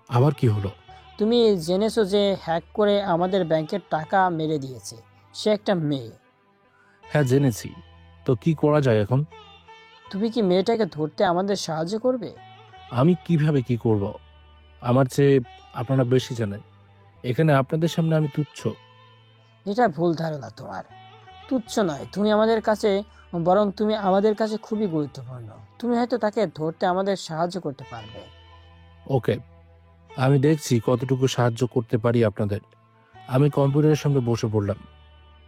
আবার কি হলো? তুমি জেনেছো যে হ্যাক করে আমাদের ব্যাংকের টাকা মেরে দিয়েছে সে একটা মেয়ে? হ্যাঁ জেনেছি, তো কি করা যায় এখন? তুমি কি মেয়েটাকে ধরতে আমাদের সাহায্য করবে? আমি কিভাবে কি করব? আমার চেয়ে আপনারা বেশি জানেন। এখানে আপনাদের সামনে আমি তুচ্ছ। এটা ভুল ধারণা তোমার। তুচ্ছ নয় তুমি আমাদের কাছে, বরং তুমি আমাদের কাছে খুবই গুরুত্বপূর্ণ। তুমি হয়তো তাকে ধরতে আমাদের সাহায্য করতে পারবে। ওকে, আমি দেখছি কতটুকু সাহায্য করতে পারি আপনাদের। আমি কম্পিউটারের সামনে বসে পড়লাম।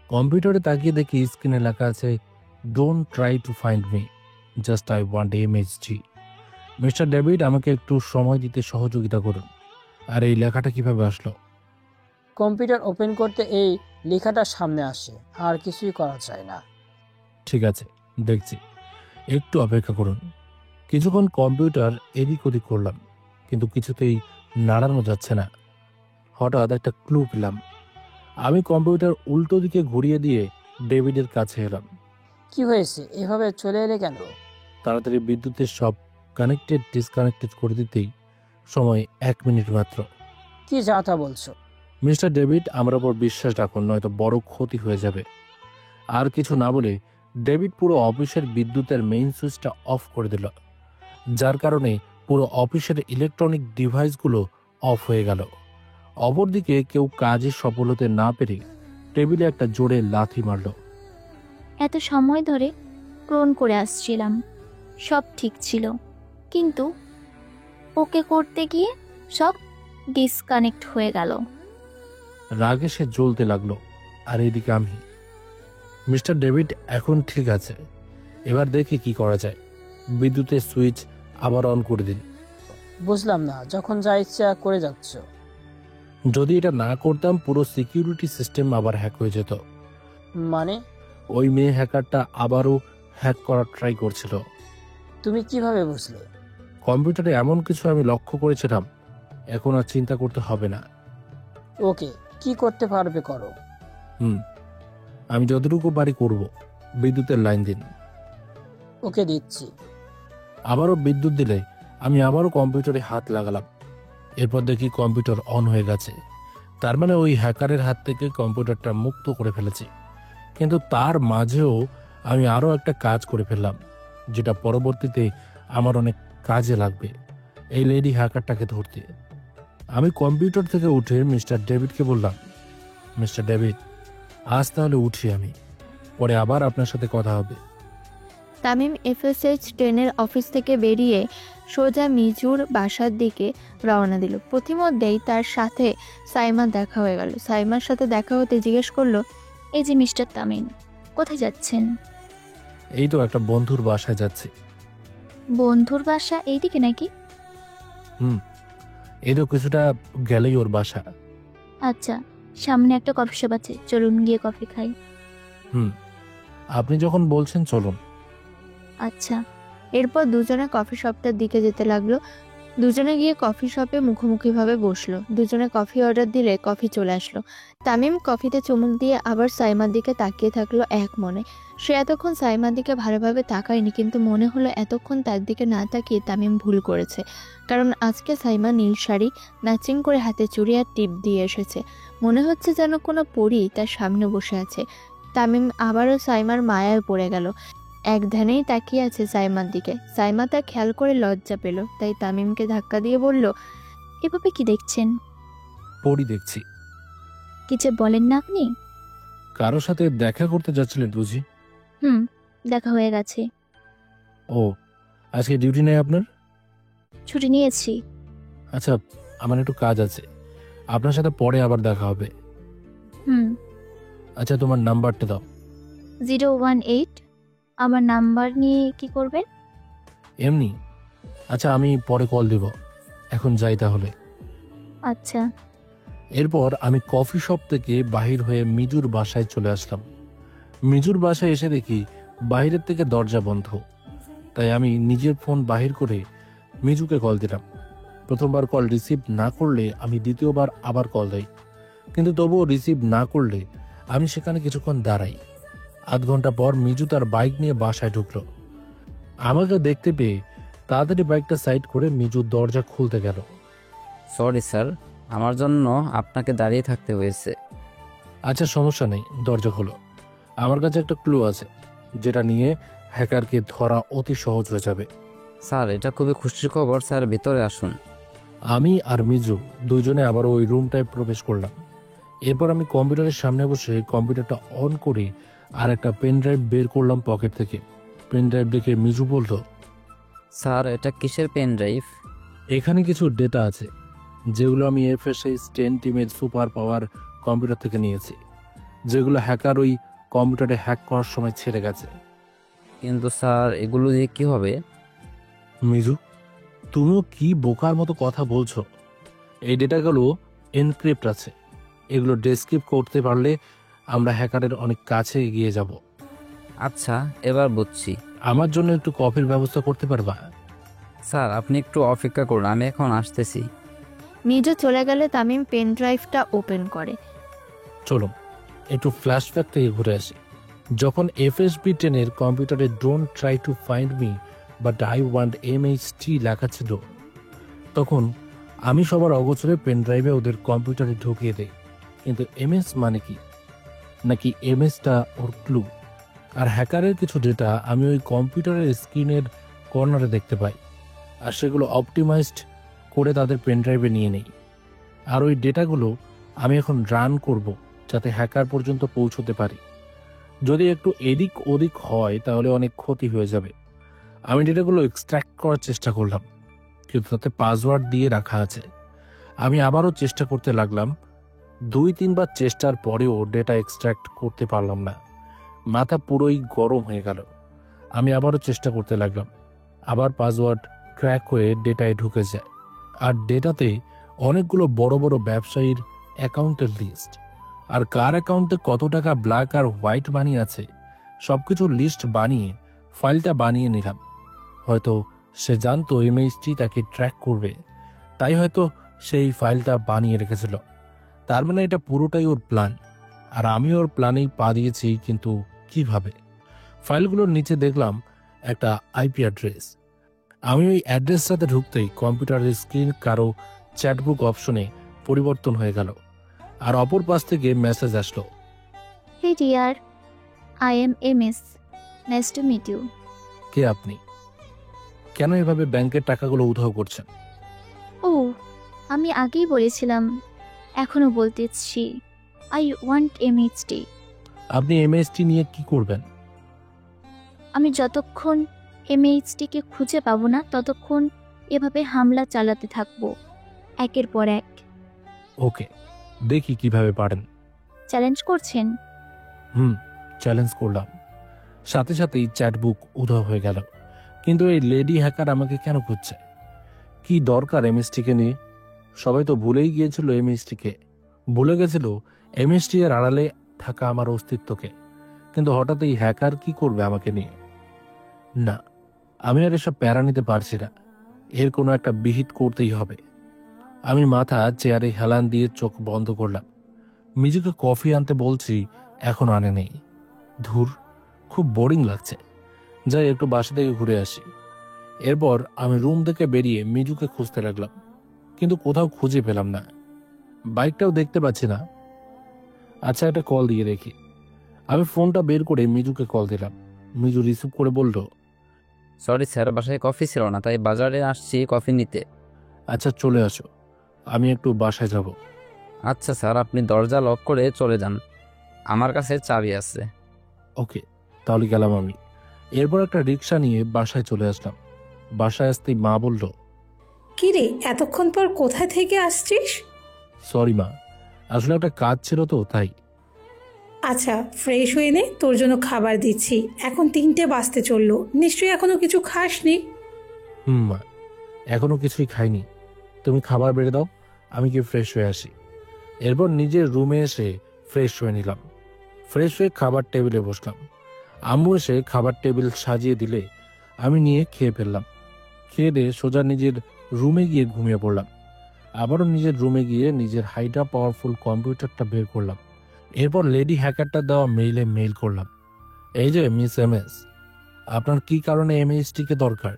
কম্পিউটারে তাকিয়ে দেখি স্ক্রিনে লেখা আছে, don't try to find me, just I want MHG। Mister David, আমাকে একটু সময় দিতে সহযোগিতা করুন। আর এই লেখাটা কিভাবে আসলো? কম্পিউটার ওপেন করতে এই লেখাটা সামনে আসে, আর কিছুই করা যায় না। ঠিক আছে, দেখছি, একটু অপেক্ষা করুন। কিছুক্ষণ কম্পিউটার এদিক ওদিক করলাম, কিন্তু কিছুতেই নাড়ানো যাচ্ছে না। হঠাৎ একটা ক্লু পেলাম। আমি কম্পিউটার উল্টো দিকে ঘুরিয়ে দিয়ে ডেভিডের কাছে এলাম। কি হয়েছে, এভাবে চলে এলে কেন? তাড়াতাড়ি বিদ্যুতের সব কানেক্টেড ডিসকানেক্টেড করে দিতেই সময় 1 মিনিট মাত্র। কি যাতা বলছো? মিস্টার ডেভিড, আমার ওপর বিশ্বাস রাখুন, নয়তো বড় ক্ষতি হয়ে যাবে। আর কিছু না বলে ডেভিড পুরো অফিসের বিদ্যুতের মেইন সুইচটা অফ করে দিল, যার কারণে পুরো অফিসের ইলেকট্রনিক ডিভাইসগুলো অফ হয়ে গেল। অপরদিকে কেউ কাজে সফল হতে না পেরে টেবিলে একটা জোরে লাথি মারল। এত সময় ধরে ক্লোন করে আসছিলাম, সব ঠিক ছিল, কিন্তু ওকে করতে গিয়ে সব ডিসকানেক্ট হয়ে গেল। রাগে সে জ্বলতে লাগলো, আর এদিকে আমি। মিস্টার ডেভিড, এখন ঠিক আছে, এবার দেখি কি করা যায়। বিদ্যুতের সুইচ আবার অন করে দিন। বুঝলাম না, যখন যা ইচ্ছা করে যাচ্ছ। যদি এটা না করতাম পুরো সিকিউরিটি সিস্টেম আবার হ্যাক হয়ে যেত। মানে? ওই মেয়ে হ্যাকারটা আবারও হ্যাক করার ট্রাই করছিল। তুমি কিভাবে বুঝলে? কম্পিউটারে এমন কিছু আমি লক্ষ্য করেছিলাম, এখন আর চিন্তা করতে হবে না। ওকে, কি করতে পারবে করো। আমি যতটুকু পারি করব। বিদ্যুতের লাইন দিন। ওকে, দিচ্ছি। আবারও বিদ্যুৎ দিলে আমি আবারও কম্পিউটারে হাত লাগালাম। এরপর দেখি কম্পিউটার অন হয়ে গেছে। তার মানে ওই হ্যাকারের হাত থেকে কম্পিউটারটা মুক্ত করে ফেলেছি। কিন্তু তার মাঝেও আমি আরও একটা কাজ করে ফেললাম, যেটা পরবর্তীতে আমার অনেক কাজে লাগবে এই লেডি হ্যাকারটাকে ধরতে। আমি কম্পিউটার থেকে উঠে মিস্টার ডেভিডকে বললাম, মিস্টার ডেভিড, আজ তাহলে উঠি আমি, পরে আবার আপনার সাথে কথা হবে। তামিম FSI 10 অফিস থেকে বেরিয়ে সোজা মিজুর বাসার দিকে রওনা দিল। প্রতিমধ্যেই তার সাথে সাইমা দেখা হয়ে গেল। সাইমার সাথে দেখা হতে জিজ্ঞেস করলো, এই যে মিস্টার তামিম, কোথায় যাচ্ছেন? এই তো একটা বন্ধুর বাসায় যাচ্ছি। বন্ধুর বাসা এইদিকে নাকি? এই তো কিছুটা গেলেই ওর বাসা। আচ্ছা, সামনে একটা কফি শপ আছে, চলুন গিয়ে কফি খাই। আপনি যখন বলছেন চলুন। আচ্ছা। এরপর দুজনে কফি শপটার দিকে যেতে লাগলো। দুজনে গিয়ে কফি শপে মুখোমুখিভাবে বসলো। দুজনে কফি অর্ডার দিলে কফি চলে আসলো। তামিম কফিতে চুমুক দিয়ে আবার সাইমার দিকে তাকিয়ে থাকলো এক মনে। সে এতক্ষণ সাইমার দিকে ভালোভাবে তাকায়নি, কিন্তু মনে হলো এতক্ষণ তার দিকে না তাকিয়ে তামিম ভুল করেছে। কারণ আজকে সাইমা নীল শাড়ি, ম্যাচিং করে হাতে চুড়ি আর টিপ দিয়ে এসেছে। মনে হচ্ছে যেন কোনো পরী তার সামনে বসে আছে। তামিম আবারও সাইমার মায়ায় পড়ে গেল। এক ধ্যানেই তাকিয়ে আছে সাইমার দিকে। সাইমা তা খেয়াল করে লজ্জা পেল, তাই তামিমকে ধাক্কা দিয়ে বলল, এভাবে কি দেখছেন? পড়ি দেখছি। কি যে বলেন না আপনি। কারোর সাথে দেখা করতে যাচ্ছিলেন বুঝি? হুম, দেখা হয়ে গেছে। ও, আজকে ডিউটি নেই আপনার? ছুটি নিয়েছি। আচ্ছা, আমার একটু কাজ আছে, আপনার সাথে পরে আবার দেখা হবে। হুম। আচ্ছা, তোমার নাম্বারটা দাও। 018। আমার নাম্বার নিয়ে কি করবেন? এমনি। আচ্ছা, আমি পরে কল দিব, এখন যাই তাহলে। আচ্ছা। এরপর আমি কফি শপ থেকে বাহির হয়ে মিজুর বাসায় চলে আসলাম। মিজুর বাসায় এসে দেখি বাইরের থেকে দরজা বন্ধ। তাই আমি নিজের ফোন বাহির করে মিজুকে কল দিলাম। প্রথমবার কল রিসিভ না করলে আমি দ্বিতীয়বার আবার কল দেই, কিন্তু তবুও রিসিভ না করলে আমি সেখানে কিছুক্ষণ দাঁড়াই। আধ ঘন্টা পর মিজু তার বাইক নিয়ে বাসায় ঢুকলো। আমাকে দেখতে পেয়ে তাড়াতাড়ি বাইকটা সাইড করে মিজু দরজা খুলতে গেল। সরি স্যার, আমার জন্য আপনাকে দাঁড়িয়ে থাকতে হয়েছে। আচ্ছা, সমস্যা নেই, দরজা খোলো। আমার কাছে একটা ক্লু আছে, যেটা নিয়ে হ্যাকারকে ধরা অতি সহজ হয়ে যাবে। স্যার, এটা খুবই খুশির খবর। স্যার, ভিতরে আসুন। আমি আর মিজু দুইজনে আবার ওই রুমটায় প্রবেশ করলাম। এরপর আমি কম্পিউটারের সামনে বসে কম্পিউটারটা অন করে আর একটা পেন ড্রাইভ বের করলাম পকেট থেকে। পেন ড্রাইভ দেখে মিজু বলল, স্যার, এটা কিসের পেন ড্রাইভ? এখানে কিছু ডেটা আছে যেগুলো আমি এফএসএস 10 টিমের সুপার পাওয়ার কম্পিউটার থেকে নিয়েছি, যেগুলো হ্যাকার ওই কম্পিউটারে হ্যাক করার সময় ছেড়ে গেছে। কিন্তু স্যার, এগুলো দিয়ে কি হবে? মিজু, তুমিও কি বোকার মতো কথা বলছো? এই ডেটাগুলো এনক্রিপ্ট আছে। এগুলো ডেসক্রিপ্ট করতে পারলে আমরা হ্যাকারের অনেক কাছে এগিয়ে যাব। আচ্ছা, এবার বুঝছি। আমার জন্য একটু কফির ব্যবস্থা করতে পারবা? স্যার, আপনি একটু অপেক্ষা করুন, আমি এখন আসতেছি। মিজু চলে গেলে তামিম পেন ড্রাইভটা ওপেন করে। চলো একটু ফ্ল্যাশব্যাক থেকে ঘুরে আসি। যখন FSB 10-এর কম্পিউটারে don't try to find me but I want MHT লেখা ছিল, তখন আমি সবার অগোচরে পেন ড্রাইভে ওদের কম্পিউটারে ঢুকিয়ে দেই। কিন্তু MS মানে কি? নাকি MSটা ওর ক্লু? আর হ্যাকারের কিছু ডেটা আমি ওই কম্পিউটারের স্ক্রিনের কর্নারে দেখতে পাই, আর সেগুলো অপটিমাইজড করে তাদের পেন ড্রাইভে নিয়ে নেই। আর ওই ডেটাগুলো আমি এখন রান করব যাতে হ্যাকার পর্যন্ত পৌঁছতে পারি। যদি একটু এদিক ওদিক হয় তাহলে অনেক ক্ষতি হয়ে যাবে। আমি ডেটাগুলো এক্সট্র্যাক্ট করার চেষ্টা করলাম, কিন্তু তাতে পাসওয়ার্ড দিয়ে রাখা আছে। আমি আবারও চেষ্টা করতে লাগলাম। 2-3 বার চেষ্টার পরেও ডেটা এক্সট্র্যাক্ট করতে পারলাম না। মাথা পুরোই গরম হয়ে গেল। আমি আবারও চেষ্টা করতে লাগলাম। আবার পাসওয়ার্ড ক্র্যাক হয়ে ডেটায় ঢুকে যায়। আর ডেটাতে অনেকগুলো বড় বড় ব্যবসায়ীর অ্যাকাউন্টের লিস্ট, আর কার অ্যাকাউন্টে কত টাকা ব্ল্যাক আর হোয়াইট মানি আছে সবকিছু লিস্ট বানিয়ে ফাইলটা বানিয়ে নিলাম। হয়তো সে জানতো MHT তাকে ট্র্যাক করবে, তাই হয়তো সেই ফাইলটা বানিয়ে রেখেছিল। তার মানে এটা পুরোটাই ওর প্ল্যান, আর আমি ওর প্ল্যানেই পা দিয়েছি। কিন্তু কিভাবে? ফাইলগুলোর নিচে দেখলাম একটা IP অ্যাড্রেস। আমি ওই অ্যাড্রেসটাতে ঢুকতেই কম্পিউটারের স্ক্রিন কারো চ্যাটবুক অপশনে পরিবর্তন হয়ে গেল, আর অপর পাশ থেকে মেসেজ আসলো, hey dear, I am MS, nice to meet you. কে আপনি? কেন এভাবে ব্যাংকের টাকাগুলো উধাও করছেন? ও, আমি আগেই বলেছিলাম, এখনো বলতেছি, আই ওয়ান্ট MHT। আপনি MHT নিয়ে কি করবেন? আমি যতক্ষণ MHT-কে খুঁজে পাবো না ততক্ষণ এভাবে হামলা চালাতে থাকবো, একের পর এক। ওকে, দেখি কিভাবে পারেন। চ্যালেঞ্জ করছেন? চ্যালেঞ্জ করলাম। সাথে সাথেই চ্যাটবুক উধাও হয়ে গেল। কিন্তু এই লেডি হ্যাকার আমাকে কেন খুঁজছে? কি দরকার MHT-কে নিয়ে? সবাই তো ভুলেই গিয়েছিল MHT-কে, ভুলে গেছিল MHT এর আড়ালে থাকা আমার অস্তিত্বকে। কিন্তু হঠাৎ এই হ্যাকার কি করবে আমাকে নিয়ে? না, আমি আর এসব প্যারা নিতে পারছি না। এর কোনো একটা বিহিত করতেই হবে। আমি মাথা চেয়ারে হেলান দিয়ে চোখ বন্ধ করলাম। মিজুকে কফি আনতে বলছি, এখন আনে নেই। ধুর, খুব বোরিং লাগছে, যাই একটু বাসা থেকে ঘুরে আসি। এরপর আমি রুম থেকে বেরিয়ে মিজুকে খুঁজতে লাগলাম, কিন্তু কোথাও খুঁজে পেলাম না। বাইকটাও দেখতে পাচ্ছি না। আচ্ছা, একটা কল দিয়ে দেখি। আমি ফোনটা বের করে মিজুকে কল দিলাম। মিজু রিসিভ করে বলল, সরি স্যার, বাসায় কফি ছিল না, তাই বাজারে আসছি কফি নিতে। আচ্ছা, চলে আসো। আমি একটু বাসায় যাব। আচ্ছা স্যার, আপনি দরজা লক করে চলে যান, আমার কাছে চাবি আছে। ওকে, তাহলে গেলাম আমি। এরপর একটা রিক্সা নিয়ে বাসায় চলে আসলাম। বাসায় আসতেই মা বলল, কি রে, এতক্ষণ পর কোথায় থেকে আসছিস? সরি মা, আসলে একটা কাজ ছিল তো তাই। আচ্ছা, ফ্রেশ হয়ে নে, তোর জন্য খাবার দিচ্ছি। এখন 3টে বাজতে চললো, নিশ্চয়ই এখনো কিছু খাসনি। মা, এখনো কিছুই খাইনি। তুমি খাবার বেড়ে দাও, আমি কি ফ্রেশ হয়ে আসি। এরপর নিজের রুমে এসে ফ্রেশ হয়ে নিলাম। ফ্রেশ হয়ে খাবার টেবিলে বসলাম। আম্মু এসে খাবার টেবিল সাজিয়ে দিলে আমি নিয়ে খেয়ে ফেললাম। খেয়ে দিয়ে সোজা নিজের রুমে গিয়ে ঘুমিয়ে পড়লাম। আবারও নিজের রুমে গিয়ে নিজের হাইটা পাওয়ারফুল কম্পিউটারটা বের করলাম। এরপর লেডি হ্যাকারটা দেওয়া মেইলে মেইল করলাম, এই যে মিস এমএস, আপনার কি কারণে এমএসটিকে দরকার?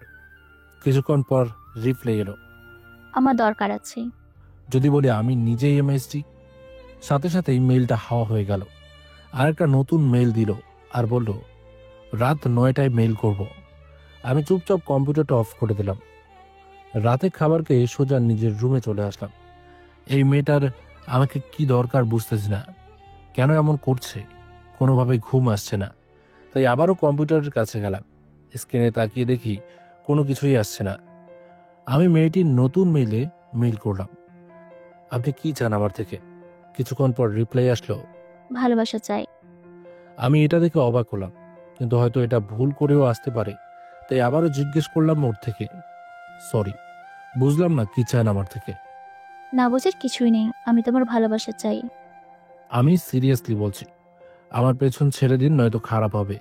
কিছুক্ষণ পর রিপ্লাই এলো, আমার দরকার আছে। যদি বলি আমি নিজেই এমএসটি। সাথে সাথেই মেইলটা হাওয়া হয়ে গেল। আর একটা নতুন মেইল দিল আর বলল, রাত 9টায় মেইল করব। আমি চুপচাপ কম্পিউটারটা অফ করে দিলাম। রাতে খাবার খেয়ে সোজা নিজের রুমে চলে আসলাম। এই মেয়েটার আমাকে কি দরকার বুঝতেছি না, কেন এমন করছে, কোনোভাবে ঘুম আসছে না। তাই আবারও কম্পিউটারের কাছে গেলাম। স্ক্রিনে তাকিয়ে দেখি কোনো কিছুই আসছে না। আমি মেয়েটির নতুন মেইলে মেইল করলাম, আপনি কি চান আমার থেকে? কিছুক্ষণ পর রিপ্লাই আসলো, ভালোবাসা চাই। আমি এটা দেখে অবাক হলাম, কিন্তু হয়তো এটা ভুল করেও আসতে পারে, তাই আবারও জিজ্ঞেস করলাম ওর থেকে, সরি, বুঝলাম না কি চান আমার থেকে। না বোঝার কিছুই নেই, আমি তোমার ভালোবাসা চাই। আমি সিরিয়াসলি বলছি, আমার পেছন ছেড়ে দিন, নয়তো খারাপ হবে।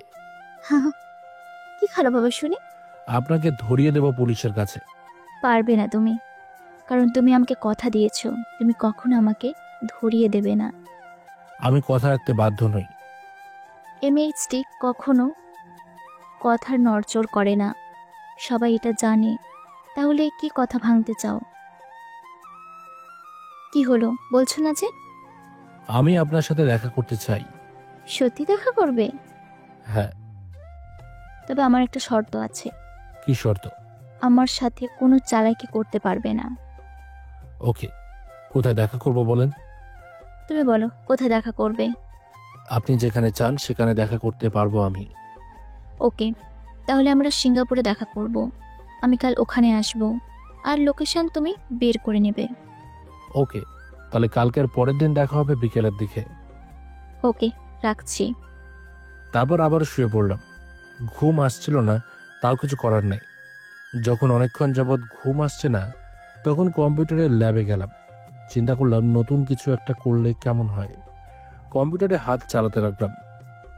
কি খারাপ হবে শুনি? আপনাকে ধরিয়ে দেব পুলিশের কাছে। পারবে না তুমি, কারণ তুমি আমাকে কথা দিয়েছো, তুমি কখনো আমাকে ধরিয়ে দেবে না। আমি কথা রাখতে বাধ্য নই। এমএইচটি কখনো কথার নড়চড় করে না, সবাই এটা জানে। তাহলে কি কথা ভাঙতে চাও? কি হলো, বলছো না যে? আমি আপনার সাথে দেখা করতে চাই। সত্যি দেখা করবে? হ্যাঁ। তবে আমার একটা শর্ত আছে। কি শর্ত? আমার সাথে কোনো চালাকি করতে পারবে না। ওকে, কোথায় দেখা করব বলেন? তুমি বলো কোথায় দেখা করবে। আপনি যেখানে চান সেখানে দেখা করতে পারবো আমি। ওকে, তাহলে আমরা সিঙ্গাপুরে দেখা করব। আমি কাল ওখানে আসব, আর লোকেশন তুমি বের করে নেবে। ওকে, তাহলে কালকের পরের দিন দেখা হবে বিকেলের দিকে। ওকে, রাখছি। তারপর আবার শুয়ে পড়লাম। ঘুম আসছিল না, তাও কিছু করার নেই। যখন অনেকক্ষণ যাবৎ ঘুম আসছে না, তখন কম্পিউটারের ল্যাবে গেলাম। চিন্তা করলাম নতুন কিছু একটা করলে কেমন হয়। কম্পিউটারে হাত চালাতে লাগলাম,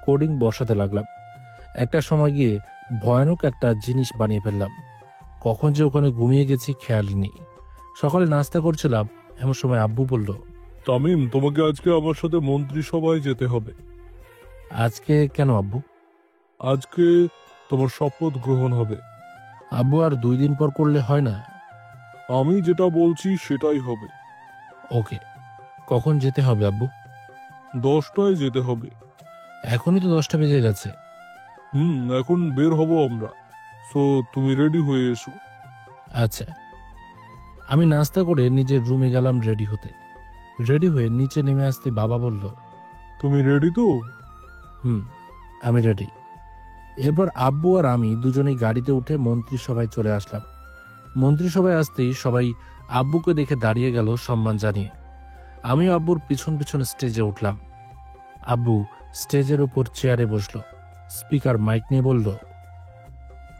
কোডিং বসাতে লাগলাম। একটা সময় গিয়ে ভয়ানক একটা জিনিস বানিয়ে ফেললাম। কখন যে ওখানে ঘুমিয়ে গেছি খেয়ালই নেই। সকালে নাস্তা করছিলাম, এমন সময় আব্বু বলল, তামিম, তোমাকে আজকে আমার সাথে মন্ত্রিসভায় যেতে হবে। আজকে কেন আব্বু? আজকে তোমার শপথ গ্রহণ হবে। আব্বু, আর 2 দিন পর করলে হয় না? আমি যেটা বলছি সেটাই হবে। ওকে, কখন যেতে হবে আব্বু? 10টায় যেতে হবে। এখনই তো 10টা বেজে গেছে। এখন বের হব আমরা, সো তুমি রেডি হয়ে এসো। আচ্ছা। আমি নাস্তা করে নিজের রুমে গেলাম রেডি হতে। রেডি হয়ে নিচে নেমে আসতে বাবা বলল, তুমি রেডি তো? আমি রেডি। এরপর আব্বু আর আমি দুজনেই গাড়িতে উঠে মন্ত্রিসভায় চলে আসলাম। মন্ত্রিসভায় আসতেই সবাই আব্বুকে দেখে দাঁড়িয়ে গেল সম্মান জানিয়ে। আমিও আব্বুর পিছন পিছন স্টেজে উঠলাম। আব্বু স্টেজের উপর চেয়ারে বসলো, স্পিকার মাইক নিয়ে বলল,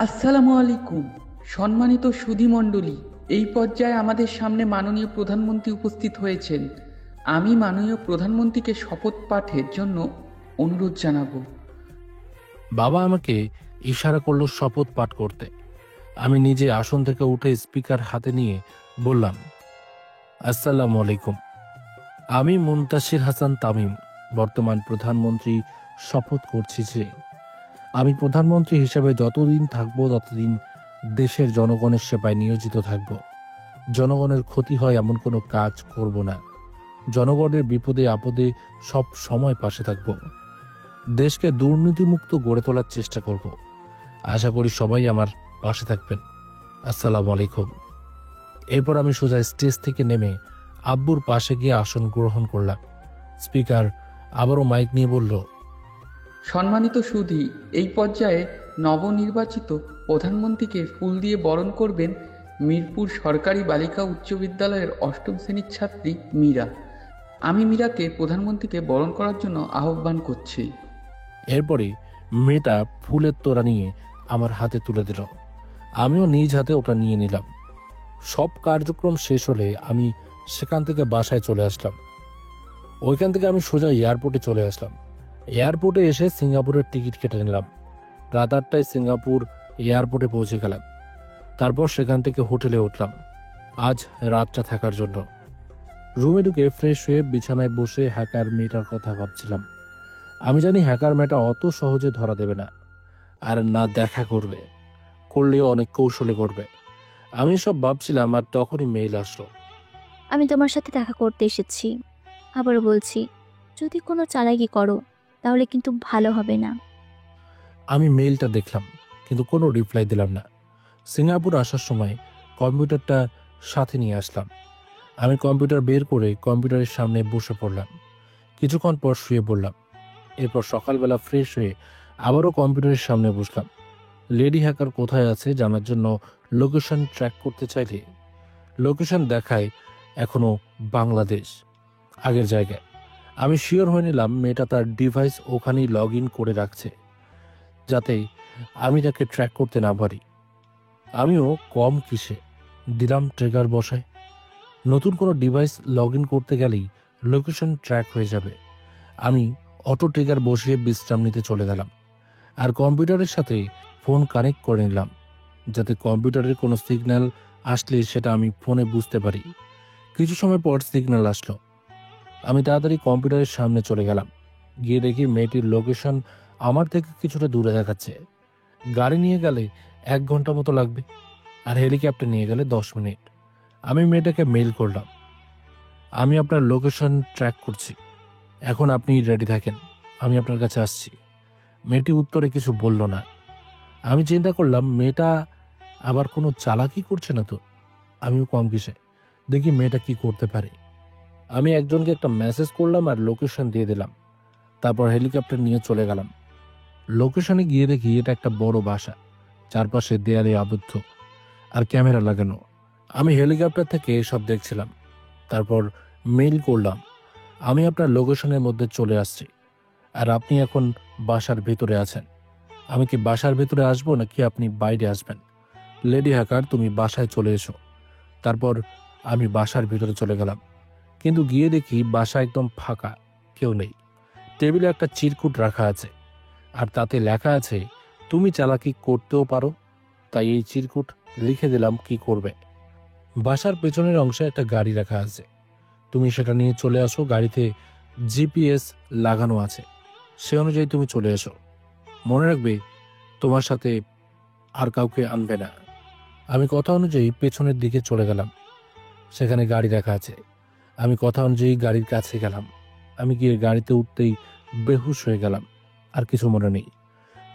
আসসালামু আলাইকুম সম্মানিত সুধীমণ্ডলী, এই পর্যায়ে আমাদের সামনে মাননীয় প্রধানমন্ত্রী উপস্থিত হয়েছেন। আমি মাননীয় প্রধানমন্ত্রীকে শপথ পাঠের জন্য অনুরোধ জানাবো। বাবা আমাকে ইশারা করলো শপথ পাঠ করতে। আমি নিজে আসন থেকে উঠে স্পিকার হাতে নিয়ে বললাম, আসসালামু আলাইকুম। আমি মুনতাসির হাসান তামিম বর্তমান প্রধানমন্ত্রী শপথ করছি যে আমি প্রধানমন্ত্রী হিসেবে যতদিন থাকবো ততদিন দেশের জনগণের সেবায় নিয়োজিত থাকব। জনগণের ক্ষতি হয় এমন কোনো কাজ করব না। জনগণের বিপদে আপদে সব সময় পাশে থাকব। দেশকে দুর্নীতিমুক্ত গড়ে তোলার চেষ্টা করব। আশা করি সবাই আমার পাশে থাকবেন। আসসালামু আলাইকুম। এরপর আমি সোজা স্টেজ থেকে নেমে আব্বুর পাশে গিয়ে আসন গ্রহণ করলাম। স্পিকার আবারও মাইক নিয়ে বলল, সম্মানিত সুধী, এই পর্যায়ে নবনির্বাচিত প্রধানমন্ত্রীকে ফুল দিয়ে বরণ করবেন মিরপুর সরকারি বালিকা উচ্চ বিদ্যালয়ের 8ম শ্রেণীর ছাত্রী মীরা। আমি মীরাকে প্রধানমন্ত্রীকে বরণ করার জন্য আহ্বান করছি। এরপরে মেয়েটা ফুলের তোড়া নিয়ে আমার হাতে তুলে দিল। আমিও নিজ হাতে ওটা নিয়ে নিলাম। সব কার্যক্রম শেষ হলে আমি সেখান থেকে বাসায় চলে আসলাম। ওইখান থেকে আমি সোজা এয়ারপোর্টে চলে আসলাম। এয়ারপোর্টে এসে সিঙ্গাপুরের টিকিট কেটে নিলাম। রাত 8টায় সিঙ্গাপুর এয়ারপোর্টে পৌঁছে গেলাম। তারপর সেখান থেকে হোটেলে উঠলাম আজ রাতটা থাকার জন্য। রুমে ঢুকে ফ্রেশ হয়ে বিছানায় বসে হ্যাকার মেয়েটার কথা ভাবছিলাম। আমি জানি হ্যাকার মেয়েটা অত সহজে ধরা দেবে না, আর না দেখা করবে, করলেও অনেক কৌশলে করবে। আমি সব ভাবছিলাম আর তখনই মেইল আসলো। আমি তোমার সাথে দেখা করতে এসেছি। আবারও বলছি, যদি কোনো চালাকি করো তাহলে কিন্তু ভালো হবে না। আমি মেইলটা দেখলাম কিন্তু কোনো রিপ্লাই দিলাম না। সিঙ্গাপুর আসার সময় কম্পিউটারটা সাথে নিয়ে আসলাম। আমি কম্পিউটার বের করে কম্পিউটারের সামনে বসে পড়লাম। কিছুক্ষণ পর শুয়ে পড়লাম। এরপর সকালবেলা ফ্রেশ হয়ে আবারও কম্পিউটারের সামনে বসলাম। লেডি হ্যাকার কোথায় আছে জানার জন্য লোকেশন ট্র্যাক করতে চাইলে লোকেশন দেখায় এখনো বাংলাদেশ, আগের জায়গায়। আমি শিওর হয়ে নিলাম মেয়েটা তার ডিভাইস ওখানেই লগ ইন করে রাখছে, যাতে আমি তাকে ট্র্যাক করতে না পারি। আমিও কম কিসে দিলাম ট্রিগার বসায়। নতুন কোনো ডিভাইস লগ ইন করতে গেলেই লোকেশন ট্র্যাক হয়ে যাবে। আমি অটো ট্রিগার বসিয়ে বিশ্রাম নিতে চলে গেলাম আর কম্পিউটারের সাথে ফোন কানেক্ট করে নিলাম, যাতে কম্পিউটারের কোনো সিগন্যাল আসলে সেটা আমি ফোনে বুঝতে পারি। কিছু সময় পর সিগন্যাল আসলো। আমি তাড়াতাড়ি কম্পিউটারের সামনে চলে গেলাম। গিয়ে দেখি মেয়েটির লোকেশন আমার থেকে কিছুটা দূরে দেখাচ্ছে। গাড়ি নিয়ে গেলে 1 ঘন্টা মতো লাগবে, আর হেলিকপ্টার নিয়ে গেলে 10 মিনিট। আমি মেয়েটাকে মেইল করলাম, আমি আপনার লোকেশন ট্র্যাক করছি, এখন আপনি রেডি থাকেন, আমি আপনার কাছে আসছি। মেয়েটি উত্তরে কিছু বলল না। আমি চিন্তা করলাম মেয়েটা আবার কোনো চালাকি করছে না তো। আমিও কম কিসে, দেখি মেয়েটা কি করতে পারে। আমি একজনকে একটা মেসেজ করলাম আর লোকেশন দিয়ে দিলাম। তারপর হেলিকপ্টার নিয়ে চলে গেলাম। লোকেশনে গিয়ে দেখি এটা একটা বড় বাসা, চারপাশে দেয়ালে আবদ্ধ আর ক্যামেরা লাগানো। আমি হেলিকপ্টার থেকে সব দেখছিলাম। তারপর মেইল করলাম, আমি আপনার লোকেশনের মধ্যে চলে আসছি, আর আপনি এখন বাসার ভেতরে আছেন। আমি কি বাসার ভেতরে আসবো নাকি আপনি বাইরে আসবেন? লেডি হ্যাকার, তুমি বাসায় চলে এসো। তারপর আমি বাসার ভিতরে চলে গেলাম, কিন্তু গিয়ে দেখি বাসা একদম ফাঁকা, কেউ নেই। টেবিলে একটা চিরকুট রাখা আছে, আর তাতে লেখা আছে তুমি চালাকি করতেও পারো, তাই এই চিরকুট লিখে দিলাম কি করবে। বাসার পেছনের অংশে একটা গাড়ি রাখা আছে, তুমি সেটা নিয়ে চলে আসো। গাড়িতে জিপিএস লাগানো আছে, সে অনুযায়ী তুমি চলে এসো। মনে রাখবে তোমার সাথে আর কাউকে আনবে না। আমি কথা অনুযায়ী পেছনের দিকে চলে গেলাম। সেখানে গাড়ি রাখা আছে। আমি কথা অনুযায়ী গাড়ির কাছে গেলাম। আমি গিয়ে গাড়িতে উঠতেই বেহুশ হয়ে গেলাম, আর কিছু মনে নেই।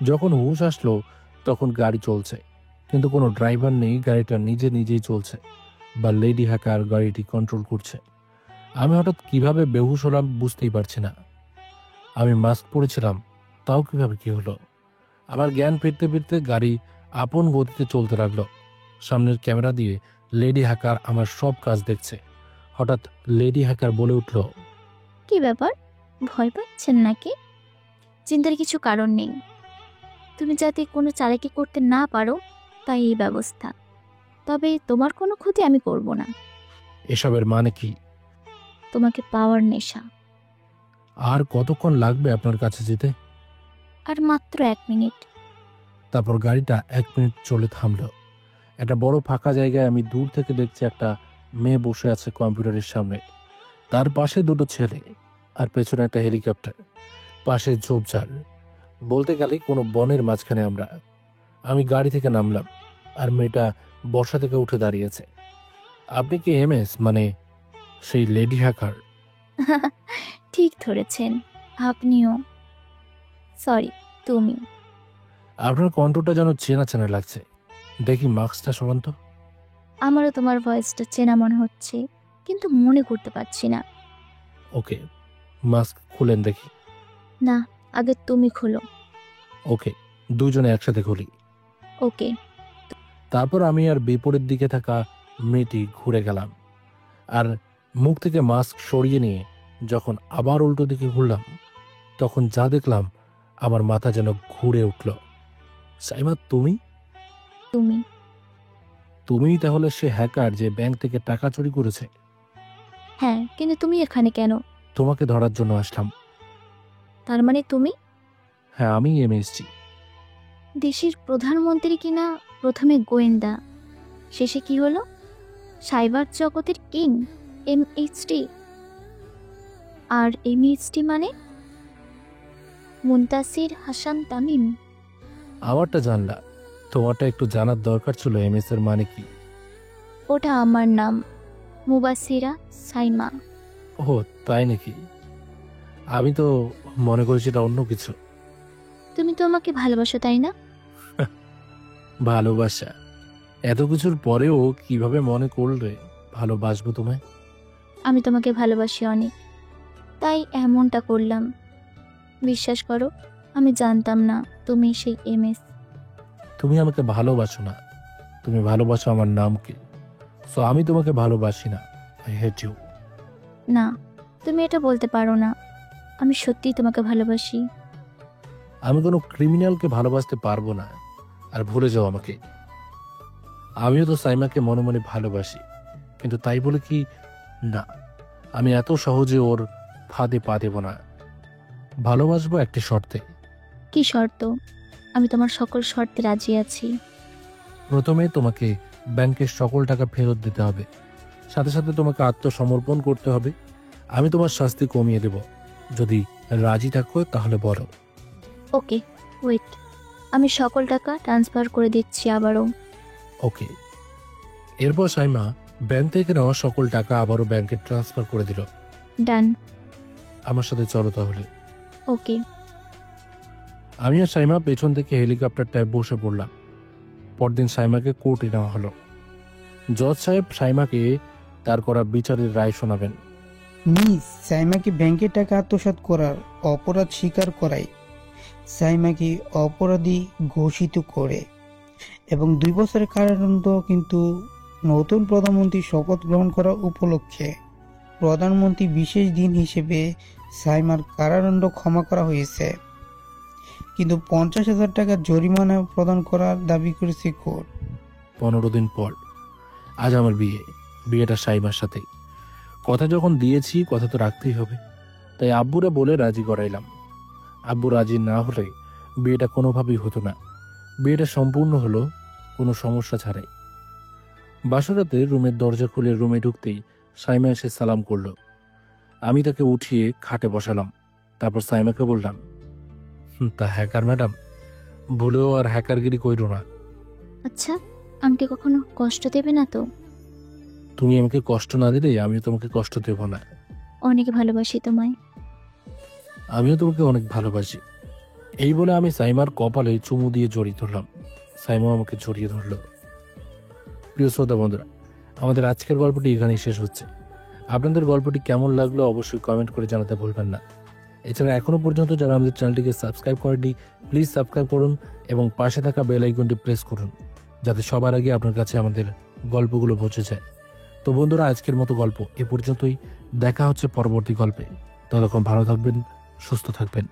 যখন হুশ আসলো তখন গাড়ি চলছে, কিন্তু কোনো ড্রাইভার নেই। গাড়িটা নিজে নিজেই চলছে, বা লেডি হ্যাকার গাড়িটি কন্ট্রোল করছে। আমি হঠাৎ কিভাবে বেহুশ হলাম বুঝতেই পারছি না। আমি মাস্ক পরেছিলাম, তাও কিভাবে কি হলো? আমার জ্ঞান ফিরতে ফিরতে গাড়ি আপন গতিতে চলতে লাগলো। সামনের ক্যামেরা দিয়ে লেডি হ্যাকার আমার সব কাজ দেখছে। হঠাৎ লেডি হ্যাকার বলে উঠল, কি ব্যাপার, ভয় পাচ্ছেন নাকি? চিন্তার কিছু কারণ নেই। তুমি যাতে কোনো চালাকি করতে না পারো তাই এই ব্যবস্থা। তবে তোমার কোনো ক্ষতি আমি করব না। এসবের মানে কি? তোমাকে পাওয়ার নেশা। আর কতক্ষণ লাগবে আপনার কাছে যেতে? আর মাত্র 1 মিনিট। তারপর গাড়িটা 1 মিনিট চলে থামলো। একটা বড় ফাঁকা জায়গায় আমি দূর থেকে দেখছি একটা মেয়ে বসে আছে কম্পিউটারের সামনে। তার পাশে 2টো ছেলে, আর পেছনে একটা হেলিকপ্টার, পাশে ঝোপঝাড়। বলতে গেলে কোনো বনের মাঝখানে আমরা। আমি গাড়ি থেকে নামলাম, আর মেয়েটা বর্ষা থেকে উঠে দাঁড়িয়েছে। আপনি কি এমএস, মানে সেই লেডি হ্যাকার? ঠিক ধরেছেন, আপনিও। সরি, তুমি। আপনার কণ্ঠটা যেন চেনা চেনা লাগছে। দেখি মাস্কটা সমান তো। আমারও তোমার ভয়েসটা চেনা মনে হচ্ছে। কিন্তু মনে করতে পারছি না। ওকে, মাস্ক খুলেন দেখি। না, আগে তুমি খোলো। ওকে, দুজনে একসাথে খুলি। ওকে। তারপর আমি আর বিপরীত দিকে থাকা মেয়েটি ঘুরে গেলাম, আর মুখ থেকে মাস্ক সরিয়ে নিয়ে যখন আবার উল্টো দিকে ঘুরলাম, তখন যা দেখলাম আমার মাথা যেন ঘুরে উঠল। সাইমা, তুমি তুমি তুমিই তাহলে সে হ্যাকার যে ব্যাংক থেকে টাকা চুরি করেছে? হ্যাঁ, কিন্তু তুমি এখানে কেন? তোমাকে ধরার জন্য আসলাম। তার মানে তুমি হ্যাঁ, আমি এসেছি। দেশের প্রধানমন্ত্রী কিনা প্রথমে গোয়েন্দা, শেষে কি হলো? সাইবার জগতের কিং MHD। আর MHD মানে মুনতাসির হাসান তামিম। আমারটা জানলা, তোমারটা একটু জানার দরকার ছিল। MS এর মানে কি? ওটা আমার নাম, মুবাসিরা সাইমা। ও তাই নাকি? আমি তো মনে করেছি এটা অন্য কিছু। তুমি তো আমাকে ভালোবাসো, তাই না? ভালোবাসা? এত কিছুর পরেও কিভাবে মনে করলে ভালোবাসবো তোমায়? আমি তোমাকে ভালোবাসি অনেক, তাই এমনটা করলাম। বিশ্বাস করো, আমি জানতাম না তুমি সেই MS। তুমি আমাকে ভালোবাসো না, তুমি ভালোবাসো আমার নামকে। সো আমি তোমাকে ভালোবাসি না। I hate you. না, তুমি এটা বলতে পারো না। আমি সত্যিই তোমাকে ভালোবাসি। আমি কোনো ক্রিমিনালকে ভালোবাসতে পারবো না। আর ভুলে যাও আমাকে। আমিও তো সাইমাকে মনে মনে ভালোবাসি, কিন্তু তাই বলে কি না, আমি এত সহজে ওর ফাঁদে পা দেব না। ভালোবাসবো একটি শর্তে। কি শর্ত? আমি তোমার সকল শর্তে রাজি আছি। প্রথমে তোমাকে ব্যাংকের সকল টাকা ফেরত দিতে হবে, সাথে সাথে তোমাকে আত্মসমর্পণ করতে হবে। আমি তোমার শাস্তি কমিয়ে দেব। যদি রাজি থাকো তাহলে বলো। ওকে, ওয়েট, আমি সকল টাকা ট্রান্সফার করে দিচ্ছি আবারও। ওকে। এরপর সাইমা ব্যাংক থেকে নেওয়া সকল টাকা আবারও ব্যাংকে ট্রান্সফার করে দিল। ডান। আমার সাথে চলো তাহলে। ওকে। আমি আর সাইমা পেছন থেকে হেলিকপ্টারটায় বসে পড়লাম। পরদিন সাইমাকে কোর্টে নেওয়া হলো। জজ সাহেব সাইমাকে তার করা বিচারের রায় শোনাবেন। মিস সাইমাকে ব্যাংকের টাকা আত্মসাৎ করার অপরাধ স্বীকার করায় সাইমাকে অপরাধী ঘোষিত করে এবং 2 বছরের কারাদণ্ড, কিন্তু নতুন প্রধানমন্ত্রী শপথ গ্রহণ করা উপলক্ষে প্রধানমন্ত্রী বিশেষ দিন হিসেবে সাইমার কারাদণ্ড ক্ষমা করা হয়েছে, কিন্তু 50,000 টাকা জরিমানা প্রদান করার দাবি করেছে কোর্ট। 15 দিন পর আজ আমার বিয়েটা সাইমার সাথে। কথা যখন দিয়েছি কথা তো রাখতেই হবে, তাই আব্বুরা বলে রাজি করাইলাম। আব্বু রাজি না হলে বিয়েটা কোনোভাবেই হতো না। বিয়েটা সম্পূর্ণ হলো কোনো সমস্যা ছাড়াই। বাসরাতে রুমের দরজা খুলে রুমে ঢুকতেই সাইমা এসে সালাম করলো। আমি তাকে উঠিয়ে খাটে বসালাম। তারপর সাইমাকে বললাম, তা হ্যাকার ম্যাডাম, ভুলেও আর হ্যাকারগিরি কইরো না। আচ্ছা, আমাকে কখনো কষ্ট দেবে না তো? তুমি আমাকে কষ্ট না দিলে আমিও তোমাকে কষ্ট দেব না। অনেক ভালোবাসি তোমায়। আমিও তোমাকে অনেক ভালোবাসি। এই বলে আমি সাইমার কপালে চুমু দিয়ে জড়িয়ে ধরলাম। সাইমা আমাকে জড়িয়ে ধরল। প্রিয় শ্রোতা বন্ধুরা, আমাদের আজকের গল্পটি এখানেই শেষ হচ্ছে। আপনাদের গল্পটি কেমন লাগলো অবশ্যই কমেন্ট করে জানাতে ভুলবেন না। এছাড়া এখনো পর্যন্ত যারা আমাদের চ্যানেলটিকে সাবস্ক্রাইব করেননি, প্লিজ সাবস্ক্রাইব করুন এবং পাশে থাকা বেল আইকনটি প্রেস করুন, যাতে সবার আগে আপনার কাছে আমাদের গল্পগুলো পৌঁছে যায়। তো বন্ধুরা, আজকের মতো গল্প এ পর্যন্তই। দেখা হচ্ছে পরবর্তী গল্পে। ততক্ষণ ভালো থাকবেন, সুস্থ থাকবেন।